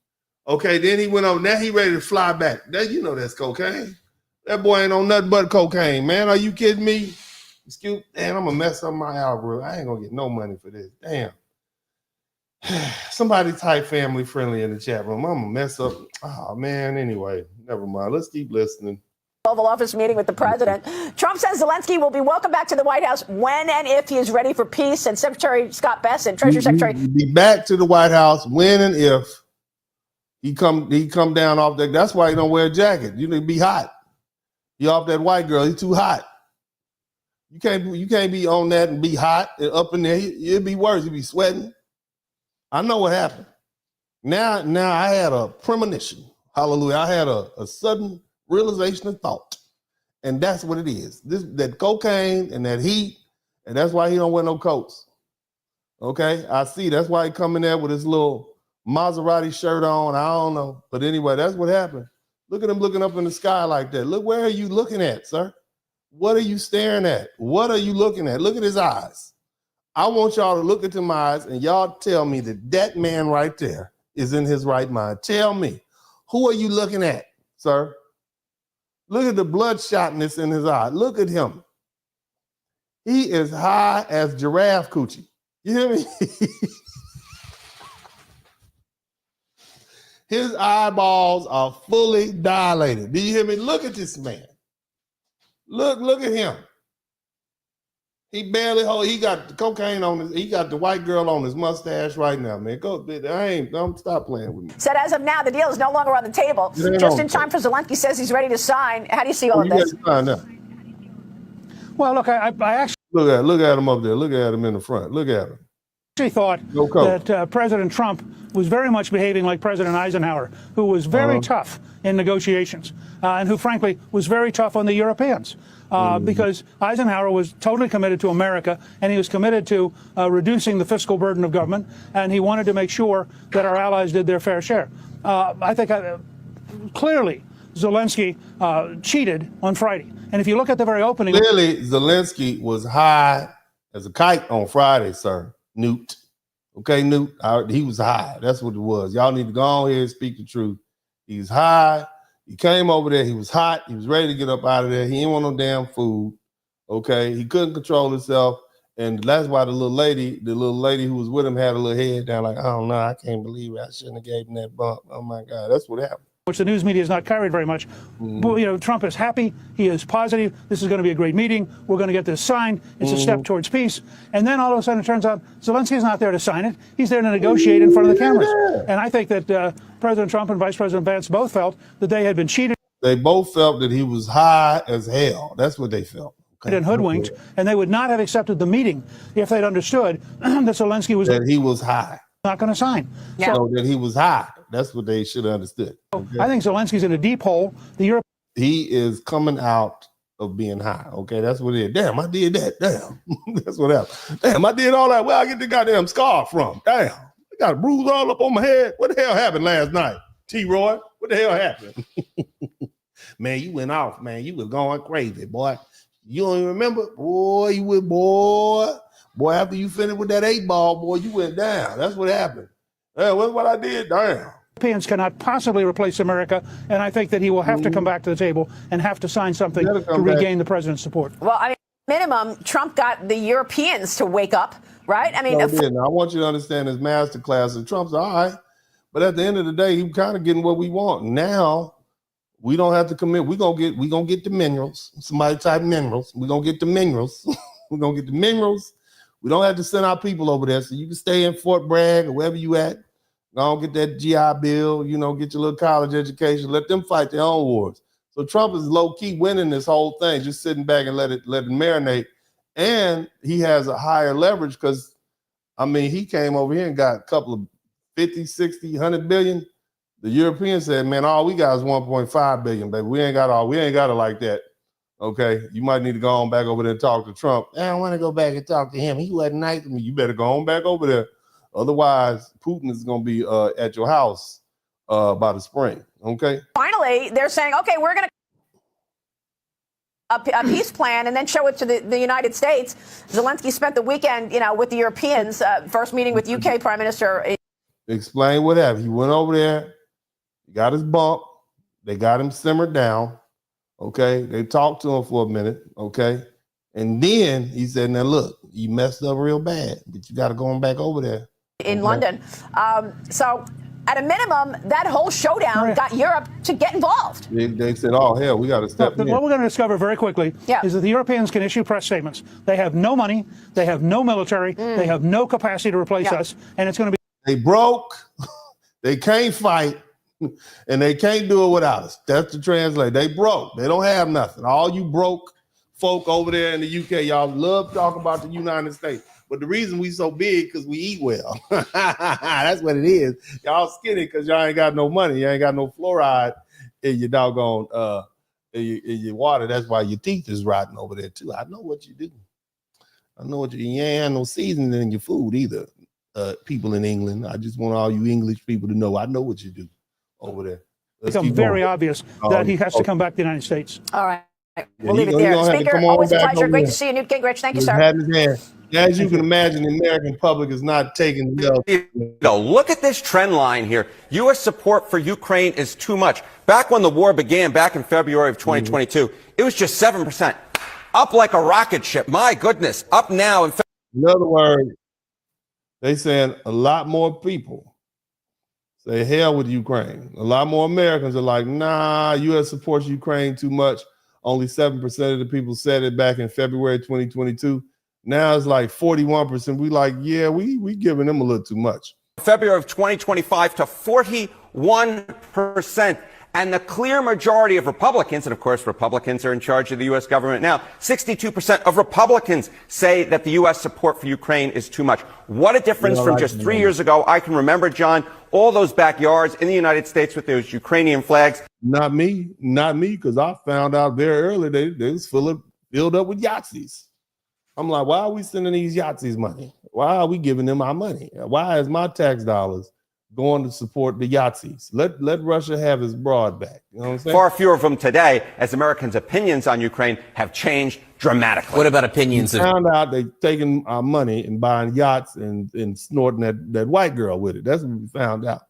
Okay, then he went over, now he ready to fly back. That's cocaine. That boy ain't on nothing but cocaine, man. Are you kidding me? Damn, I'm gonna mess up my algorithm. I ain't gonna get no money for this. Damn. Somebody type family friendly in the chat room. I'm gonna mess up. Oh man, anyway, never mind. Let's keep listening. Oval Office meeting with the president. Trump says Zelenskyy will be welcome back to the White House when and if he is ready for peace. And Secretary Scott Bessent, Treasury Secretary, be back to the White House when and if he come down off that. That's why he don't wear a jacket. You need to be hot. You off that white girl. He's too hot. You can't be on that and be hot and up in there. It'd be worse. You'd be sweating. I know what happened. Now I had a premonition. Hallelujah. I had a sudden realization of thought. And that's what it is. That cocaine and that heat, and that's why he don't wear no coats. Okay? I see. That's why he come in there with his little Maserati shirt on. I don't know. But anyway, that's what happened. Look at him looking up in the sky like that. Look, where are you looking at, sir? What are you staring at? What are you looking at? Look at his eyes. I want y'all to look into my eyes and y'all tell me that man right there is in his right mind? Tell me, who are you looking at, sir? Look at the bloodshotness in his eye. Look at him. He is high as giraffe coochie. You hear me? His eyeballs are fully dilated. Do you hear me? Look at this man. Look at him. He barely he got the cocaine on his, he got the white girl on his mustache right now, man. Don't stop playing with me. Said as of now, the deal is no longer on the table. Just in time for Zelenskyy says he's ready to sign. How do you see all of this? Well, look, I actually look at him up there. Look at him in the front. Look at him. I thought that President Trump was very much behaving like President Eisenhower, who was very tough in negotiations and who, frankly, was very tough on the Europeans because Eisenhower was totally committed to America and he was committed to reducing the fiscal burden of government, and he wanted to make sure that our allies did their fair share. I think clearly Zelenskyy cheated on Friday. And if you look at the very opening... Clearly, Zelenskyy was high as a kite on Friday, sir. Newt. Okay, Newt. He was high. That's what it was. Y'all need to go on here and speak the truth. He's high. He came over there. He was hot. He was ready to get up out of there. He didn't want no damn food. Okay, he couldn't control himself. And that's why the little lady who was with him had a little head down like, oh no, I can't believe it. I shouldn't have gave him that bump. Oh my God, that's what happened. Which the news media has not carried very much. But, you know, Trump is happy. He is positive. This is going to be a great meeting. We're going to get this signed. It's a step towards peace. And then all of a sudden it turns out Zelenskyy is not there to sign it. He's there to negotiate in front of the cameras. And I think that President Trump and Vice President Vance both felt that they had been cheated. They both felt that he was high as hell. That's what they felt. And hoodwinked, and they would not have accepted the meeting if they'd understood that Zelenskyy was that he was high, not going to sign. Yeah. So that he was high. That's what they should have understood. Okay? I think Zelensky's in a deep hole. He is coming out of being high. Okay, that's what it is. Damn, I did that. Damn, that's what happened. Damn, I did all that. Where I get the goddamn scar from? Damn, I got a bruise all up on my head. What the hell happened last night, T-Roy? What the hell happened? Man, you went off, man. You was going crazy, boy. You don't even remember? Boy, you went, boy, after you finished with that 8-ball, boy, you went down. That's what happened. Yeah, that's what I did. Damn. Europeans cannot possibly replace America, and I think that he will have to come back to the table and have to sign something to regain the president's support. Well, I mean, minimum, Trump got the Europeans to wake up, right? I mean, no, I want you to understand his masterclass, and Trump's all right, but at the end of the day, he's kind of getting what we want. Now, we don't have to commit. We're gonna get the minerals. Somebody type minerals. We're gonna get the minerals. We're gonna get the minerals. We don't have to send our people over there, so you can stay in Fort Bragg or wherever you at. Go get that GI Bill, you know, get your little college education. Let them fight their own wars. So Trump is low key winning this whole thing, just sitting back and let it marinate. And he has a higher leverage because, I mean, he came over here and got a couple of 50, 60, 100 billion. The Europeans said, man, all we got is 1.5 billion, baby. We ain't got it like that. Okay. You might need to go on back over there and talk to Trump. I don't want to go back and talk to him. He wasn't nice to me. You better go on back over there. Otherwise, Putin is going to be at your house by the spring. Okay. Finally, they're saying, okay, we're going to a peace plan and then show it to the United States. Zelenskyy spent the weekend, you know, with the Europeans, first meeting with UK Prime Minister. Explain what happened. He went over there. He got his bump. They got him simmered down. Okay. They talked to him for a minute. Okay. And then he said, now look, you messed up real bad, but you got to go on back over there. In London. So at a minimum, that whole showdown got Europe to get involved. They said, oh, hell, we got to step in. What we're going to discover very quickly is that the Europeans can issue press statements. They have no money. They have no military. They have no capacity to replace us. And it's going to be. They broke. They can't fight. And they can't do it without us. That's the translate. They broke. They don't have nothing. All you broke folk over there in the UK, y'all love talking about the United States. But the reason we so big because we eat well. That's what it is. Y'all skinny because y'all ain't got no money. You ain't got no fluoride in your doggone in your water. That's why your teeth is rotting over there too. I know what you do. I know what you ain't have no seasoning in your food either. People in England. I just want all you English people to know I know what you do over there. It's become very obvious that he has to come back to the United States. All right. We'll leave it there. Speaker, always a pleasure. Great to see you, Newt Gingrich. Thank you, sir. As you can imagine, the American public is not taking well. No, look at this trend line here. U.S. support for Ukraine is too much. Back when the war began, back in February of 2022, it was just 7%. Up like a rocket ship. My goodness. Up now. In other words, they saying a lot more people say hell with Ukraine. A lot more Americans are like, nah, U.S. supports Ukraine too much. Only 7% of the people said it back in February 2022. Now it's like 41%. We like, yeah, we giving them a little too much. February of 2025 to 41%. And the clear majority of Republicans, and of course Republicans are in charge of the U.S. government now, 62% of Republicans say that the U.S. support for Ukraine is too much. What a difference from just 3 years ago. I can remember, John, all those backyards in the United States with those Ukrainian flags. Not me, because I found out very early they was filled up with Yahtzees. I'm like, why are we sending these Yahtzees money? Why are we giving them our money? Why is my tax dollars going to support the Yahtzees? Let Russia have its broad back. You know what I'm saying? Far fewer of them today, as Americans' opinions on Ukraine have changed dramatically. What about opinions? We found out they taking our money and buying yachts and snorting that white girl with it. That's what we found out.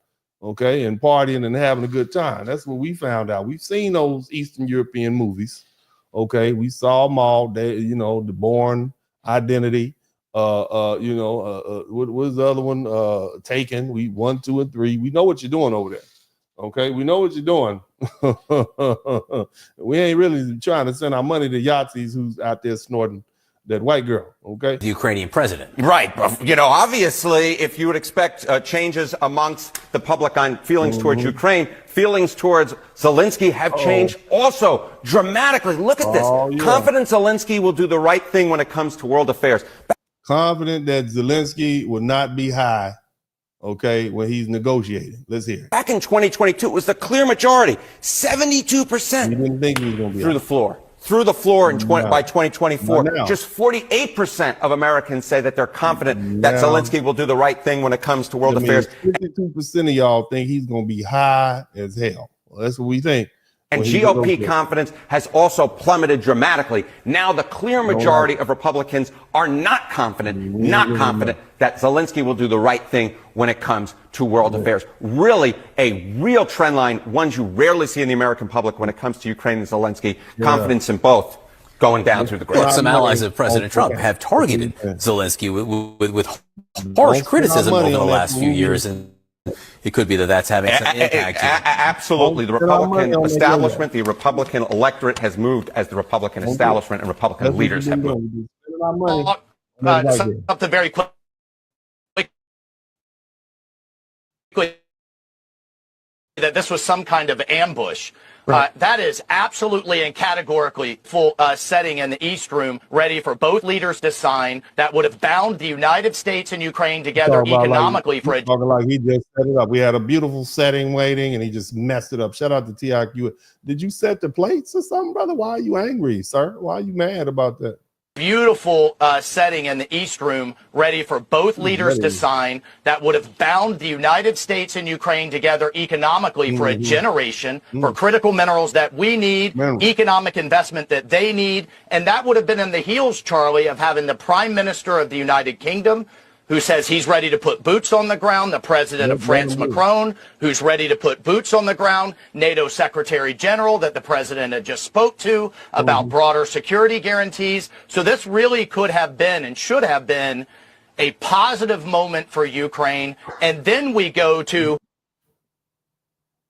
Okay, and partying and having a good time. That's what we found out. We've seen those Eastern European movies. Okay, we saw them all. The Bourne Identity. What was the other one? Taken. 1, 2, and 3. We know what you're doing over there. Okay, we know what you're doing. We ain't really trying to send our money to Yahtzees who's out there snorting that white girl. Okay, the Ukrainian president. Right. Obviously, if you would expect changes amongst the public on feelings towards Ukraine, feelings towards Zelenskyy have changed also dramatically. Look at this. Yeah. Confident Zelenskyy will do the right thing when it comes to world affairs. Confident that Zelenskyy will not be high, okay, when he's negotiating. Let's hear it. Back in 2022, it was the clear majority, 72%. You didn't think he was going to be through the floor. Through the floor by 2024. Just 48% of Americans say that they're confident that Zelenskyy will do the right thing when it comes to world affairs. 52% of y'all think he's going to be high as hell. Well, that's what we think. And GOP confidence has also plummeted dramatically. Now the clear majority of Republicans are not confident that Zelenskyy will do the right thing when it comes to world affairs. Really a real trend line, ones you rarely see in the American public when it comes to Ukraine and Zelenskyy. Confidence in both going down through the grades. Well, some allies of President Trump have targeted Zelenskyy with harsh criticism over the last few years, and it could be that that's having some impact here. Absolutely. The Republican establishment, the Republican electorate has moved as the Republican establishment and Republican leaders have moved. Something very quickly. That this was some kind of ambush. Right. That is absolutely and categorically full setting in the East Room, ready for both leaders to sign. That would have bound the United States and Ukraine together economically for a. Like he just set it up. We had a beautiful setting waiting, and he just messed it up. Shout out to TIQ. Did you set the plates or something, brother? Why are you angry, sir? Why are you mad about that? Beautiful setting in the East Room, ready for both leaders to sign. That would have bound the United States and Ukraine together economically for a generation, for critical minerals that we need, economic investment that they need. And that would have been in the heels, Charlie, of having the Prime Minister of the United Kingdom, who says he's ready to put boots on the ground, the president of France, Macron, who's ready to put boots on the ground, NATO Secretary General that the president had just spoke to about broader security guarantees. So this really could have been and should have been a positive moment for Ukraine. And then we go to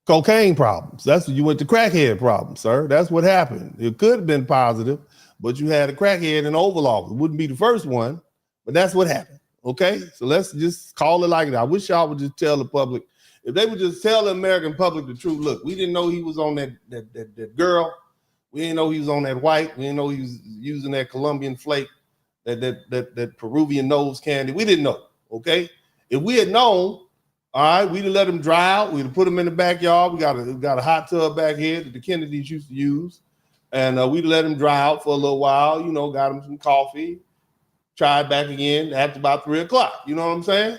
cocaine problems. That's what you went to crackhead problems, sir. That's what happened. It could have been positive, but you had a crackhead in Oval Office. It wouldn't be the first one, but that's what happened. Okay, so let's just call it like that. I wish y'all would just tell the public. If they would just tell the American public the truth. Look, we didn't know he was on that girl. We didn't know he was on that white. We didn't know he was using that Colombian flake, that Peruvian nose candy. We didn't know. Okay, if we had known, all right, we'd have let him dry out. We'd have put him in the backyard. We got a hot tub back here that the Kennedys used to use, and we'd let him dry out for a little while. Got him some coffee. Tried back again after about 3 o'clock. You know what I'm saying?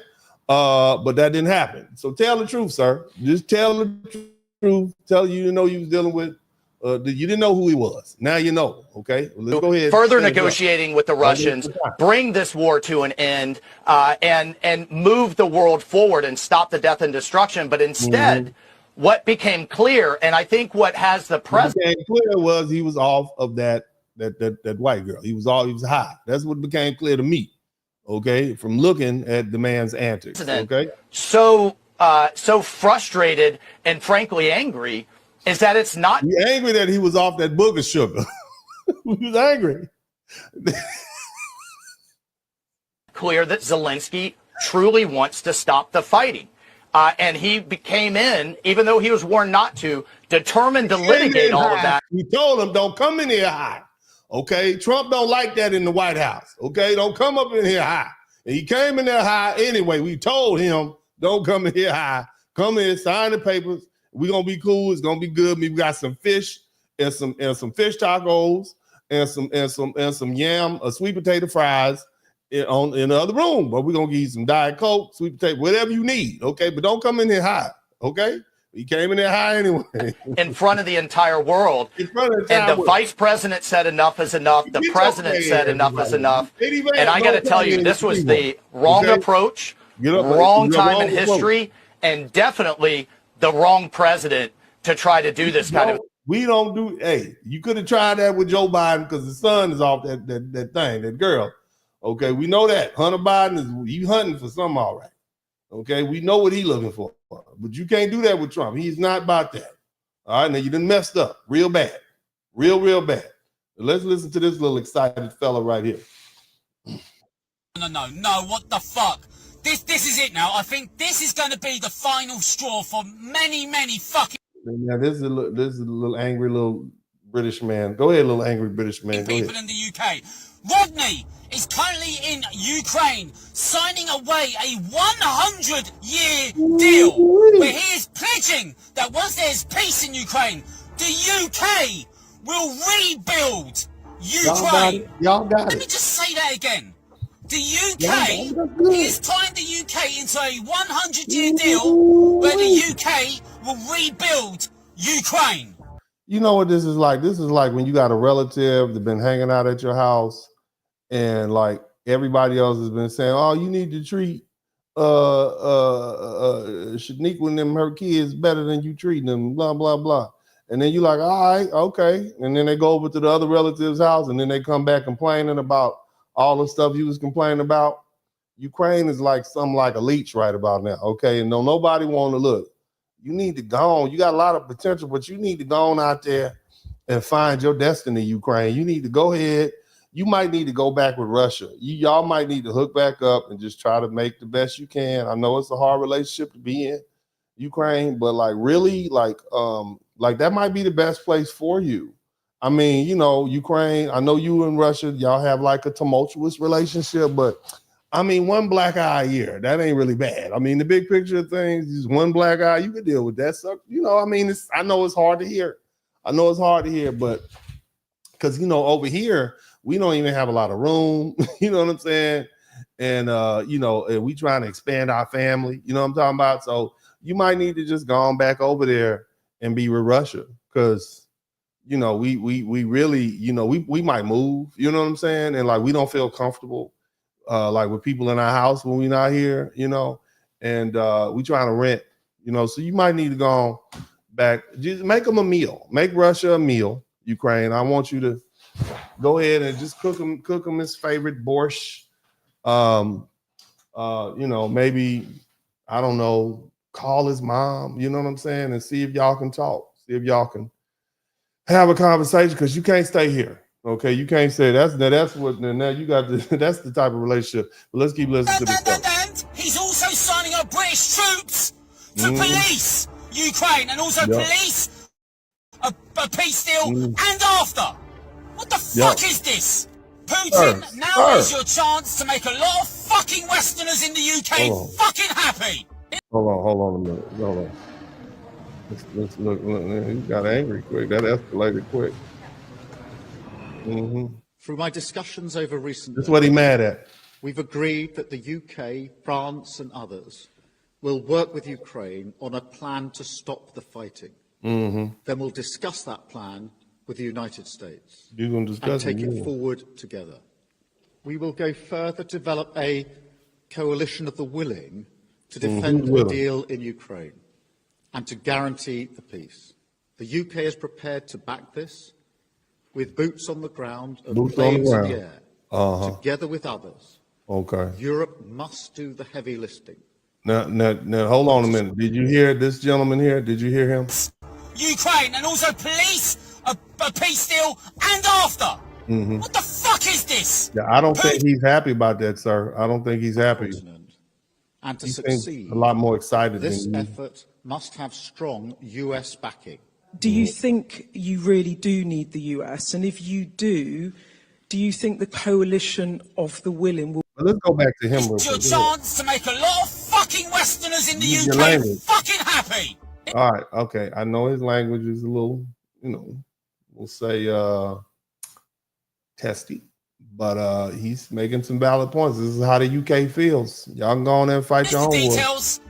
But that didn't happen. So tell the truth, sir. Just tell the truth. Tell you was dealing with You didn't know who he was. Now you know. Okay, well, let's go ahead. Further negotiating with the Russians, bring this war to an end, and move the world forward and stop the death and destruction. But instead, what became clear, and I think what has the president became clear was he was off of that white girl. He was high. That's what became clear to me. Okay, from looking at the man's antics. Okay, so frustrated and frankly angry is that it's not. He's angry that he was off that booger sugar. He was angry. Clear that Zelenskyy truly wants to stop the fighting. And he came in, even though he was warned not to, determined to litigate all of that. We told him, don't come in here high. Okay, Trump don't like that in the White House. Okay, don't come up in here high. And he came in there high anyway. We told him, don't come in here high. Come in, sign the papers. We're gonna be cool. It's gonna be good. We got some fish and some fish tacos and some yam, sweet potato fries in the other room. But we're gonna give you some Diet Coke, sweet potato, whatever you need. Okay, but don't come in here high. Okay. He came in there high anyway. In front of the entire world. In front of the entire and the world. vice president said enough is enough. The president said enough is enough. And I got to tell you, this was the wrong approach, wrong time in history, and definitely the wrong president to try to do this kind of. We don't do. Hey, you could have tried that with Joe Biden because the son is off that thing, that girl. Okay, we know that Hunter Biden he hunting for something, all right. Okay, we know what he's looking for, but you can't do that with Trump. He's not about that. All right, now you done messed up real bad, real bad. Let's listen to this little excited fella right here. No, what the fuck? This is it now. I think this is going to be the final straw for many fucking. Now this is a little angry little British man. Go ahead, little angry British man. Go people ahead. in the UK. Rodney is currently in Ukraine signing away a 100-year deal where he is pledging that once there's peace in Ukraine, the UK will rebuild Ukraine. Y'all got it. Let me just say that again. The UK, he has tied the UK into a 100-year deal where the UK will rebuild Ukraine. You know what this is like? This is like when you got a relative that's been hanging out at your house and like everybody else has been saying, oh, you need to treat Shaniqua and them, her kids better than you treating them, blah, blah, blah. And then you're like, all right, okay. And then they go over to the other relative's house and then they come back complaining about all the stuff you was complaining about. Ukraine is like something like a leech right about now, okay? And nobody want to look. You need to go on. You got a lot of potential, but you need to go on out there and find your destiny, Ukraine. You need to go ahead. You might need to go back with Russia. Y'all might need to hook back up and just try to make the best you can. I know it's a hard relationship to be in, Ukraine, but like really, like that might be the best place for you. I mean, you know, Ukraine, I know you and Russia, y'all have like a tumultuous relationship, but I mean, one black eye a year, that ain't really bad. I mean, the big picture of things, just one black eye, you could deal with that stuff. You know, I mean, I know it's hard to hear. But because, you know, over here, we don't even have a lot of room. You know what I'm saying? And, you know, and we trying to expand our family. You know what I'm talking about? So you might need to just go on back over there and be with Russia because, you know, we really, you know, we might move. You know what I'm saying? And like, we don't feel comfortable. Like with people in our house when we're not here, you know, and we trying to rent, you know, so you might need to go back, just make them a meal, make Russia a meal, Ukraine. I want you to go ahead and just cook him his favorite borscht. You know, maybe, I don't know, call his mom, you know what I'm saying? And see if y'all can talk, see if y'all can have a conversation because you can't stay here. Okay, you can't say that's what now you got that's the type of relationship. But let's keep listening to this stuff. And he's also signing up British troops to police Ukraine and also police a peace deal and after. What the fuck is this? Putin, now is your chance to make a lot of fucking Westerners in the UK fucking happy. Hold on a minute. Hold on. Let's look. He got angry quick. That escalated quick. Through my discussions over recent That's what he's mad at. We've agreed that the UK, France and others will work with Ukraine on a plan to stop the fighting. then we'll discuss that plan with the United States and take it forward together. We will go further, develop a coalition of the willing to defend a deal in Ukraine and to guarantee the peace. The UK is prepared to back this with boots on the ground and planes in the air, together with others. Okay. Europe must do the heavy lifting. Now, hold on a minute. Did you hear this gentleman here? Did you hear him? Ukraine and also police a peace deal and after. What the fuck is this? Yeah, I don't think he's happy about that, sir. I don't think he's happy. And to He succeed, seems a lot more excited this than you. effort must have strong US backing. Do you think you really do need the US? And if you do you think the coalition of the willing will... Let's go back to him real It's your quick. chance to make a lot of fucking Westerners in the Use your UK language. fucking happy. All right, okay. I know his language is a little, we'll say testy, but he's making some valid points. This is how the UK feels. Y'all can go on there and fight your own wars.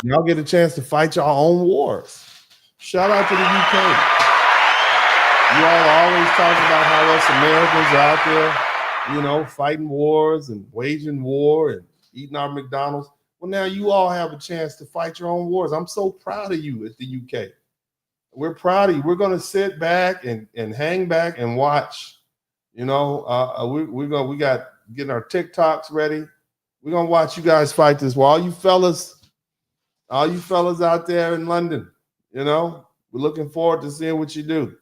Y'all get a chance to fight your own wars. Shout out to the UK. You all always talk about how us Americans are out there, fighting wars and waging war and eating our McDonald's. Well, now you all have a chance to fight your own wars. I'm so proud of you at the UK. We're proud of you. We're going to sit back and hang back and watch. We got getting our TikToks ready. We're going to watch you guys fight this war. All you fellas out there in London, we're looking forward to seeing what you do.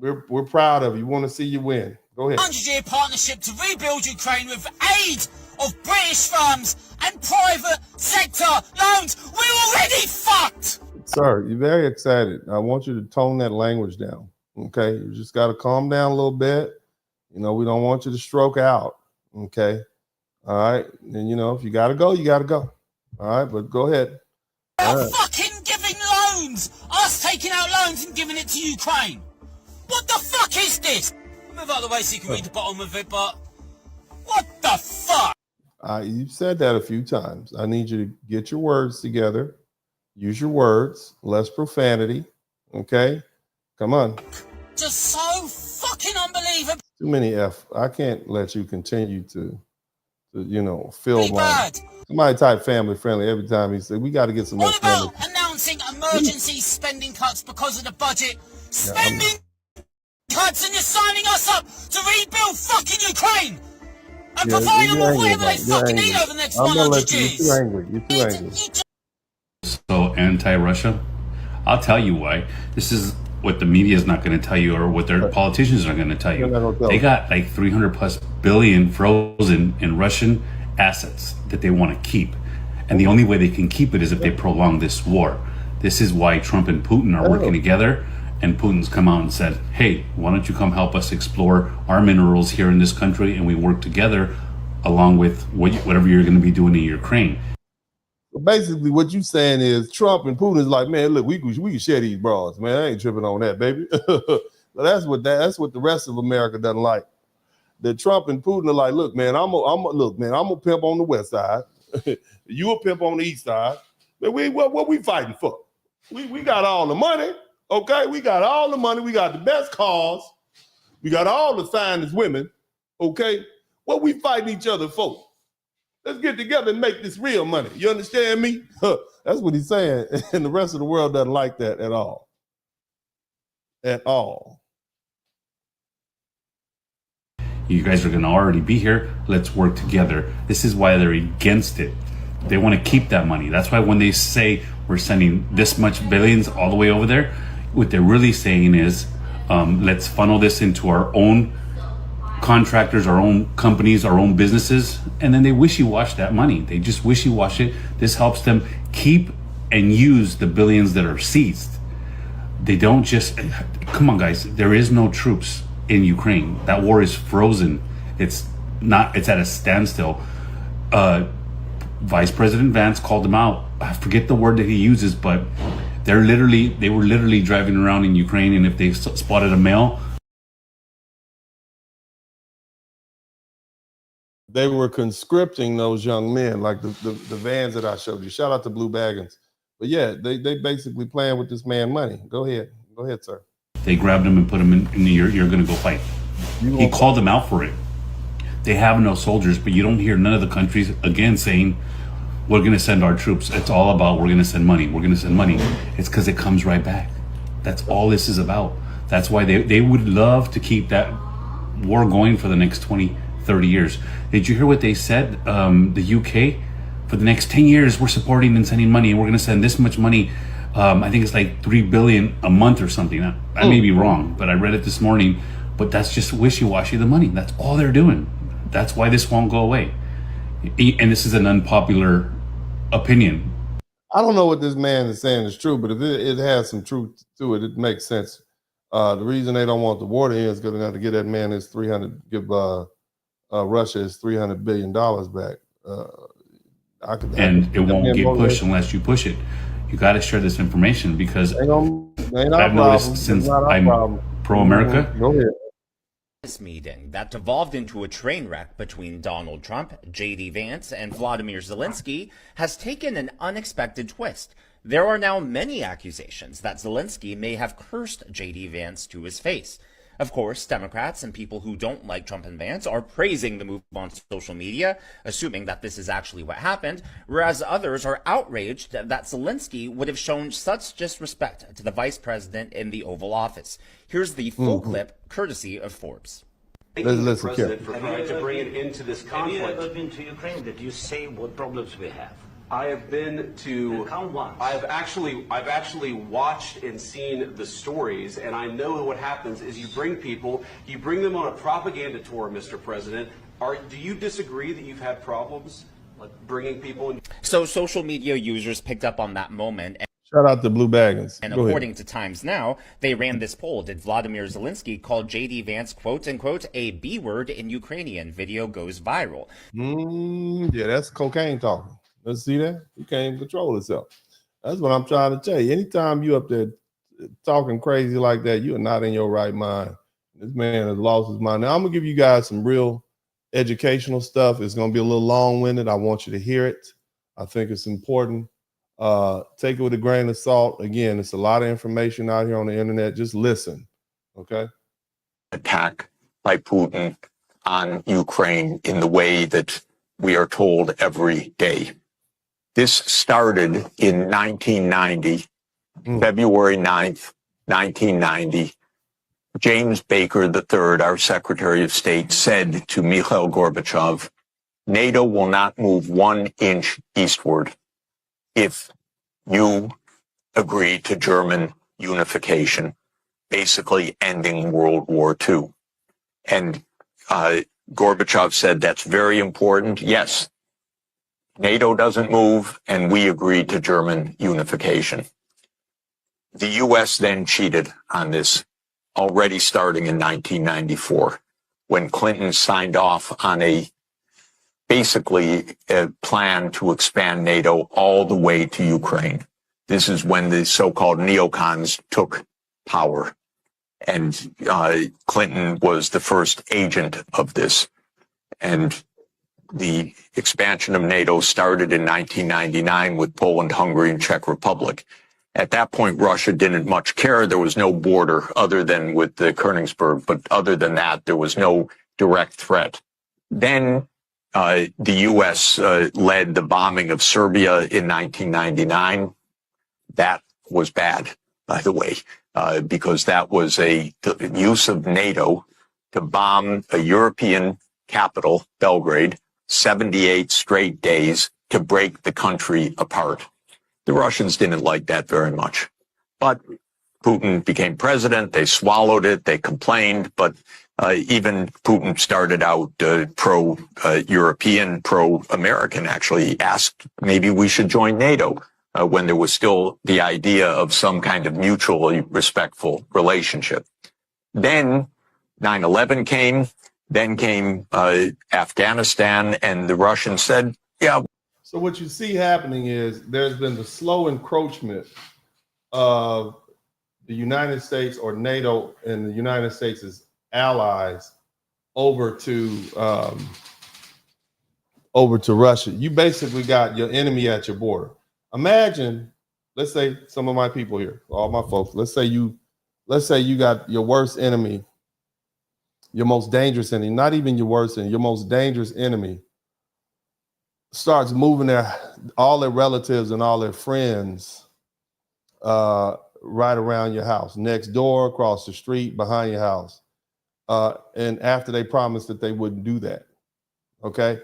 We're proud of you. We want to see you win. Go ahead. 100-year partnership to rebuild Ukraine with aid of British firms and private sector loans. We're already fucked! Sir, you're very excited. I want you to tone that language down. Okay? You just got to calm down a little bit. We don't want you to stroke out. Okay? All right? And, if you got to go, you got to go. All right? But go ahead. All right. Fucking giving loans! Us taking out loans and giving it to Ukraine. What the fuck is this? Move out of the way so you can read the bottom of it, but what the fuck? You've said that a few times. I need you to get your words together. Use your words. Less profanity. Okay? Come on. Just so fucking unbelievable. Too many F. I can't let you continue to fill my... Somebody type family friendly every time he said, we got to get some more family. What about announcing emergency spending cuts because of the budget? Spending cuts, and you're signing us up to rebuild fucking Ukraine and provide them with whatever they fucking need over the next 100 years. You're too angry. You're too angry. So anti-Russia? I'll tell you why. This is what the media is not going to tell you, or what their politicians are going to tell you. They got like 300 plus billion frozen in Russian assets that they want to keep. And the only way they can keep it is if they prolong this war. This is why Trump and Putin are working together. And Putin's come out and said, hey, why don't you come help us explore our minerals here in this country, and we work together along with whatever you're going to be doing in Ukraine. Basically, what you're saying is Trump and Putin is like, man, look, we can share these broads, man. I ain't tripping on that, baby. But that's what the rest of America doesn't like. That Trump and Putin are like, look, man, I'm a pimp on the west side. You a pimp on the east side. Man, what we fighting for? We got all the money. Okay, we got all the money. We got the best cars. We got all the finest women. Okay, what we fighting each other for? Let's get together and make this real money. You understand me? That's what he's saying. And the rest of the world doesn't like that at all. At all. You guys are going to already be here. Let's work together. This is why they're against it. They want to keep that money. That's why when they say we're sending this much billions all the way over there, what they're really saying is, let's funnel this into our own contractors, our own companies, our own businesses, and then they wishy-wash that money. They just wishy-wash it. This helps them keep and use the billions that are seized. They don't just, come on guys, there is no troops in Ukraine. That war is frozen. It's at a standstill. Vice President Vance called them out. I forget the word that he uses, but they were literally driving around in Ukraine, and if they spotted a male, they were conscripting those young men, like the vans that I showed you. Shout out to Blue Baggins. But yeah, they basically playing with this man money. Go ahead, sir. They grabbed him and put him in the you're going to go fight. He called them out for it. They have no soldiers, but you don't hear none of the countries again saying we're going to send our troops. It's all about we're going to send money. We're going to send money. It's because it comes right back. That's all this is about. That's why they would love to keep that war going for the next 20, 30 years. Did you hear what they said? The UK, for the next 10 years, we're supporting and sending money, and we're going to send this much money. I think it's like $3 billion a month or something. I may be wrong, but I read it this morning. But that's just wishy-washy, the money. That's all they're doing. That's why this won't go away. And this is an unpopular opinion. I don't know what this man is saying is true, but if it has some truth to it, it makes sense. The reason they don't want the war to end is because they're going to get that man his give Russia his $300 billion back. And it won't get pushed unless you push it. You got to share this information because I've noticed since I'm pro-America. Go ahead. This meeting that devolved into a train wreck between Donald Trump, J.D. Vance, and Vladimir Zelenskyy has taken an unexpected twist. There are now many accusations that Zelenskyy may have cursed J.D. Vance to his face. Of course, Democrats and people who don't like Trump and Vance are praising the move on social media, assuming that this is actually what happened, whereas others are outraged that Zelenskyy would have shown such disrespect to the vice president in the Oval Office. Here's the full clip, courtesy of Forbes. Let's President for trying to bring it into this conflict. Have you ever been to Ukraine? Did you say what problems we have? I have been to. Count once. I've actually watched and seen the stories, and I know what happens is you bring them on a propaganda tour, Mr. President. Do you disagree that you've had problems like bringing people in? So social media users picked up on that moment. Shout out to Blue Baggins. And according to Times Now, they ran this poll. Did Vladimir Zelenskyy call J.D. Vance, quote unquote, a B word in Ukrainian? Video goes viral. Yeah, that's cocaine talking. Let's see that. You can't even control yourself. That's what I'm trying to tell you. Anytime you up there talking crazy like that, you are not in your right mind. This man has lost his mind. Now, I'm going to give you guys some real educational stuff. It's going to be a little long-winded. I want you to hear it. I think it's important. Take it with a grain of salt. Again, it's a lot of information out here on the internet. Just listen, okay? Attack by Putin on Ukraine in the way that we are told every day. This started in 1990, February 9th, 1990. James Baker III, our Secretary of State, said to Mikhail Gorbachev, NATO will not move 1 inch eastward if you agree to German unification, basically ending World War II. And Gorbachev said, that's very important. Yes, NATO doesn't move, and we agreed to German unification. The U.S. then cheated on this, already starting in 1994, when Clinton signed off on basically a plan to expand NATO all the way to Ukraine. This is when the so-called neocons took power. And Clinton was the first agent of this. And the expansion of NATO started in 1999 with Poland, Hungary, and Czech Republic. At that point, Russia didn't much care. There was no border other than with the Königsberg. But other than that, there was no direct threat. Then the U.S. led the bombing of Serbia in 1999. That was bad, by the way, because that was the use of NATO to bomb a European capital, Belgrade, 78 straight days to break the country apart. The Russians didn't like that very much. But Putin became president. They swallowed it. They complained. But even Putin started out pro-European, pro-American, actually. He asked maybe we should join NATO when there was still the idea of some kind of mutually respectful relationship. Then 9/11 came. Then came Afghanistan, and the Russians said, yeah. So what you see happening is there's been the slow encroachment of the United States or NATO and the United States' allies over to Russia. You basically got your enemy at your border. Imagine let's say some of my people here, all my folks, let's say you got your worst enemy, your most dangerous enemy, not even your worst enemy, your most dangerous enemy starts moving all their relatives and all their friends right around your house, next door, across the street, behind your house. And after they promised that they wouldn't do that, okay?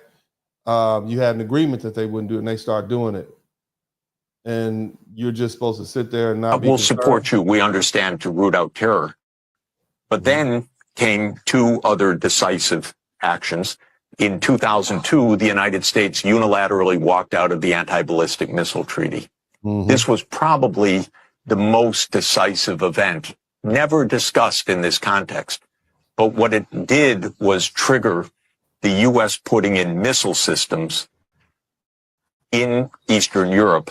You had an agreement that they wouldn't do it, and they start doing it. And you're just supposed to sit there and not be We'll concerned. support you. We understand to root out terror. But then came two other decisive actions. In 2002, the United States unilaterally walked out of the anti-ballistic missile treaty. This was probably the most decisive event, never discussed in this context. But what it did was trigger the U.S. putting in missile systems in Eastern Europe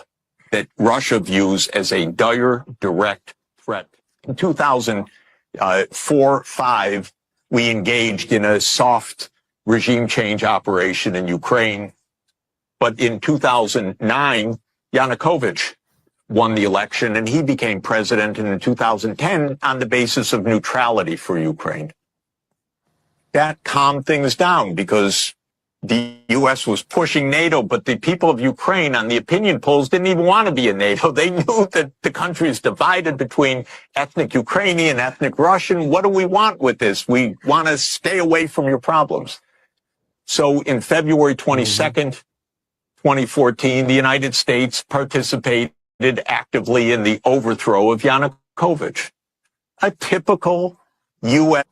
that Russia views as a dire, direct threat. In 2004-5, we engaged in a soft regime change operation in Ukraine. But in 2009, Yanukovych won the election, and he became president in 2010 on the basis of neutrality for Ukraine. That calmed things down because the U.S. was pushing NATO, but the people of Ukraine on the opinion polls didn't even want to be in NATO. They knew that the country is divided between ethnic Ukrainian, ethnic Russian. What do we want with this? We want to stay away from your problems. So in February 22nd, 2014, the United States participated actively in the overthrow of Yanukovych, a typical U.S.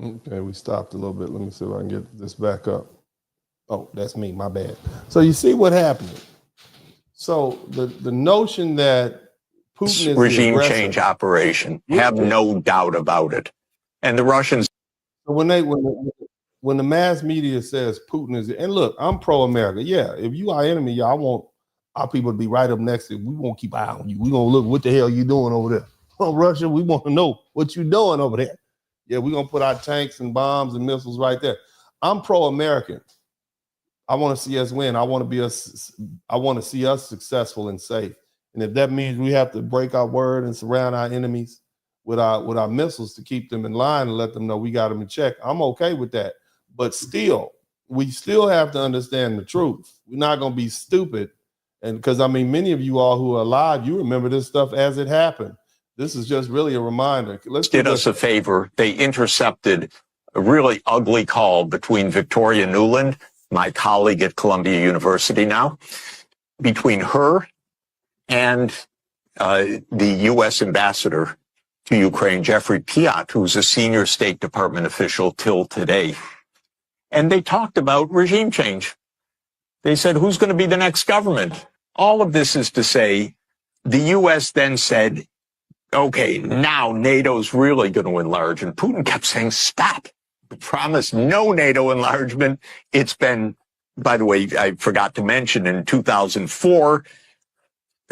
Okay, we stopped a little bit. Let me see if I can get this back up. Oh, that's me, my bad. So you see what happened. So the notion that Putin is regime change operation, have no doubt about it. And the Russians, when the mass media says Putin is, and look, I'm pro-America. Yeah, if you our enemy, I want our people to be right up next to you. We won't keep an eye on you. We're gonna look what the hell you doing over there. Oh, Russia, we want to know what you doing over there. Yeah, we're gonna put our tanks and bombs and missiles right there. I'm pro-American. I want to see us win. I want to see us successful and safe. And if that means we have to break our word and surround our enemies with our missiles to keep them in line and let them know we got them in check, I'm okay with that. But still, we still have to understand the truth. We're not going to be stupid. And because, I mean, many of you all who are alive, you remember this stuff as it happened. This is just really a reminder. Let's did us a favor. They intercepted a really ugly call between Victoria Nuland, my colleague at Columbia University now, between her and the U.S. ambassador to Ukraine, Jeffrey Piat, who's a senior State Department official till today. And they talked about regime change. They said, who's going to be the next government? All of this is to say, the U.S. then said, okay, now NATO's really going to enlarge. And Putin kept saying, stop. We promised no NATO enlargement. It's been, by the way, I forgot to mention in 2004,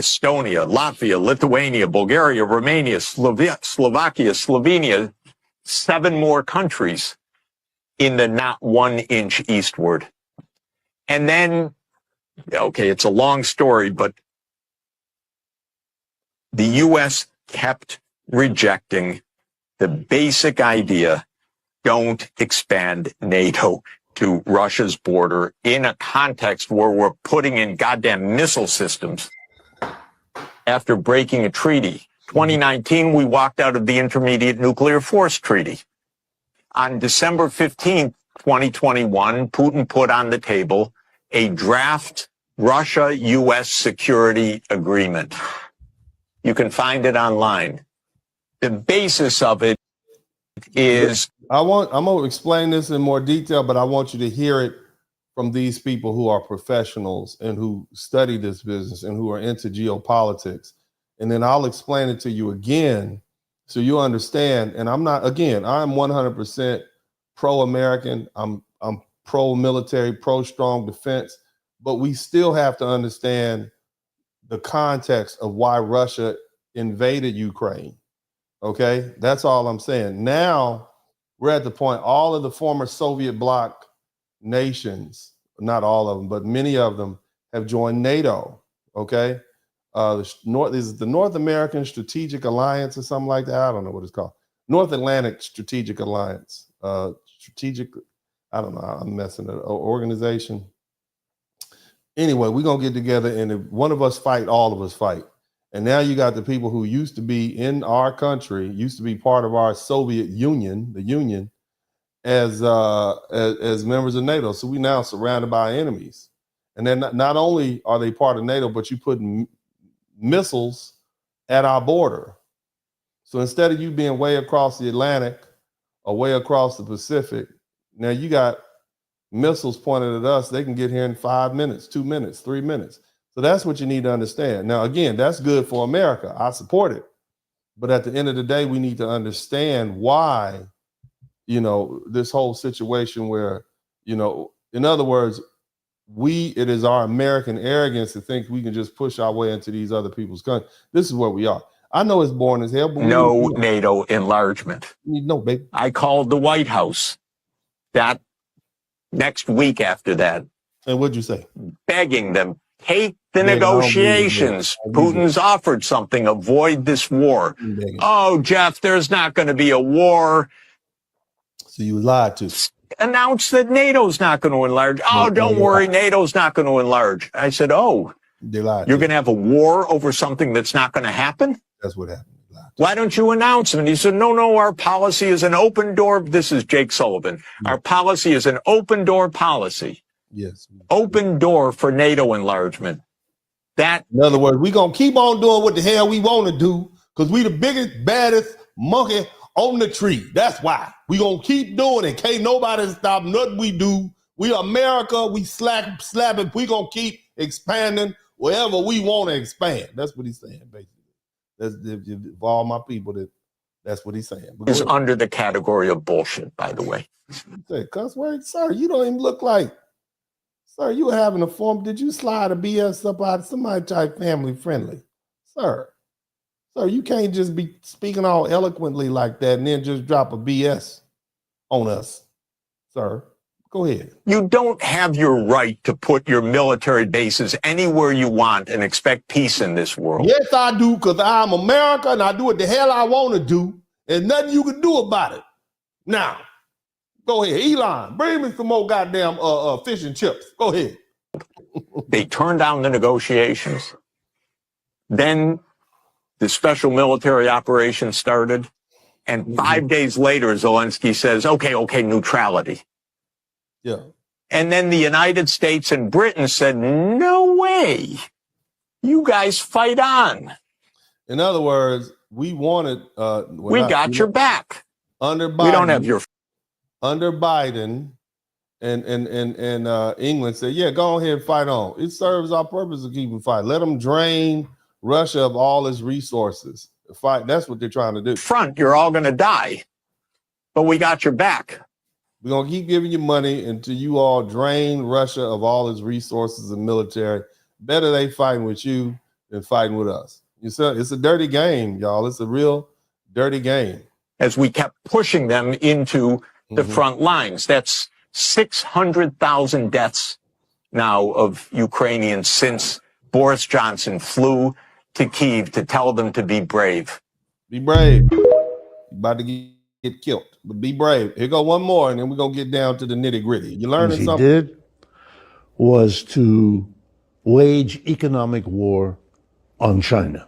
Estonia, Latvia, Lithuania, Bulgaria, Romania, Slovakia, Slovenia, 7 more countries in the not 1 inch eastward. And then, okay, it's a long story, but the U.S. kept rejecting the basic idea, don't expand NATO to Russia's border in a context where we're putting in goddamn missile systems after breaking a treaty. 2019, we walked out of the Intermediate Nuclear Force Treaty. On December 15th, 2021, Putin put on the table a draft Russia-U.S. security agreement. You can find it online. The basis of it is... I'm going to explain this in more detail, but I want you to hear it from these people who are professionals and who study this business and who are into geopolitics. And then I'll explain it to you again so you understand. And I'm 100% pro-American. I'm pro-military, pro-strong defense. But we still have to understand the context of why Russia invaded Ukraine. Okay, that's all I'm saying. Now we're at the point, all of the former Soviet bloc nations, not all of them, but many of them have joined NATO. Okay, is the North American Strategic Alliance or something like that? I don't know what it's called. North Atlantic Strategic Alliance, strategic. I don't know. I'm messing it. Organization. Anyway, we're gonna get together, and if one of us fight, all of us fight. And now you got the people who used to be in our country, used to be part of our Soviet Union, the Union, as members of NATO. So we now surrounded by enemies. And then not only are they part of NATO, but you put missiles at our border. So instead of you being way across the Atlantic or way across the Pacific, now you got missiles pointed at us. They can get here in 5 minutes, 2 minutes, 3 minutes. So that's what you need to understand. Now, again, that's good for America. I support it. But at the end of the day, we need to understand why, this whole situation where, in other words, it is our American arrogance to think we can just push our way into these other people's countries. This is where we are. I know it's boring as hell, but no NATO enlargement. No, baby. I called the White House that next week after that. And what'd you say? Begging them, take the negotiations. Putin's offered something. Avoid this war. Oh, Jeff, there's not going to be a war. So you lied to. Announce that NATO's not going to enlarge. Oh, don't worry, NATO's not going to enlarge. I said, oh, you're going to have a war over something that's not going to happen? That's what happened. Why don't you announce them? And he said, no, our policy is an open door. This is Jake Sullivan. Our policy is an open door policy. Yes. Open door for NATO enlargement. In other words, we're going to keep on doing what the hell we want to do because we the biggest, baddest monkey on the tree. That's why. We're going to keep doing it. Can't nobody stop nothing we do. We America. We slapping. We're going to keep expanding wherever we want to expand. That's what he's saying, basically. That's for all my people. That's what he's saying. It's under the category of bullshit, by the way. Say, cuss word, sir. You don't even look like, sir. You were having a form. Did you slide a BS up out of somebody type family friendly, sir? Sir, you can't just be speaking all eloquently like that and then just drop a BS on us, sir. Go ahead. You don't have your right to put your military bases anywhere you want and expect peace in this world. Yes, I do, because I'm America and I do what the hell I want to do. And nothing you can do about it. Now, go ahead. Elon, bring me some more goddamn fish and chips. Go ahead. They turned down the negotiations. Then the special military operation started. And 5 days later, Zelenskyy says, okay, neutrality. Yeah. And then the United States and Britain said, no way. You guys fight on. In other words, we wanted... we got your back. Under Biden, we don't have your... Under Biden and England said, yeah, go ahead and fight on. It serves our purpose of keeping fight. Let them drain Russia of all its resources. Fight. That's what they're trying to do. Front, you're all going to die. But we got your back. We're going to keep giving you money until you all drain Russia of all its resources and military. Better they fighting with you than fighting with us. It's a dirty game, y'all. It's a real dirty game. As we kept pushing them into the front lines. That's 600,000 deaths now of Ukrainians since Boris Johnson flew to Kyiv to tell them to be brave. Be brave. You're about to get killed, but be brave. Here go one more, and then we're going to get down to the nitty gritty. You learning something? He did was to wage economic war on China.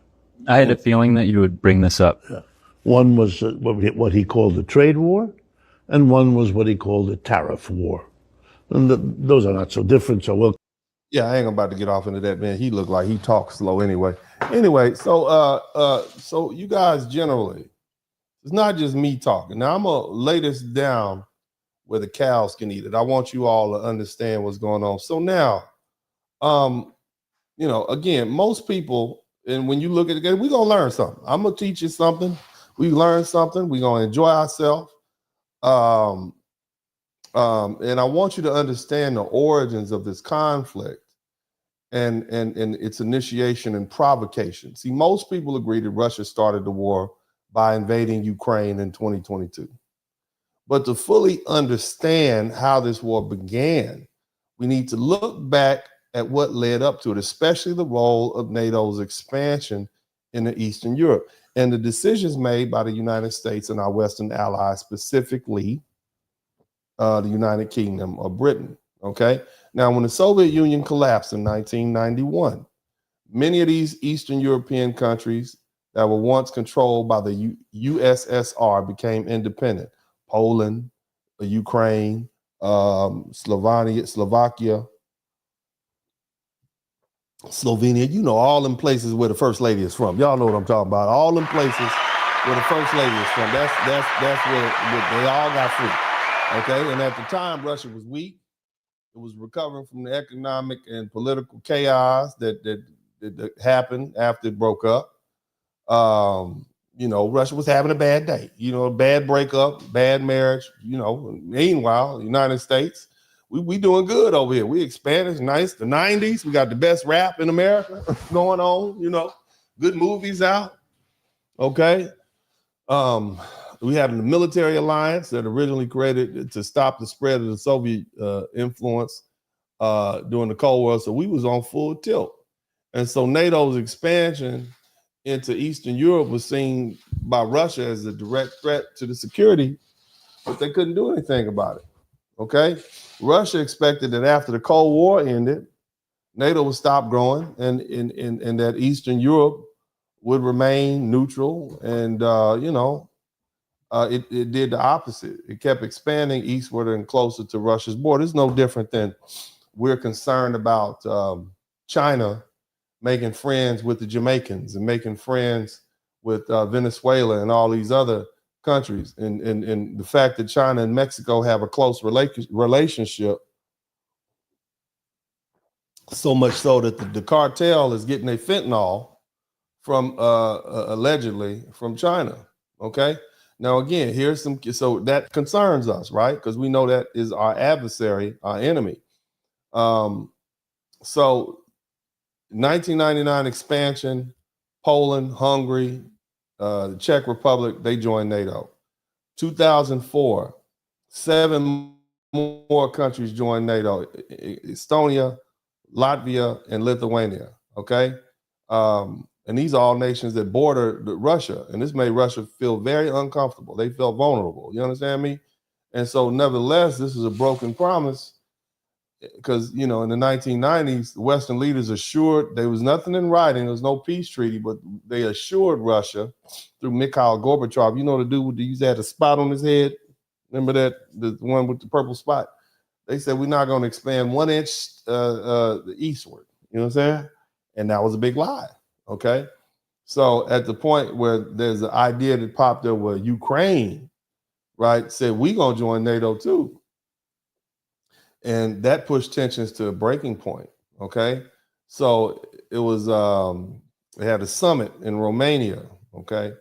I had a feeling that you would bring this up. Yeah. One was what he called the trade war, and one was what he called the tariff war. And those are not so different, so we'll... Yeah, I ain't about to get off into that, man. He looked like he talks slow anyway. Anyway, so you guys generally, it's not just me talking. Now, I'm going to lay this down where the cows can eat it. I want you all to understand what's going on. So now, again, most people, and when you look at it again, we're going to learn something. I'm going to teach you something. We learn something. We're going to enjoy ourselves. And I want you to understand the origins of this conflict and its initiation and provocation. See, most people agree that Russia started the war by invading Ukraine in 2022. But to fully understand how this war began, we need to look back at what led up to it, especially the role of NATO's expansion in the Eastern Europe and the decisions made by the United States and our Western allies, specifically the United Kingdom or Britain. Okay. Now, when the Soviet Union collapsed in 1991, many of these Eastern European countries that were once controlled by the USSR became independent. Poland, Ukraine, Slovakia, Slovenia, you know, all them places where the first lady is from. Y'all know what I'm talking about. All them places where the first lady is from. That's where they all got free. Okay. And at the time, Russia was weak. It was recovering from the economic and political chaos that happened after it broke up. You know, Russia was having a bad day, you know, a bad breakup, bad marriage, you know. Meanwhile, the United States, we doing good over here. We expanded. It's nice. The 90s, we got the best rap in America going on, you know, good movies out. Okay. We have the military alliance that originally created to stop the spread of the Soviet influence during the Cold War. So we was on full tilt. And so NATO's expansion into Eastern Europe was seen by Russia as a direct threat to the security, but they couldn't do anything about it. Okay. Russia expected that after the Cold War ended, NATO would stop growing and that Eastern Europe would remain neutral. And, you know, it did the opposite. It kept expanding eastward and closer to Russia's border. It's no different than we're concerned about China making friends with the Jamaicans and making friends with Venezuela and all these other countries. And the fact that China and Mexico have a close relationship, so much so that the cartel is getting their fentanyl from allegedly from China. Okay. Now, again, here's some, so that concerns us, right? Because we know that is our adversary, our enemy. So 1999 expansion, Poland, Hungary, the Czech Republic, they joined NATO. 2004, 7 more countries joined NATO. Estonia, Latvia, and Lithuania, okay? And these are all nations that border Russia, and this made Russia feel very uncomfortable. They felt vulnerable, you understand me? And so nevertheless, this is a broken promise because, you know, in the 1990s, the Western leaders assured, there was nothing in writing, there was no peace treaty, but they assured Russia through Mikhail Gorbachev, you know, the dude who used to have a spot on his head, remember that, the one with the purple spot? They said, we're not going to expand 1 inch eastward, you know what I'm saying? And that was a big lie. Okay, so at the point where there's an idea that popped up where Ukraine, right, said we're gonna join NATO too, and that pushed tensions to a breaking point. Okay, so it was they had a summit in Romania. Okay,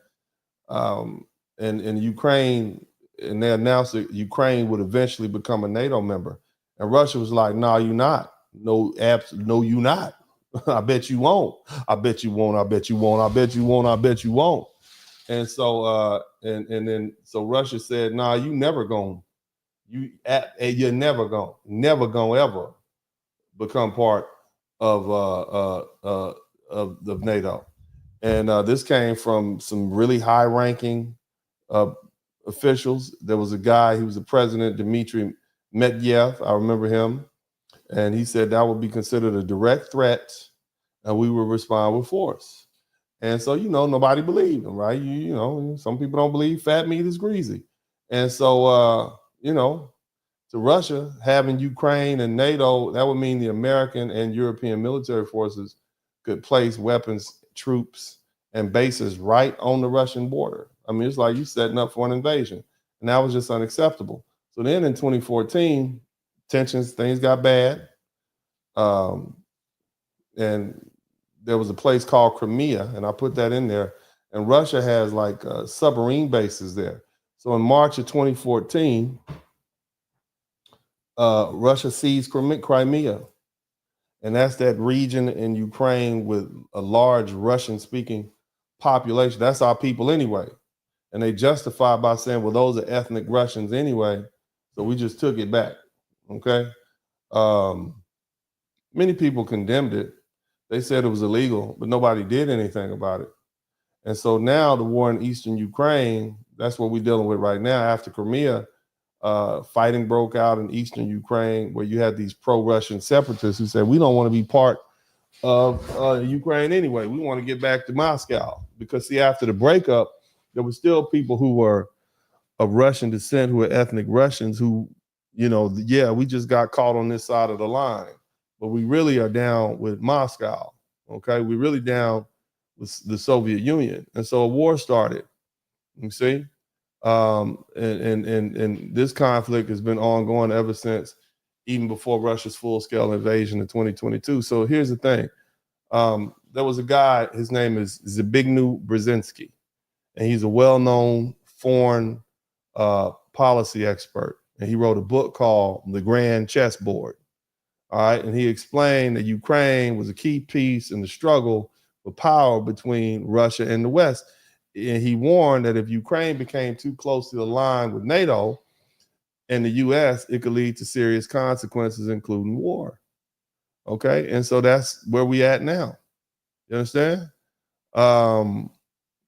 and Ukraine, and they announced that Ukraine would eventually become a NATO member, and Russia was like, "No, you're not. No, no, you're not." I bet you won't. I bet you won't. I bet you won't. I bet you won't. I bet you won't. And so and then so Russia said, "Nah, you never gonna, you're never gonna ever become part of NATO." And this came from some really high-ranking officials. There was a guy, he was the president, Dmitry Medvedev. I remember him. And he said that would be considered a direct threat and we would respond with force. And so, you know, nobody believed him, right? You know, some people don't believe fat meat is greasy. And so, you know, to Russia, having Ukraine and NATO, that would mean the American and European military forces could place weapons, troops, and bases right on the Russian border. I mean, it's like you setting up for an invasion. And that was just unacceptable. So then in 2014, tensions, things got bad. And there was a place called Crimea, and I put that in there. And Russia has like submarine bases there. So in March of 2014, Russia seized Crimea. And that's that region in Ukraine with a large Russian-speaking population. That's our people anyway. And they justify by saying, well, those are ethnic Russians anyway, so we just took it back, okay? Many people condemned it. They said it was illegal, but nobody did anything about it. And so now the war in eastern Ukraine, that's what we're dealing with right now. After Crimea, fighting broke out in eastern Ukraine, where you had these pro-Russian separatists who said, we don't want to be part of Ukraine anyway. We want to get back to Moscow. Because see, after the breakup, there were still people who were of Russian descent, who were ethnic Russians who, you know, yeah, we just got caught on this side of the line, but we really are down with Moscow, okay? We're really down with the Soviet Union. And so a war started, you see? And this conflict has been ongoing ever since, even before Russia's full-scale invasion in 2022. So here's the thing. There was a guy, his name is Zbigniew Brzezinski, and he's a well-known foreign policy expert. And he wrote a book called The Grand Chessboard. All right. And he explained that Ukraine was a key piece in the struggle for power between Russia and the West. And he warned that if Ukraine became too close to the line with NATO and the US, it could lead to serious consequences, including war. Okay. And so that's where we at now. You understand?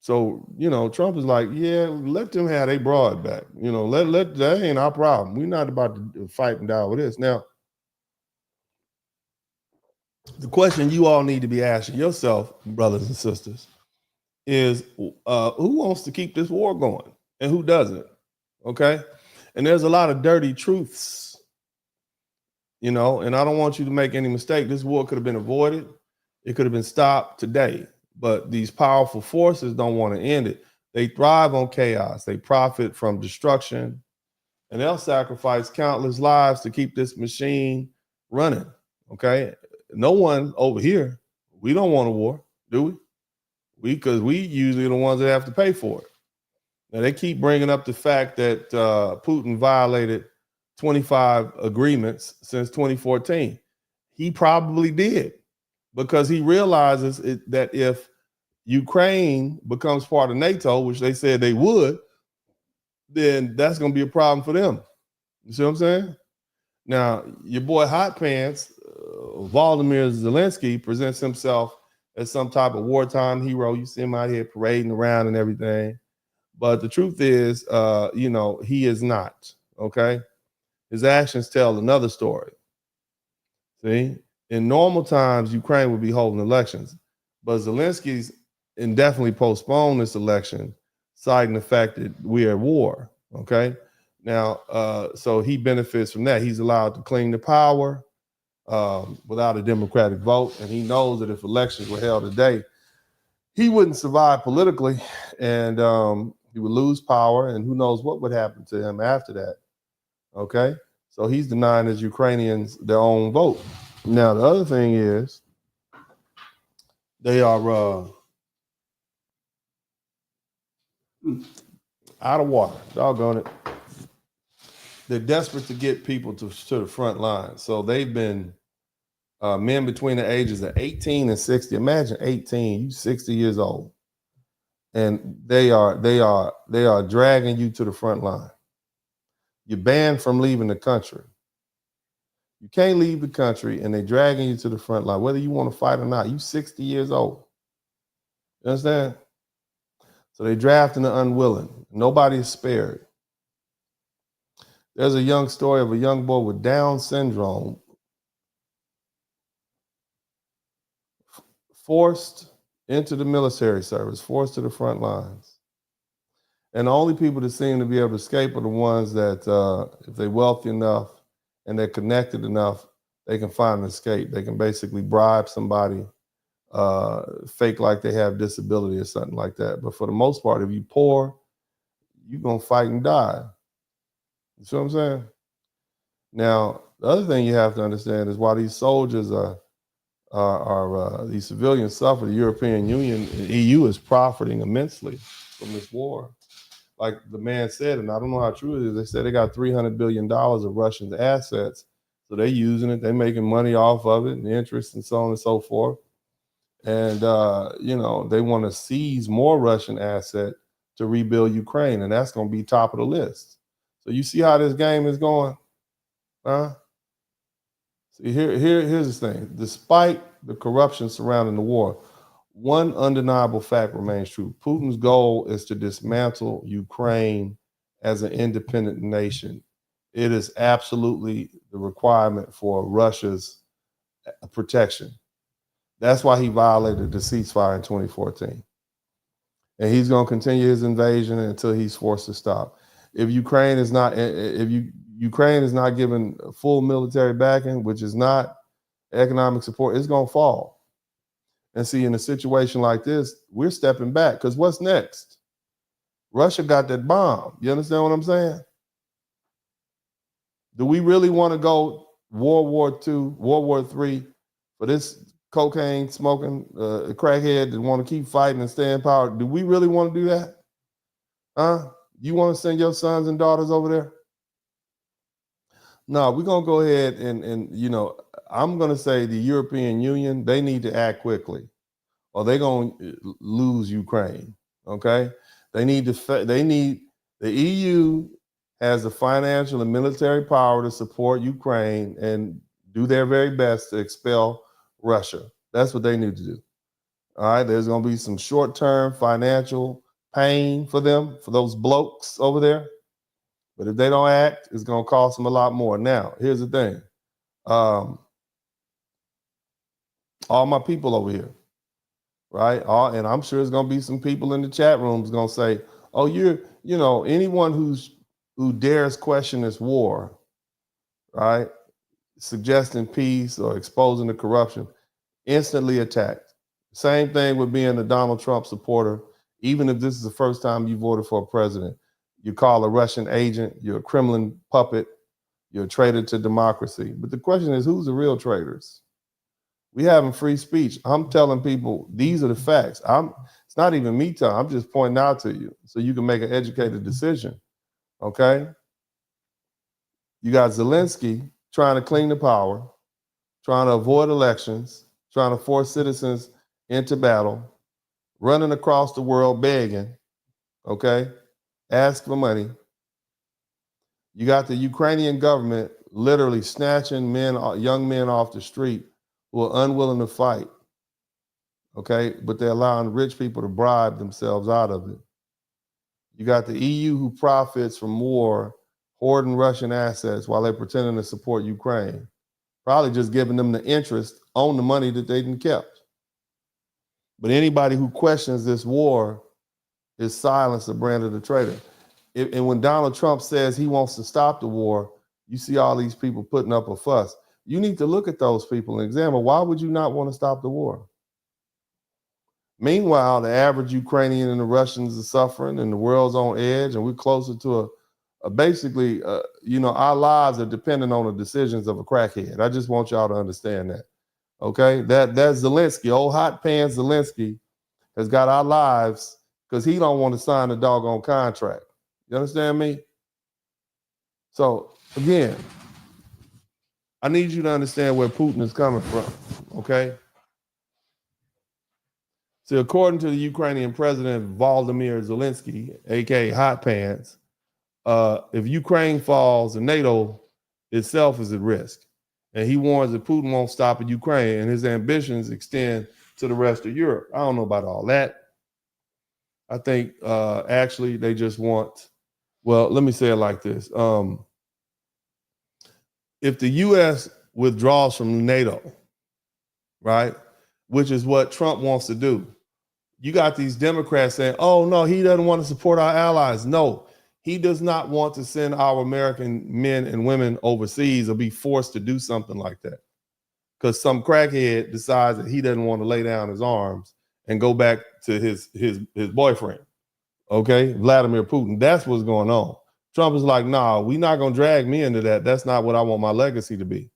So, you know, Trump is like, yeah, let them have their broad back. You know, let that ain't our problem. We're not about to fight and die with this. Now, the question you all need to be asking yourself, brothers and sisters, is who wants to keep this war going and who doesn't? Okay. And there's a lot of dirty truths, you know, and I don't want you to make any mistake. This war could have been avoided. It could have been stopped today. But these powerful forces don't want to end it. They thrive on chaos. They profit from destruction, and they'll sacrifice countless lives to keep this machine running. Okay. No one over here, we don't want a war, do we? Because we usually are the ones that have to pay for it. Now, they keep bringing up the fact that Putin violated 25 agreements since 2014. He probably did, because he realizes that if Ukraine becomes part of NATO, which they said they would, then that's going to be a problem for them. You see what I'm saying? Now, your boy Hot Pants, Volodymyr Zelenskyy, presents himself as some type of wartime hero. You see him out here parading around and everything. But the truth is, you know, he is not, okay? His actions tell another story. See? In normal times, Ukraine would be holding elections. But Zelensky's indefinitely postponed this election, citing the fact that we're at war, okay? Now, so he benefits from that. He's allowed to cling to power without a democratic vote, and he knows that if elections were held today, he wouldn't survive politically, and he would lose power, and who knows what would happen to him after that, okay? So he's denying his Ukrainians their own vote. Now, the other thing is they are out of water. Doggone it. They're desperate to get people to the front line. So they've been men between the ages of 18 and 60. Imagine 18, you 60 years old. And they are dragging you to the front line. You're banned from leaving the country. You can't leave the country, and they're dragging you to the front line, whether you want to fight or not. You 60 years old. You understand? So they drafting the unwilling. Nobody is spared. There's a young story of a young boy with Down syndrome forced into the military service, forced to the front lines. And the only people that seem to be able to escape are the ones that, if they're wealthy enough and they're connected enough, they can find an escape. They can basically bribe somebody, fake like they have disability or something like that. But for the most part, if you're poor, you're going to fight and die. You see what I'm saying? Now, the other thing you have to understand is while these soldiers these civilians suffer, the European Union and EU is profiting immensely from this war. Like the man said, and I don't know how true it is, they said they got $300 billion of Russian assets. So they're using it, they're making money off of it, and interest and so on and so forth. And, you know, they want to seize more Russian asset to rebuild Ukraine, and that's going to be top of the list. So you see how this game is going, huh? See, here's the thing. Despite the corruption surrounding the war, one undeniable fact remains true. Putin's goal is to dismantle Ukraine as an independent nation. It is absolutely the requirement for Russia's protection. That's why he violated the ceasefire in 2014. And he's going to continue his invasion until he's forced to stop. If Ukraine is not given full military backing, which is not economic support, it's going to fall. And see, in a situation like this, we're stepping back because what's next? Russia got that bomb. You understand what I'm saying? Do we really want to go World War II, World War III for this cocaine smoking crackhead that want to keep fighting and stay in power? Do we really want to do that? Huh? You want to send your sons and daughters over there? No, we're going to go ahead and you know, I'm going to say the European Union, they need to act quickly or they're going to lose Ukraine, okay? The EU has the financial and military power to support Ukraine and do their very best to expel Russia. That's what they need to do. All right, there's going to be some short-term financial pain for them, for those blokes over there. But if they don't act, it's going to cost them a lot more. Now, here's the thing. All my people over here, right? And I'm sure there's going to be some people in the chat rooms going to say, oh, anyone who dares question this war, right? Suggesting peace or exposing the corruption, instantly attacked. Same thing with being a Donald Trump supporter. Even if this is the first time you voted for a president, you call a Russian agent, you're a Kremlin puppet, you're a traitor to democracy. But the question is, who's the real traitors? We having free speech. I'm telling people these are the facts. It's not even me telling, I'm just pointing out to you so you can make an educated decision. Okay? You got Zelenskyy trying to cling to power, trying to avoid elections, trying to force citizens into battle, running across the world begging, okay? Ask for money. You got the Ukrainian government literally snatching young men off the street who are unwilling to fight, okay? But they're allowing rich people to bribe themselves out of it. You got the EU who profits from war, hoarding Russian assets while they're pretending to support Ukraine, probably just giving them the interest on the money that they didn't kept. But anybody who questions this war is silenced or branded a traitor. And when Donald Trump says he wants to stop the war, you see all these people putting up a fuss. You need to look at those people and examine, why would you not want to stop the war? Meanwhile, the average Ukrainian and the Russians are suffering and the world's on edge and we're closer to basically, our lives are dependent on the decisions of a crackhead. I just want y'all to understand that. Okay, that's Zelenskyy, old hot pants Zelenskyy has got our lives because he don't want to sign the doggone contract. You understand me? So again, I need you to understand where Putin is coming from. Okay. So according to the Ukrainian president Volodymyr Zelenskyy, aka Hot Pants, if Ukraine falls, the NATO itself is at risk. And he warns that Putin won't stop at Ukraine and his ambitions extend to the rest of Europe. I don't know about all that. I think actually they just want, well, let me say it like this. If the U.S. withdraws from NATO, right, which is what Trump wants to do, you got these Democrats saying, oh, no, he doesn't want to support our allies. No, he does not want to send our American men and women overseas or be forced to do something like that. Because some crackhead decides that he doesn't want to lay down his arms and go back to his boyfriend. Okay, Vladimir Putin. That's what's going on. Trump is like, nah, we're not going to drag me into that. That's not what I want my legacy to be.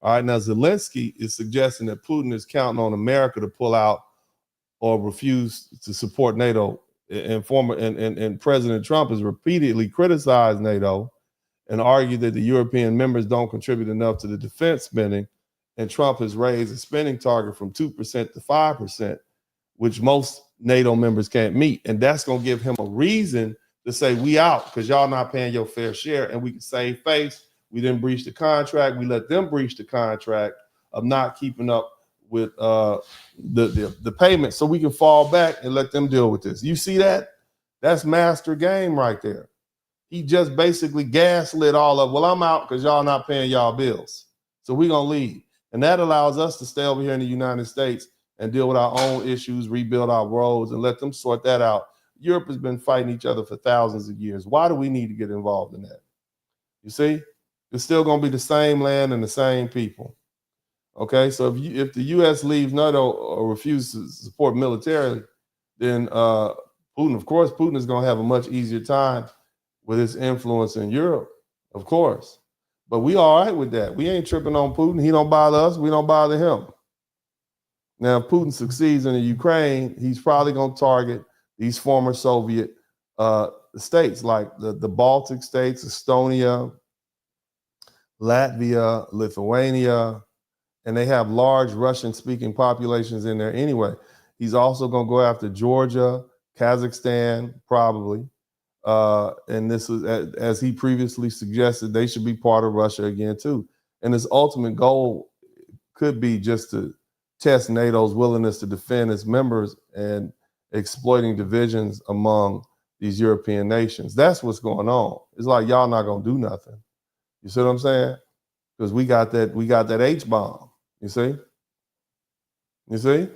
All right, now Zelenskyy is suggesting that Putin is counting on America to pull out or refuse to support NATO. And President Trump has repeatedly criticized NATO and argued that the European members don't contribute enough to the defense spending. And Trump has raised the spending target from 2% to 5%, which most NATO members can't meet. And that's going to give him a reason to say, we out because y'all not paying your fair share. And we can save face. We didn't breach the contract. We let them breach the contract of not keeping up with the payment, so we can fall back and let them deal with this. You see that? That's master game right there. He just basically gaslit all of, well, I'm out because y'all not paying y'all bills. So we're going to leave. And that allows us to stay over here in the United States and deal with our own issues, rebuild our roads, and let them sort that out. Europe has been fighting each other for thousands of years. Why do we need to get involved in that? You see? It's still going to be the same land and the same people. Okay, so if the U.S. leaves NATO or refuses to support militarily, then Putin, of course, Putin is going to have a much easier time with his influence in Europe, of course. But we all right with that. We ain't tripping on Putin. He don't bother us. We don't bother him. Now, if Putin succeeds in the Ukraine, he's probably going to target these former Soviet states like the Baltic states, Estonia, Latvia, Lithuania, and they have large Russian-speaking populations in there anyway. He's also going to go after Georgia, Kazakhstan, probably. And this is, as he previously suggested, they should be part of Russia again, too. And his ultimate goal could be just to test NATO's willingness to defend its members and exploiting divisions among these European nations. That's what's going on. It's like y'all not going to do nothing. You see what I'm saying? Because we got that H-bomb. You see? You see?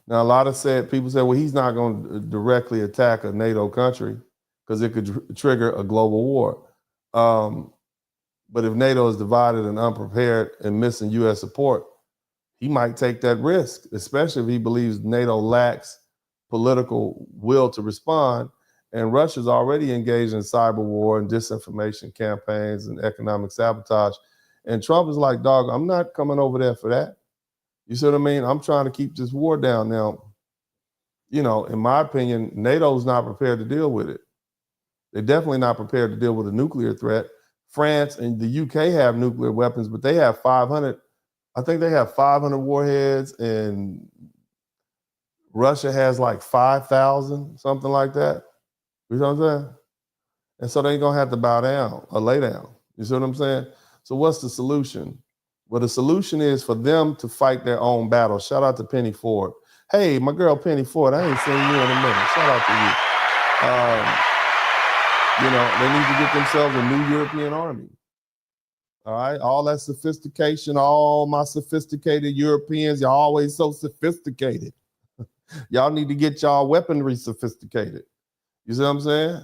Now, a lot of people say, well, he's not going to directly attack a NATO country because it could trigger a global war. But if NATO is divided and unprepared and missing U.S. support, he might take that risk, especially if he believes NATO lacks political will to respond. And Russia's already engaged in cyber war and disinformation campaigns and economic sabotage. And Trump is like, dog, I'm not coming over there for that. You see what I mean? I'm trying to keep this war down. Now, you know, in my opinion, NATO's not prepared to deal with it. They're definitely not prepared to deal with a nuclear threat. France and the UK have nuclear weapons, but they have 500. I think they have 500 warheads, and Russia has like 5,000, something like that. You know what I'm saying? And so they're going to have to bow down or lay down. You see what I'm saying? So what's the solution? Well, the solution is for them to fight their own battle. Shout out to Penny Ford. Hey, my girl Penny Ford, I ain't seen you in a minute. Shout out to you. You know, they need to get themselves a new European army. All right, all that sophistication, all my sophisticated Europeans, y'all always so sophisticated. Y'all need to get y'all weaponry sophisticated. You see what I'm saying?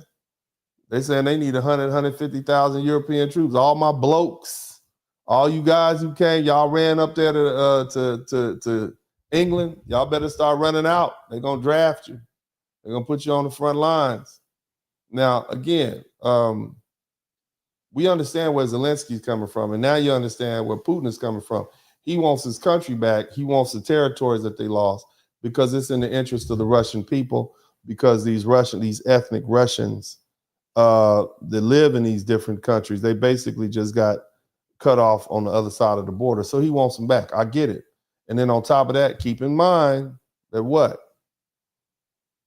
They saying they need 150,000 European troops. All my blokes, all you guys who came, y'all ran up there to England. Y'all better start running out. They're gonna draft you. They're gonna put you on the front lines. Now, again, we understand where Zelensky's coming from, and now you understand where Putin is coming from. He wants his country back. He wants the territories that they lost because it's in the interest of the Russian people, because these ethnic Russians that live in these different countries, they basically just got cut off on the other side of the border. So he wants them back. I get it. And then on top of that, keep in mind that what?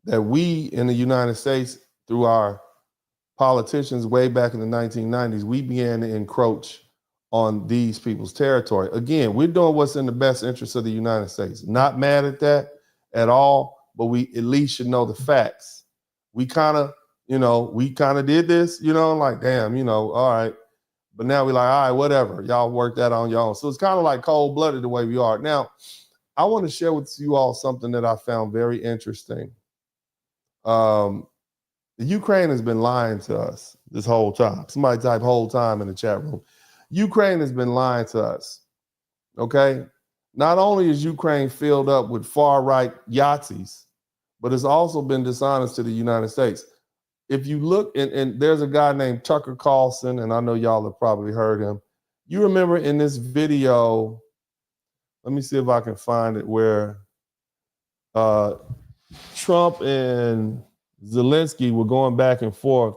That we in the United States, through our politicians way back in the 1990s, we began to encroach on these people's territory. Again, we're doing what's in the best interest of the United States. Not mad at that at all, but we at least should know the facts. We kind of did this, like, damn, all right. But now we're like, all right, whatever. Y'all work that on y'all. So it's kind of like cold-blooded the way we are. Now, I want to share with you all something that I found very interesting. The Ukraine has been lying to us this whole time. Somebody type whole time in the chat room. Ukraine has been lying to us, okay? Not only is Ukraine filled up with far-right Yahtzees, but it's also been dishonest to the United States. If you look, and there's a guy named Tucker Carlson, and I know y'all have probably heard him. You remember in this video, let me see if I can find it, where Trump and Zelenskyy were going back and forth,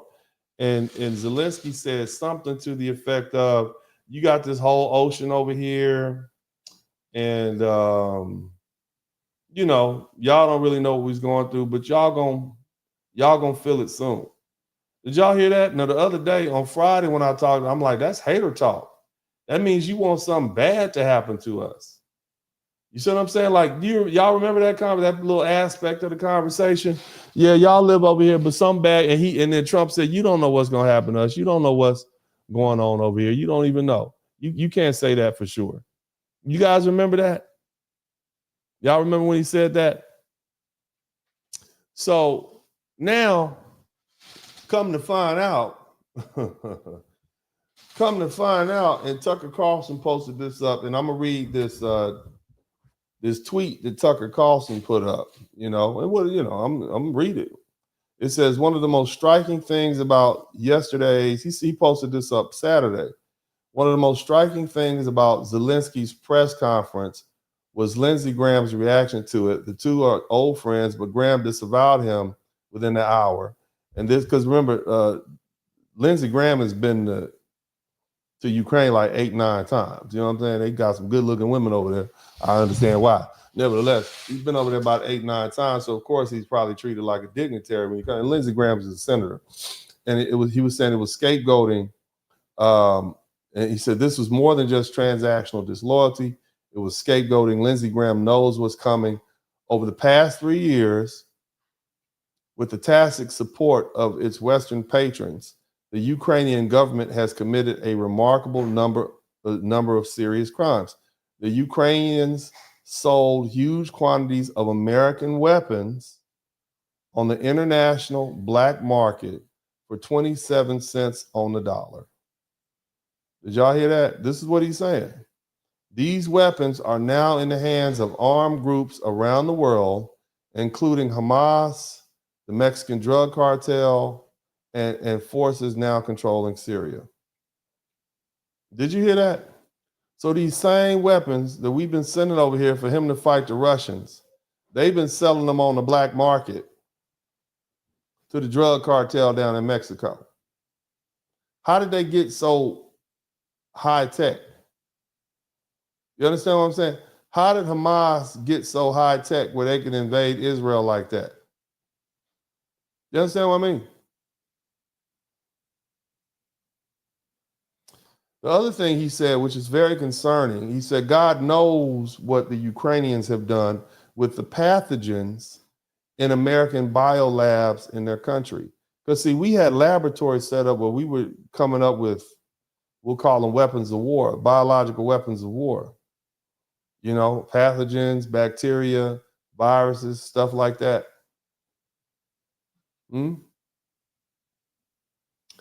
and Zelenskyy said something to the effect of, you got this whole ocean over here, and you know, y'all don't really know what he's going through, but y'all gonna feel it soon. Did y'all hear that? Now, the other day on Friday when I talked, I'm like, that's hater talk. That means you want something bad to happen to us. You see what I'm saying? Like, y'all remember that that little aspect of the conversation? Yeah, y'all live over here, but some bad. And then Trump said, you don't know what's gonna happen to us. You don't know what's going on over here. You don't even know. You can't say that for sure. You guys remember that? Y'all remember when he said that? So now, come to find out, and Tucker Carlson posted this up, and I'm gonna read this this tweet that Tucker Carlson put up. You know, and what I'm reading it. It says one of the most striking things about yesterday's. He posted this up Saturday. One of the most striking things about Zelensky's press conference was Lindsey Graham's reaction to it. The two are old friends, but Graham disavowed him within the hour. And this, because remember, Lindsey Graham has been to Ukraine like 8-9 times. You know what I'm saying? They got some good-looking women over there. I understand why. Nevertheless, he's been over there about 8-9 times. So of course he's probably treated like a dignitary when he comes. And Lindsey Graham is a senator, and he was saying it was scapegoating. And he said this was more than just transactional disloyalty. It was scapegoating. Lindsey Graham knows what's coming. Over the past 3 years, with the tacit support of its Western patrons, the Ukrainian government has committed a remarkable number of serious crimes. The Ukrainians sold huge quantities of American weapons on the international black market for 27 cents on the dollar. Did y'all hear that? This is what he's saying. These weapons are now in the hands of armed groups around the world, including Hamas, the Mexican drug cartel, and forces now controlling Syria. Did you hear that? So these same weapons that we've been sending over here for him to fight the Russians, they've been selling them on the black market to the drug cartel down in Mexico. How did they get so high tech? You understand what I'm saying? How did Hamas get so high tech where they can invade Israel like that? You understand what I mean? The other thing he said, which is very concerning, he said, God knows what the Ukrainians have done with the pathogens in American biolabs in their country. Because, see, we had laboratories set up where we were coming up with, we'll call them weapons of war, biological weapons of war. You know, pathogens, bacteria, viruses, stuff like that.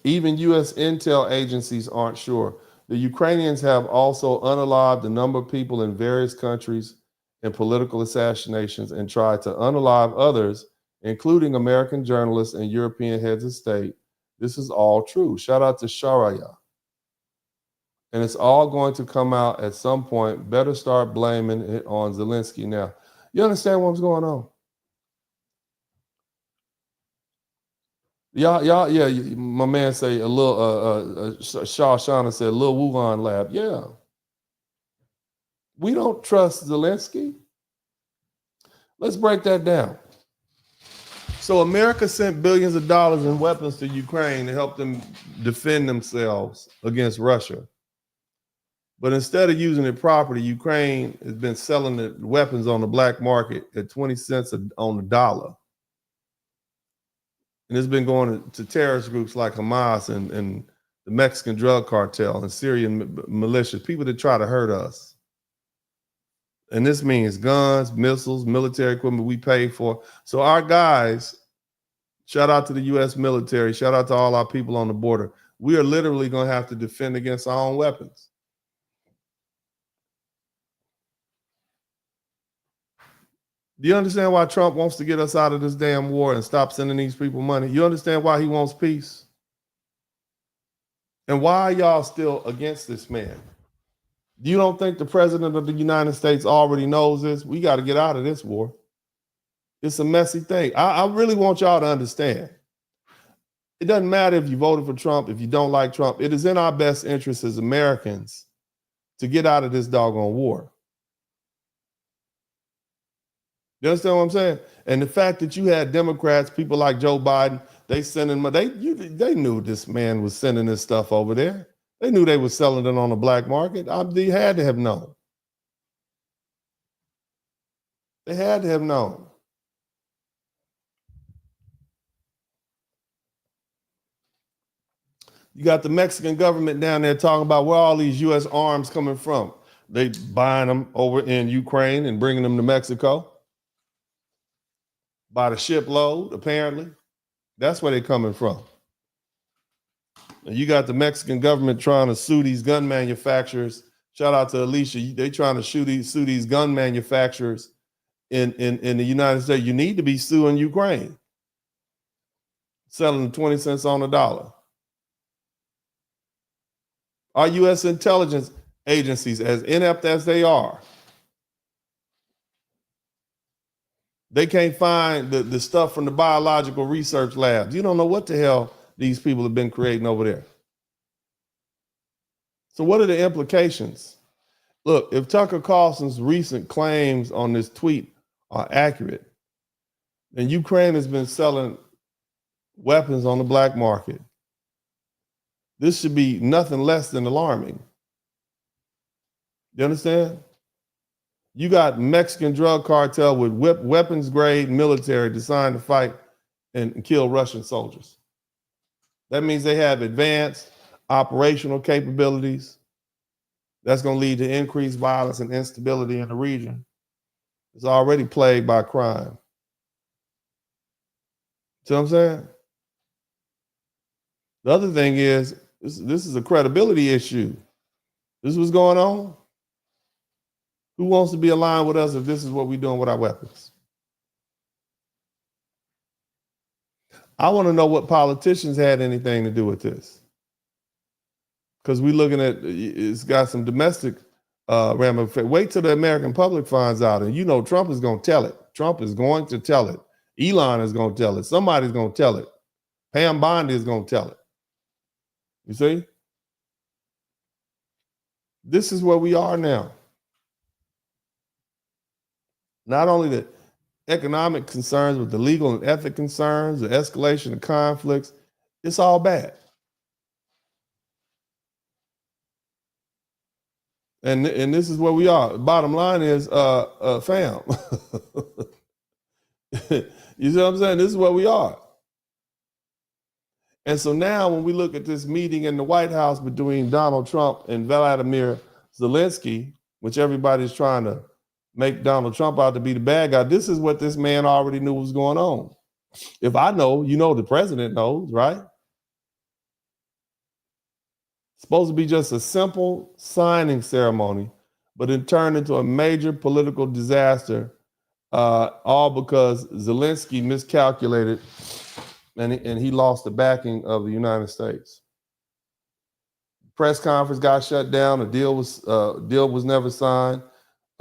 Even U.S. intel agencies aren't sure. The Ukrainians have also unalived a number of people in various countries in political assassinations and tried to unalive others, including American journalists and European heads of state. This is all true. Shout out to Sharaya. And it's all going to come out at some point. Better start blaming it on Zelenskyy now. You understand what's going on? Y'all, yeah, my man say a little, Shaw Shauna said, a little Wuhan lab. Yeah. We don't trust Zelenskyy. Let's break that down. So America sent billions of dollars in weapons to Ukraine to help them defend themselves against Russia. But instead of using it properly, Ukraine has been selling the weapons on the black market at 20 cents on the dollar. And it's been going to terrorist groups like Hamas and the Mexican drug cartel and Syrian militias, people that try to hurt us. And this means guns, missiles, military equipment we pay for. So our guys, shout out to the U.S. military, shout out to all our people on the border. We are literally going to have to defend against our own weapons. Do you understand why Trump wants to get us out of this damn war and stop sending these people money? You understand why he wants peace? And why are y'all still against this man? You don't think the president of the United States already knows this? We got to get out of this war. It's a messy thing. I really want y'all to understand. It doesn't matter if you voted for Trump, if you don't like Trump. It is in our best interest as Americans to get out of this doggone war. You understand what I'm saying? And the fact that you had Democrats, people like Joe Biden, they sending money. They knew this man was sending this stuff over there. They knew they were selling it on the black market. They had to have known. They had to have known. You got the Mexican government down there talking about where all these U.S. arms coming from. They buying them over in Ukraine and bringing them to Mexico by the shipload, apparently. That's where they're coming from. And you got the Mexican government trying to sue these gun manufacturers. Shout out to Alicia. They trying to sue these gun manufacturers in the United States. You need to be suing Ukraine, selling them 20 cents on the dollar. Our U.S. intelligence agencies, as inept as they are, they can't find the stuff from the biological research labs. You don't know what the hell these people have been creating over there. So what are the implications? Look, if Tucker Carlson's recent claims on this tweet are accurate, then Ukraine has been selling weapons on the black market. This should be nothing less than alarming. You understand? You got Mexican drug cartel with weapons grade military designed to fight and kill Russian soldiers. That means they have advanced operational capabilities. That's going to lead to increased violence and instability in the region. It's already plagued by crime. See what I'm saying? The other thing is, this is a credibility issue. This is what's going on. Who wants to be aligned with us if this is what we're doing with our weapons? I want to know what politicians had anything to do with this. Because we're looking at, it's got some domestic ramifications. Wait till the American public finds out. And you know Trump is going to tell it. Trump is going to tell it. Elon is going to tell it. Somebody's going to tell it. Pam Bondi is going to tell it. You see? This is where we are now. Not only the economic concerns, but the legal and ethic concerns, the escalation of conflicts, it's all bad. And this is where we are. Bottom line is, fam. You see what I'm saying? This is where we are. And so now when we look at this meeting in the White House between Donald Trump and Vladimir Zelenskyy, which everybody's trying to make Donald Trump out to be the bad guy, this is what this man already knew was going on. If I know, you know the president knows, right? It's supposed to be just a simple signing ceremony, but it turned into a major political disaster, all because Zelenskyy miscalculated and he lost the backing of the United States. Press conference got shut down. The deal was never signed.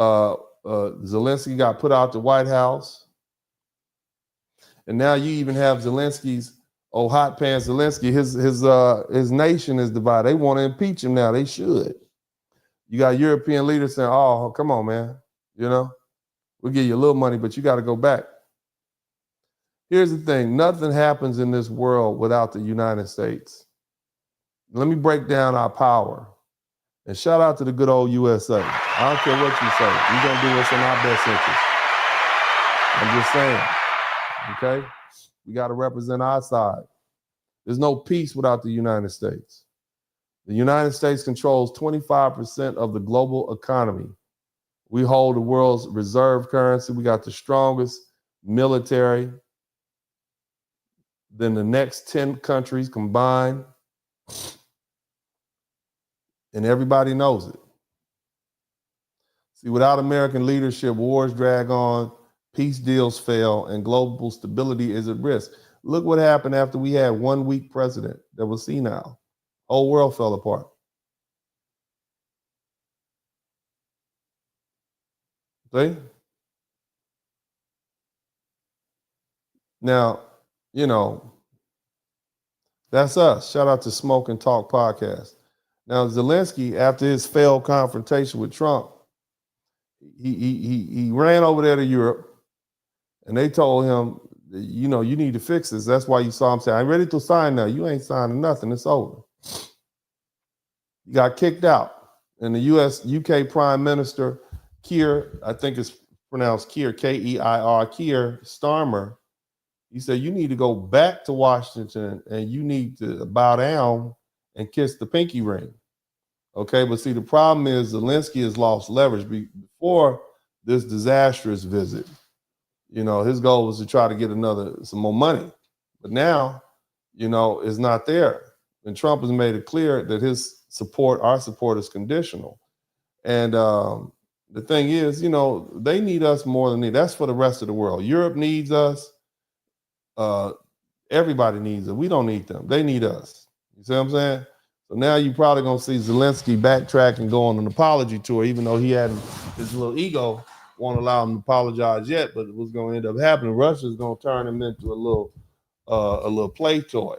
Zelenskyy got put out the White House, and now you even have Zelensky's hot pants Zelenskyy. His nation is divided. They want to impeach him now. They should. You got European leaders saying, "Oh, come on, man. You know, we'll give you a little money, but you got to go back." Here's the thing. Nothing happens in this world without the United States. Let me break down our power. And shout out to the good old USA. I don't care what you say. We're going to do what's in our best interest. I'm just saying. Okay? We got to represent our side. There's no peace without the United States. The United States controls 25% of the global economy. We hold the world's reserve currency. We got the strongest military than the next 10 countries combined. And everybody knows it. See, without American leadership, wars drag on, peace deals fail, and global stability is at risk. Look what happened after we had one weak president that was senile. Whole world fell apart. See? Now, you know, that's us. Shout out to Smoke and Talk Podcast. Now, Zelenskyy, after his failed confrontation with Trump, he ran over there to Europe And they told him, you know, you need to fix this. That's why you saw him say, I'm ready to sign now. You ain't signing nothing. It's over. He got kicked out. And the UK Prime Minister, Keir, I think it's pronounced Keir, K-E-I-R, Keir Starmer, he said, you need to go back to Washington and you need to bow down and kiss the pinky ring. Okay, but see, the problem is Zelenskyy has lost leverage. Before this disastrous visit, you know, his goal was to try to get some more money. But now, you know, it's not there. And Trump has made it clear that his support, our support, is conditional. And the thing is, you know, they need us more than that's for the rest of the world. Europe needs us. Everybody needs us. We don't need them. They need us. You see what I'm saying? So now you're probably going to see Zelenskyy backtrack and go on an apology tour, even though he had his little ego won't allow him to apologize yet. But what's going to end up happening, Russia's going to turn him into a little play toy.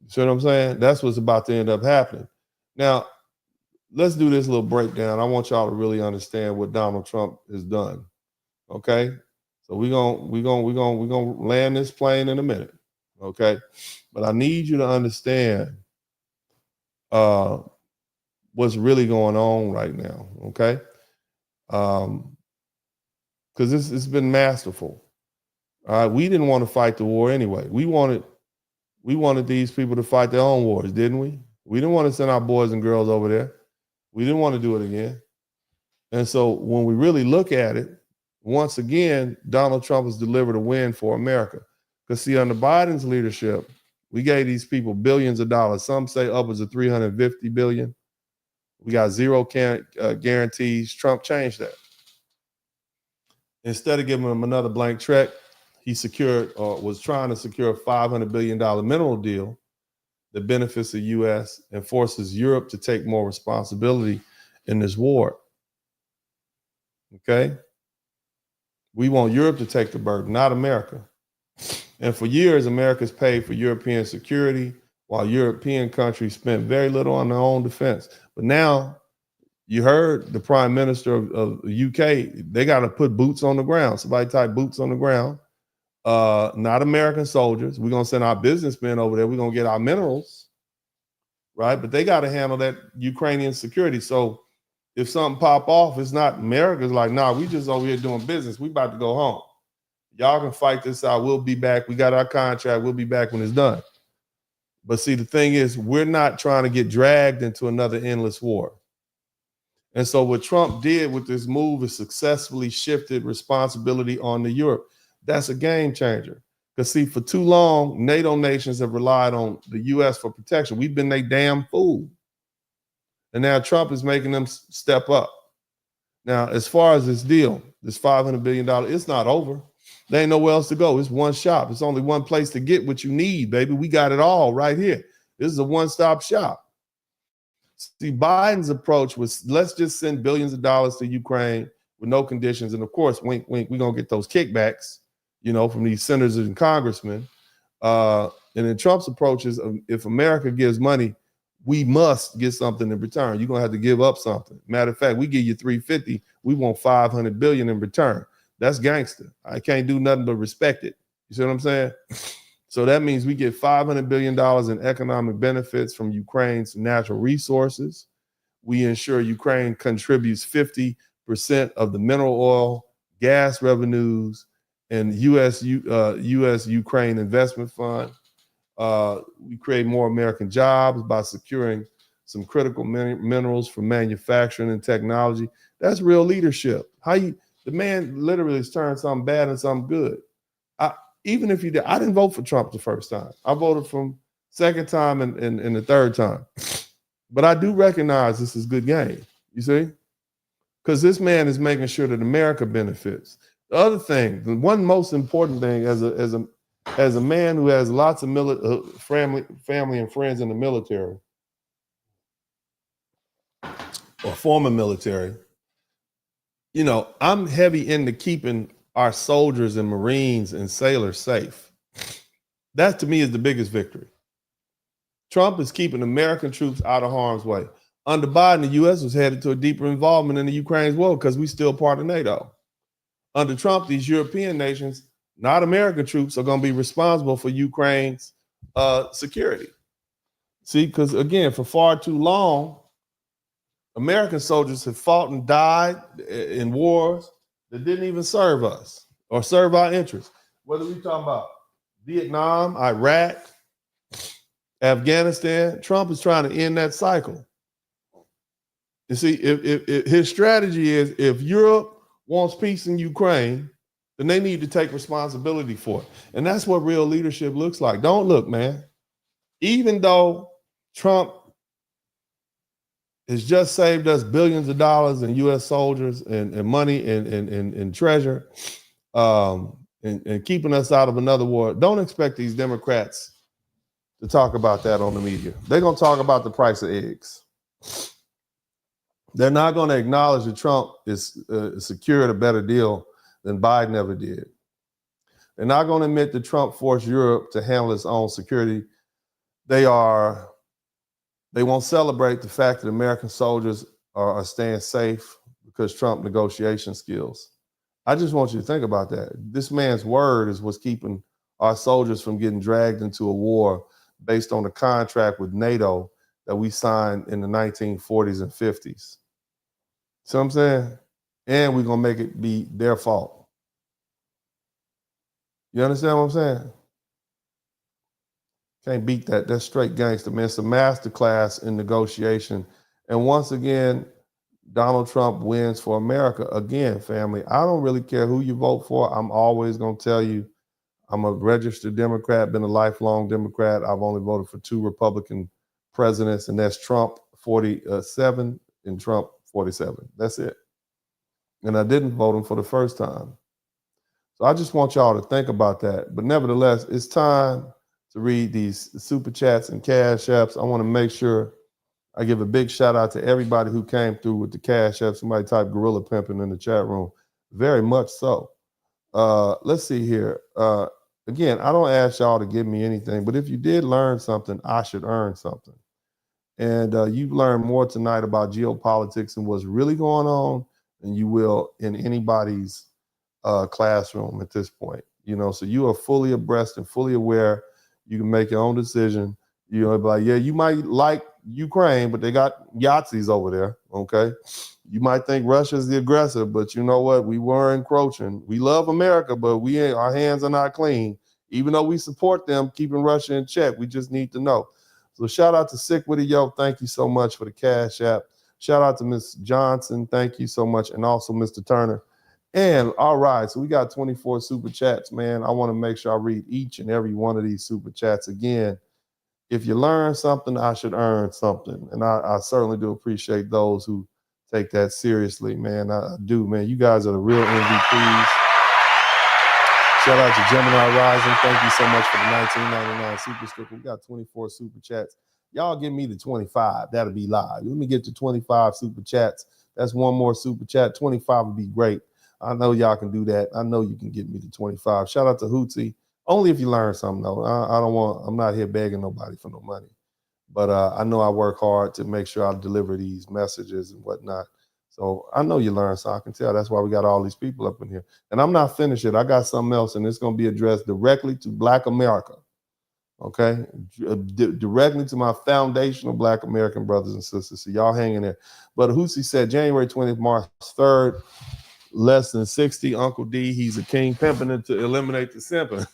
You see what I'm saying? That's what's about to end up happening. Now, let's do this little breakdown. I want y'all to really understand what Donald Trump has done. Okay? So we're gonna land this plane in a minute. Okay? But I need you to understand what's really going on right now. Okay? Because it's been masterful. All right, we didn't want to fight the war anyway. We wanted these people to fight their own wars, didn't we? We didn't want to send our boys and girls over there. We didn't want to do it again. And so when we really look at it, once again, Donald Trump has delivered a win for America. Because see, under Biden's leadership, we gave these people billions of dollars. Some say upwards of $350 billion. We got zero guarantees. Trump changed that. Instead of giving them another blank check, he secured or was trying to secure a $500 billion mineral deal that benefits the U.S. and forces Europe to take more responsibility in this war. Okay? We want Europe to take the burden, not America. And for years, America's paid for European security, while European countries spent very little on their own defense. But now, you heard the Prime Minister of the UK, they got to put boots on the ground. Somebody type boots on the ground. Not American soldiers. We're going to send our businessmen over there. We're going to get our minerals, right? But they got to handle that Ukrainian security. So if something pop off, it's not America's like, nah, we just over here doing business. We about to go home. Y'all can fight this out. We'll be back. We got our contract. We'll be back when it's done. But see, the thing is, we're not trying to get dragged into another endless war. And so what Trump did with this move is successfully shifted responsibility on to Europe. That's a game changer. Because see, for too long, NATO nations have relied on the U.S. for protection. We've been their damn fool. And now Trump is making them step up. Now, as far as this deal, this $500 billion, it's not over. There ain't nowhere else to go. It's one shop. It's only one place to get what you need, baby. We got it all right here. This is a one-stop shop. See, Biden's approach was, let's just send billions of dollars to Ukraine with no conditions. And of course, wink, wink, we're going to get those kickbacks, you know, from these senators and congressmen. And then Trump's approach is, if America gives money, we must get something in return. You're going to have to give up something. Matter of fact, we give you $350. We want $500 billion in return. That's gangster. I can't do nothing but respect it. You see what I'm saying? So that means we get $500 billion in economic benefits from Ukraine's natural resources. We ensure Ukraine contributes 50% of the mineral oil, gas revenues, and U.S.-Ukraine investment fund. We create more American jobs by securing some critical minerals for manufacturing and technology. That's real leadership. The man literally has turned something bad into something good. Even if you did, I didn't vote for Trump the first time. I voted from second time and the third time. But I do recognize this is good game, you see? Because this man is making sure that America benefits. The other thing, the one most important thing as a man who has lots of family and friends in the military, or former military, you know, I'm heavy into keeping our soldiers and Marines and sailors safe. That to me is the biggest victory. Trump is keeping American troops out of harm's way. Under Biden, the U.S. was headed to a deeper involvement in the Ukraine's war because we're still part of NATO. Under Trump, these European nations, not American troops, are going to be responsible for Ukraine's security. See, because again, for far too long, American soldiers have fought and died in wars that didn't even serve us or serve our interests. Whether we're talking about Vietnam, Iraq, Afghanistan, Trump is trying to end that cycle. You see, if his strategy is if Europe wants peace in Ukraine, then they need to take responsibility for it. And that's what real leadership looks like. Don't look, man. Even though Trump has just saved us billions of dollars in U.S. soldiers and money and treasure and keeping us out of another war, don't expect these Democrats to talk about that on the media. They're going to talk about the price of eggs. They're not going to acknowledge that Trump is secured a better deal than Biden ever did. They're not going to admit that Trump forced Europe to handle its own security. They won't celebrate the fact that American soldiers are staying safe because Trump negotiation skills. I just want you to think about that. This man's word is what's keeping our soldiers from getting dragged into a war based on a contract with NATO that we signed in the 1940s and 50s. See what I'm saying? And we're going to make it be their fault. You understand what I'm saying? Can't beat that. That's straight gangster, man. It's a masterclass in negotiation. And once again, Donald Trump wins for America. Again, family, I don't really care who you vote for. I'm always going to tell you, I'm a registered Democrat, been a lifelong Democrat. I've only voted for 2 Republican presidents, and that's Trump 47 and Trump 47. That's it. And I didn't vote him for the first time. So I just want y'all to think about that. But nevertheless, it's time to read these super chats and cash apps. I want to make sure I give a big shout out to everybody who came through with the cash app. Somebody typed gorilla pimping in the chat room. Very much so. Let's see here. Again, I don't ask y'all to give me anything, but if you did learn something, I should earn something. And you've learned more tonight about geopolitics and what's really going on than you will in anybody's classroom at this point. You know, so you are fully abreast and fully aware. You can make your own decision. You know, be like, yeah, you might like Ukraine, but they got Yahtzees over there, okay? You might think Russia's the aggressor, but you know what? We were encroaching. We love America, but our hands are not clean. Even though we support them, keeping Russia in check, we just need to know. So shout out to Sick With It Yo. Thank you so much for the cash app. Shout out to Miss Johnson. Thank you so much. And also Mr. Turner. And all right, so we got 24 super chats, man. I want to make sure I read each and every one of these super chats again. If you learn something, I should earn something. And I certainly do appreciate those who take that seriously, man. I do, man. You guys are the real MVPs. Shout out to Gemini Rising. Thank you so much for the 1999 super sticker. We got 24 super chats. Y'all give me the 25. That'll be live. Let me get to 25 super chats. That's one more super chat. 25 would be great. I know y'all can do that. I know you can get me to 25. Shout out to Hootie. Only if you learn something, though. I'm not here begging nobody for no money. But I know I work hard to make sure I deliver these messages and whatnot. So I know you learn, so I can tell. That's why we got all these people up in here. And I'm not finished yet. I got something else, and it's going to be addressed directly to Black America. Okay? Directly to my foundational Black American brothers and sisters. So y'all hang in there. But Hootie said January 20th, March 3rd, less than 60. Uncle D, he's a king pimping it to eliminate the simping.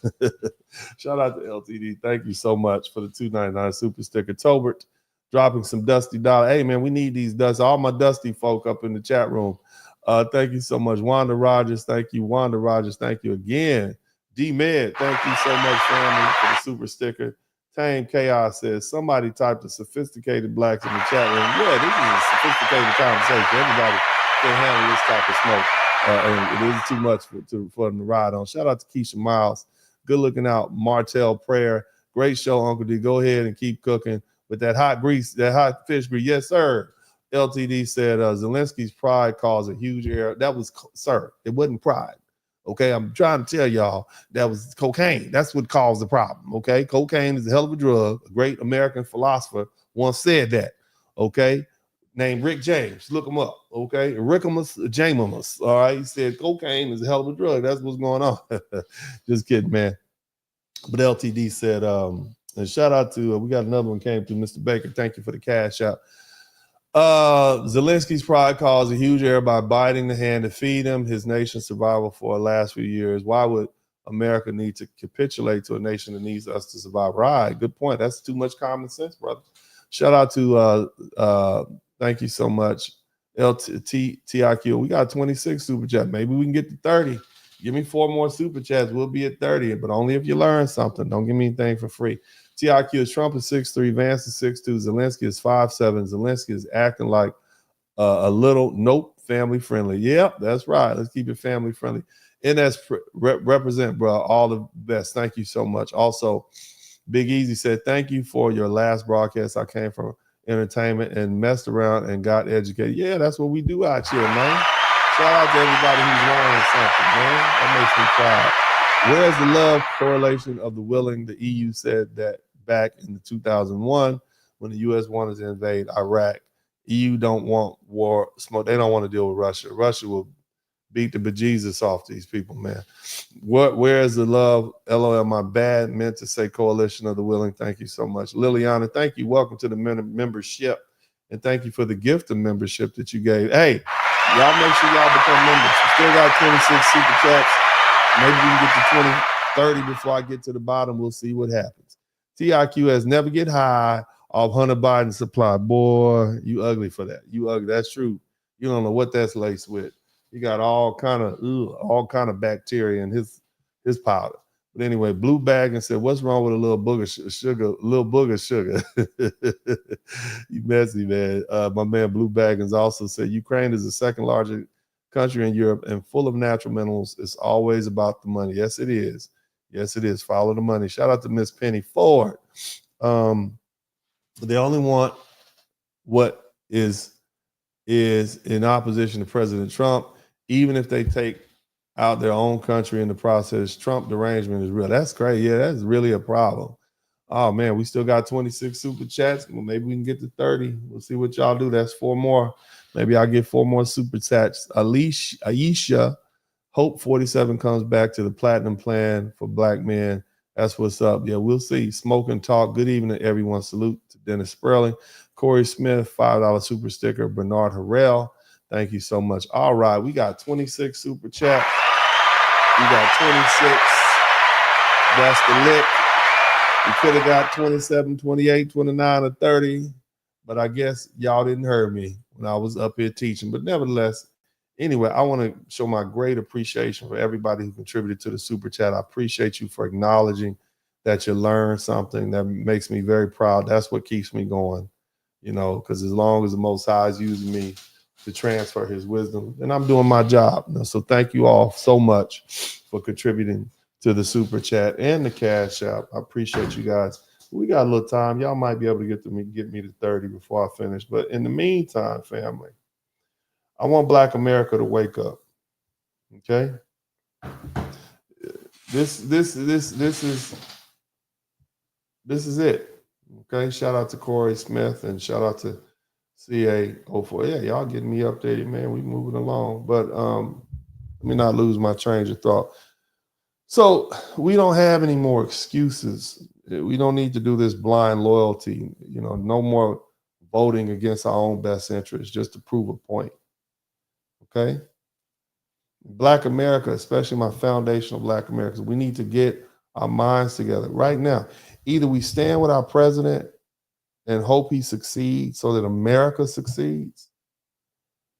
Shout out to LTD. Thank you so much for the $2.99 super sticker. Tobert dropping some Dusty dollar. Hey man, we need these dusty. All my Dusty folk up in the chat room. Thank you so much. Wanda Rogers, thank you. Wanda Rogers, thank you again. D-Med, thank you so much, family, for the super sticker. Tame Chaos says, somebody typed the sophisticated blacks in the chat room. Yeah, this is a sophisticated conversation. Everybody can handle this type of smoke. And it is too much for them to ride on. Shout out to Keisha Miles. Good looking out. Martell Prayer. Great show, Uncle D. Go ahead and keep cooking with that hot grease, that hot fish grease. Yes, sir. LTD said Zelensky's pride caused a huge error. That was, sir, it wasn't pride. Okay, I'm trying to tell y'all that was cocaine. That's what caused the problem. Okay, cocaine is a hell of a drug. A great American philosopher once said that. Okay, named Rick James. Look him up, okay? Rickamus Jamemus, all right? He said cocaine is a hell of a drug. That's what's going on. Just kidding, man. But LTD said, and shout out to, we got another one came through, Mr. Baker. Thank you for the cash out. Zelensky's pride caused a huge error by biting the hand to feed him his nation's survival for the last few years. Why would America need to capitulate to a nation that needs us to survive? Right, good point. That's too much common sense, brother. Shout out to, thank you so much, LTIQ. We got 26 super chats. Maybe we can get to 30. Give me 4 more super chats. We'll be at 30, but only if you learn something. Don't give me anything for free. TIQ is Trump is 6'3", Vance is 6'2", Zelenskyy is 5'7". Zelenskyy is acting like a little, nope, family friendly. Yep, that's right. Let's keep it family friendly. NS represent, bro, all the best. Thank you so much. Also, Big Easy said, thank you for your last broadcast. I came from entertainment and messed around and got educated. Yeah, that's what we do out here, man. Shout out to everybody who's learning something, man. That makes me proud. Where's the love correlation of the willing? The EU said that back in 2001 when the U.S. wanted to invade Iraq. EU don't want war smoke. They don't want to deal with Russia. Russia will beat the bejesus off these people, man. Where is the love? LOL, my bad. Meant to say coalition of the willing. Thank you so much. Liliana, thank you. Welcome to the membership. And thank you for the gift of membership that you gave. Hey, y'all make sure y'all become members. We still got 26 super chats. Maybe we can get to 20, 30 before I get to the bottom. We'll see what happens. TIQ has never get high off Hunter Biden supply. Boy, you ugly for that. You ugly. That's true. You don't know what that's laced with. You got all kind of bacteria in his powder. But anyway, Blue Bag and said, what's wrong with a little booger sugar? You messy, man. My man Blue Baggins also said, Ukraine is the second largest country in Europe and full of natural minerals. It's always about the money. Yes, it is. Yes, it is. Follow the money. Shout out to Miss Penny Ford. They only want what is in opposition to President Trump, even if they take out their own country in the process. Trump derangement is real. That's crazy. Yeah, that's really a problem. Oh, man, we still got 26 super chats. Well, maybe we can get to 30. We'll see what y'all do. That's 4 more. Maybe I'll get 4 more super chats. Aisha, Hope 47 comes back to the platinum plan for black men. That's what's up. Yeah, we'll see. Smoke and talk. Good evening, everyone. Salute to Dennis Sperling. Corey Smith, $5 super sticker. Bernard Harrell, thank you so much. All right, we got 26 super chats. We got 26. That's the lick. We could have got 27, 28, 29, or 30, but I guess y'all didn't hear me when I was up here teaching. But nevertheless, anyway, I want to show my great appreciation for everybody who contributed to the super chat. I appreciate you for acknowledging that you learned something. That makes me very proud. That's what keeps me going, you know, because as long as the Most High is using me to transfer his wisdom, then I'm doing my job. You know? So thank you all so much for contributing to the super chat and the cash app. I appreciate you guys. We got a little time. Y'all might be able to get me to 30 before I finish. But in the meantime, family, I want Black America to wake up. Okay? This is it. Okay? Shout out to Corey Smith and shout out to CA04. Yeah, y'all getting me updated, man. We moving along. But let me not lose my train of thought. So we don't have any more excuses. We don't need to do this blind loyalty. You know, no more voting against our own best interests just to prove a point. Okay? Black America, especially my foundational Black Americans, we need to get our minds together right now. Either we stand with our president and hope he succeeds so that America succeeds,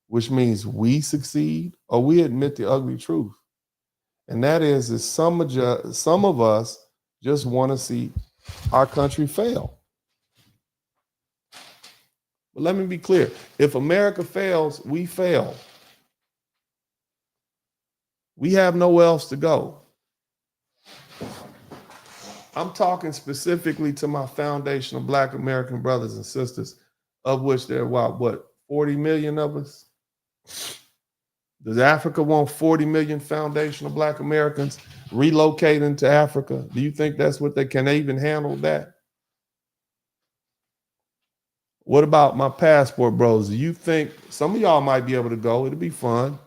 which means we succeed, or we admit the ugly truth. And that is some of us just want to see our country fail. But let me be clear. If America fails, we fail. We have nowhere else to go. I'm talking specifically to my foundational Black American brothers and sisters, of which there are, what, 40 million of us? Does Africa want 40 million foundational Black Americans relocating to Africa? Do you think that's what can they even handle that? What about my passport bros? Do you think some of y'all might be able to go? It'll be fun.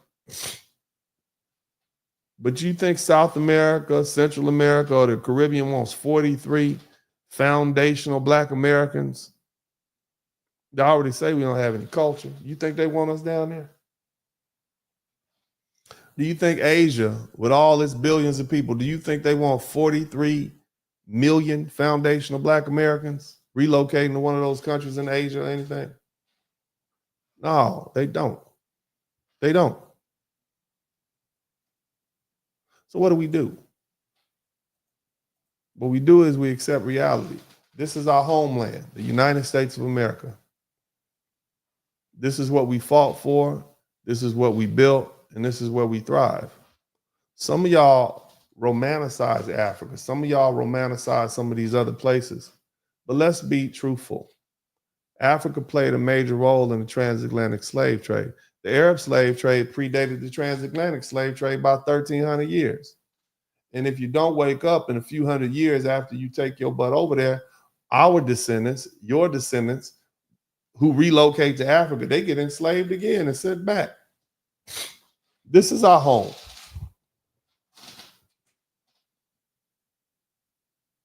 But you think South America, Central America, or the Caribbean wants 43 foundational Black Americans? They already say we don't have any culture. You think they want us down there? Do you think Asia, with all its billions of people, do you think they want 43 million foundational Black Americans relocating to one of those countries in Asia or anything? No, they don't. They don't. So what do? What we do is we accept reality. This is our homeland, the United States of America. This is what we fought for. This is what we built, and this is where we thrive. Some of y'all romanticize Africa. Some of y'all romanticize some of these other places. But let's be truthful. Africa played a major role in the transatlantic slave trade. The Arab slave trade predated the transatlantic slave trade by 1,300 years. And if you don't wake up in a few hundred years after you take your butt over there, our descendants, your descendants, who relocate to Africa, they get enslaved again and sent back. This is our home.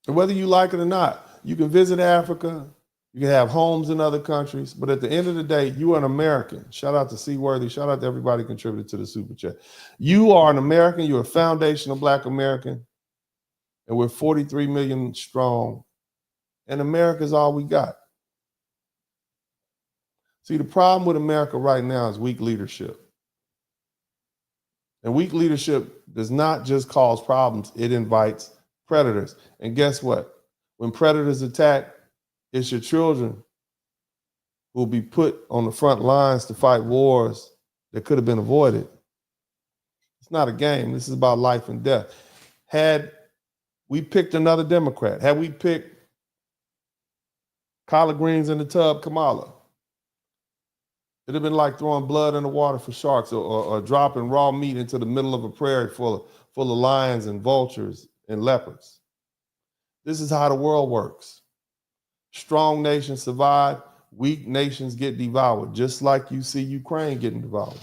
And whether you like it or not, you can visit Africa, you can have homes in other countries, but at the end of the day, you are an American. Shout out to Seaworthy. Shout out to everybody who contributed to the Super Chat. You are an American. You're a foundational Black American, and we're 43 million strong, and America's all we got. See, the problem with America right now is weak leadership. And weak leadership does not just cause problems, it invites predators. And guess what? When predators attack, it's your children who will be put on the front lines to fight wars that could have been avoided. It's not a game. This is about life and death. Had we picked another Democrat, had we picked collard greens in the tub, Kamala, it'd have been like throwing blood in the water for sharks or dropping raw meat into the middle of a prairie full of lions and vultures and leopards. This is how the world works. Strong nations survive, weak nations get devoured, just like you see Ukraine getting devoured.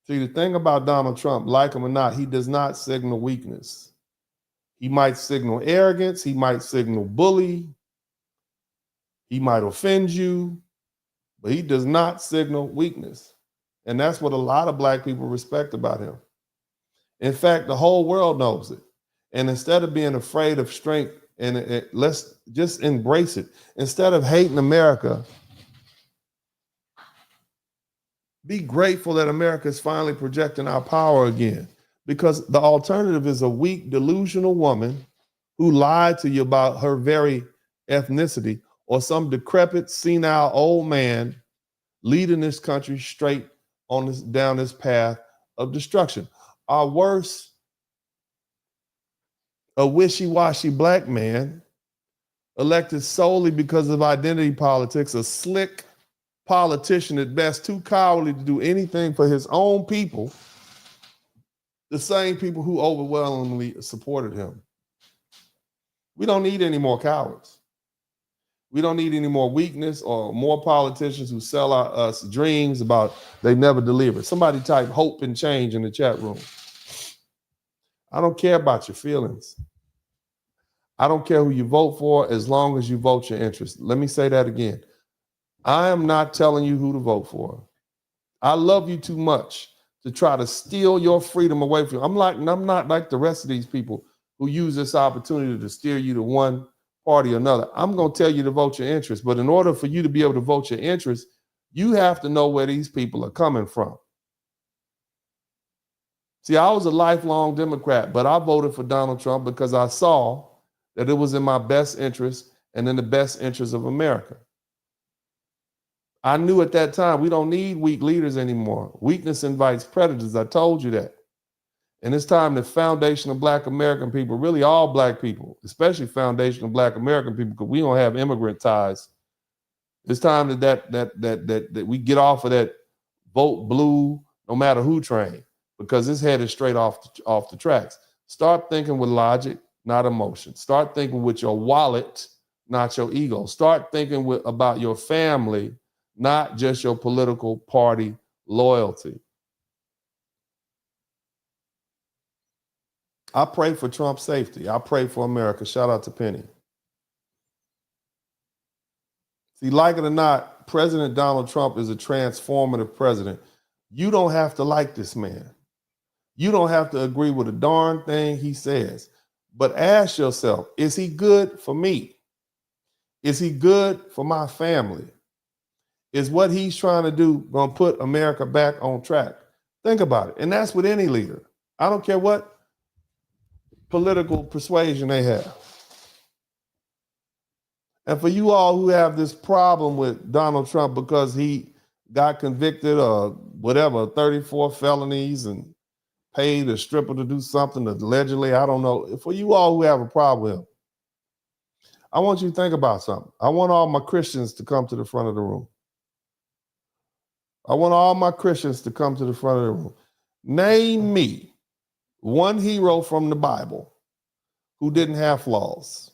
See, the thing about Donald Trump, like him or not, he does not signal weakness. He might signal arrogance, he might signal bully, he might offend you, but he does not signal weakness. And that's what a lot of Black people respect about him. In fact, the whole world knows it. And instead of being afraid of strength, let's just embrace it. Instead of hating America, be grateful that America is finally projecting our power again. Because the alternative is a weak, delusional woman who lied to you about her very ethnicity, or some decrepit, senile old man leading this country straight on down this path of destruction. Or worse, a wishy-washy Black man elected solely because of identity politics, a slick politician at best, too cowardly to do anything for his own people, the same people who overwhelmingly supported him. We don't need any more cowards. We don't need any more weakness or more politicians who sell us dreams about they never deliver. Somebody type hope and change in the chat room. I don't care about your feelings. I don't care who you vote for as long as you vote your interest. Let me say that again. I am not telling you who to vote for. I love you too much to try to steal your freedom away from you. I'm not like the rest of these people who use this opportunity to steer you to one party or another. I'm going to tell you to vote your interest. But in order for you to be able to vote your interest, you have to know where these people are coming from. See, I was a lifelong Democrat, but I voted for Donald Trump because I saw that it was in my best interest and in the best interest of America. I knew at that time we don't need weak leaders anymore. Weakness invites predators. I told you that. And it's time that foundational Black American people, really all Black people, especially foundational Black American people, because we don't have immigrant ties. It's time that we get off of that vote blue, no matter who train, because it's headed straight off the tracks. Start thinking with logic, not emotion. Start thinking with your wallet, not your ego. Start thinking about your family, not just your political party loyalty. I pray for Trump's safety. I pray for America. Shout out to Penny. See, like it or not, President Donald Trump is a transformative president. You don't have to like this man. You don't have to agree with a darn thing he says. But ask yourself, is he good for me? Is he good for my family? Is what he's trying to do going to put America back on track? Think about it. And that's with any leader. I don't care what political persuasion they have. And for you all who have this problem with Donald Trump because he got convicted of whatever, 34 felonies and paid a stripper to do something allegedly, I don't know. For you all who have a problem with him, I want you to think about something. I want all my Christians to come to the front of the room. I want all my Christians to come to the front of the room. Name me one hero from the Bible who didn't have flaws.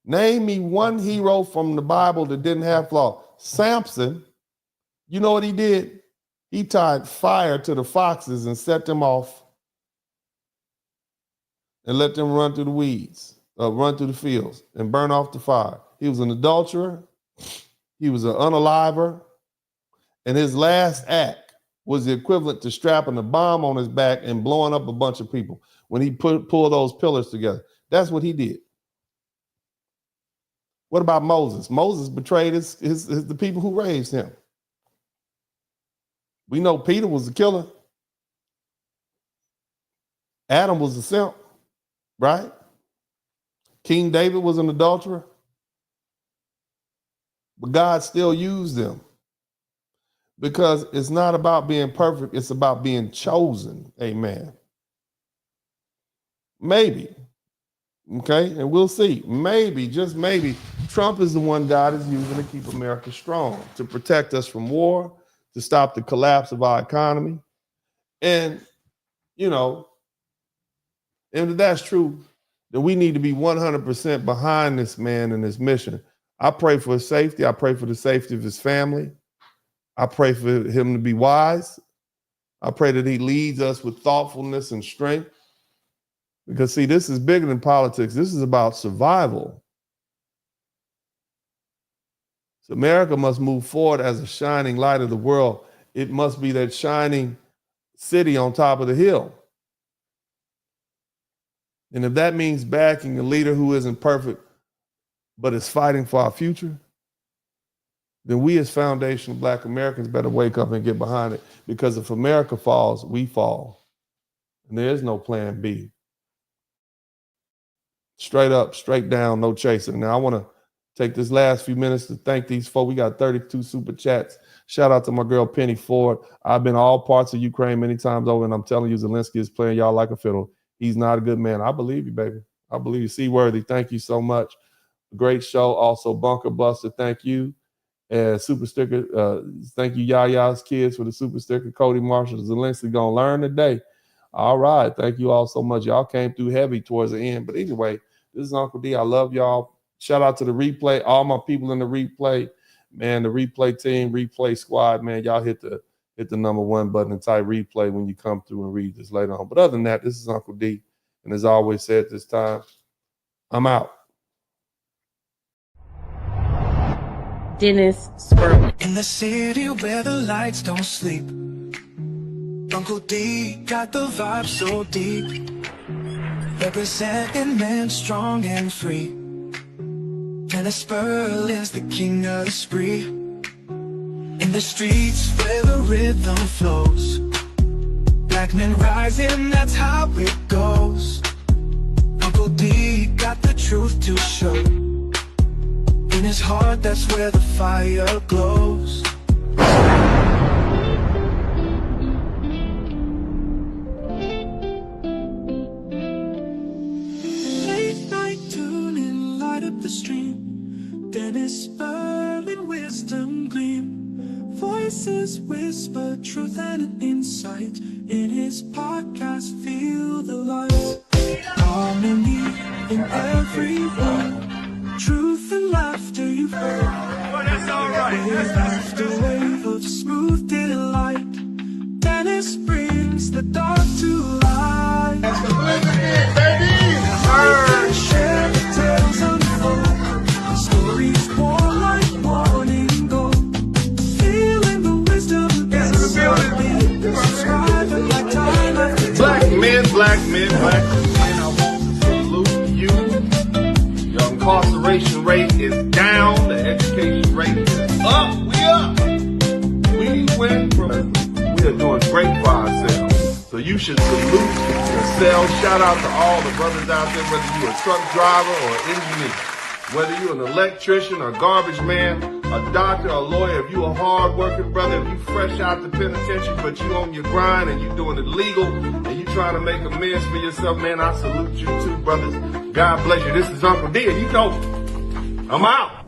Name me one hero from the Bible that didn't have flaws. Samson, you know what he did? He tied fire to the foxes and set them off and let them run through the weeds, run through the fields and burn off the fire. He was an adulterer. He was an unaliver. And his last act was the equivalent to strapping a bomb on his back and blowing up a bunch of people when he pulled those pillars together. That's what he did. What about Moses? Moses betrayed the people who raised him. We know Peter was the killer. Adam was the simp, right? King David was an adulterer. But God still used them. Because it's not about being perfect, it's about being chosen. Amen. Maybe. Okay, and we'll see. Maybe, just maybe, Trump is the one God is using to keep America strong, to protect us from war, to stop the collapse of our economy. And, you know, and if that's true, then we need to be 100% behind this man and his mission. I pray for his safety. I pray for the safety of his family. I pray for him to be wise. I pray that he leads us with thoughtfulness and strength. Because, see, this is bigger than politics. This is about survival. So America must move forward as a shining light of the world. It must be that shining city on top of the hill. And if that means backing a leader who isn't perfect, but is fighting for our future, then we as foundational Black Americans better wake up and get behind it. Because if America falls, we fall. And there is no plan B. Straight up, straight down, no chasing. Now, I want to take this last few minutes to thank these folks. We got 32 super chats. Shout out to my girl, Penny Ford. I've been all parts of Ukraine many times over, and I'm telling you, Zelenskyy is playing y'all like a fiddle. He's not a good man. I believe you, baby. I believe you. Seaworthy, thank you so much. Great show. Also, Bunker Buster, thank you. And Super Sticker, thank you, Yaya's kids, for the Super Sticker. Cody Marshall, Zelenskyy gonna learn today. All right. Thank you all so much. Y'all came through heavy towards the end. But anyway, this is Uncle D. I love y'all. Shout out to the replay. All my people in the replay. Man, the replay team, replay squad, man, y'all hit the #1 button and type replay when you come through and read this later on. But other than that, this is Uncle D. And as I always said this time, I'm out. Dennis Sperling. In the city where the lights don't sleep, Uncle D got the vibe so deep. Representing men strong and free. Dennis Sperling's the king of the spree. In the streets where the rhythm flows, Black men rising, that's how it goes. Uncle D got the truth to show. In his heart, that's where the fire glows. Late night tuning, light up the stream. Dennis Sperling, wisdom gleam. Voices whisper truth and insight. In his podcast, feel the light. Harmony in every room. truth and laughter you've heard. Well, that's all right. That's the wave of smooth delight. Dennis brings the dark to light. That's the Liberty, baby! Share the tales unfold. Stories pour like morning gold. Feeling the wisdom and subscribe and like time after time. Black men, I want to salute you. Your incarceration rate is down. The education rate is up. We up. We went from, we are doing great for ourselves. So you should salute yourself. Shout out to all the brothers out there, whether you're a truck driver or an engineer, whether you're an electrician or garbage man, a doctor, a lawyer, if you a hard-working brother, if you fresh out the penitentiary, but you on your grind and you doing it legal and you trying to make amends for yourself, man, I salute you too, brothers. God bless you. This is Uncle D, and you know, I'm out.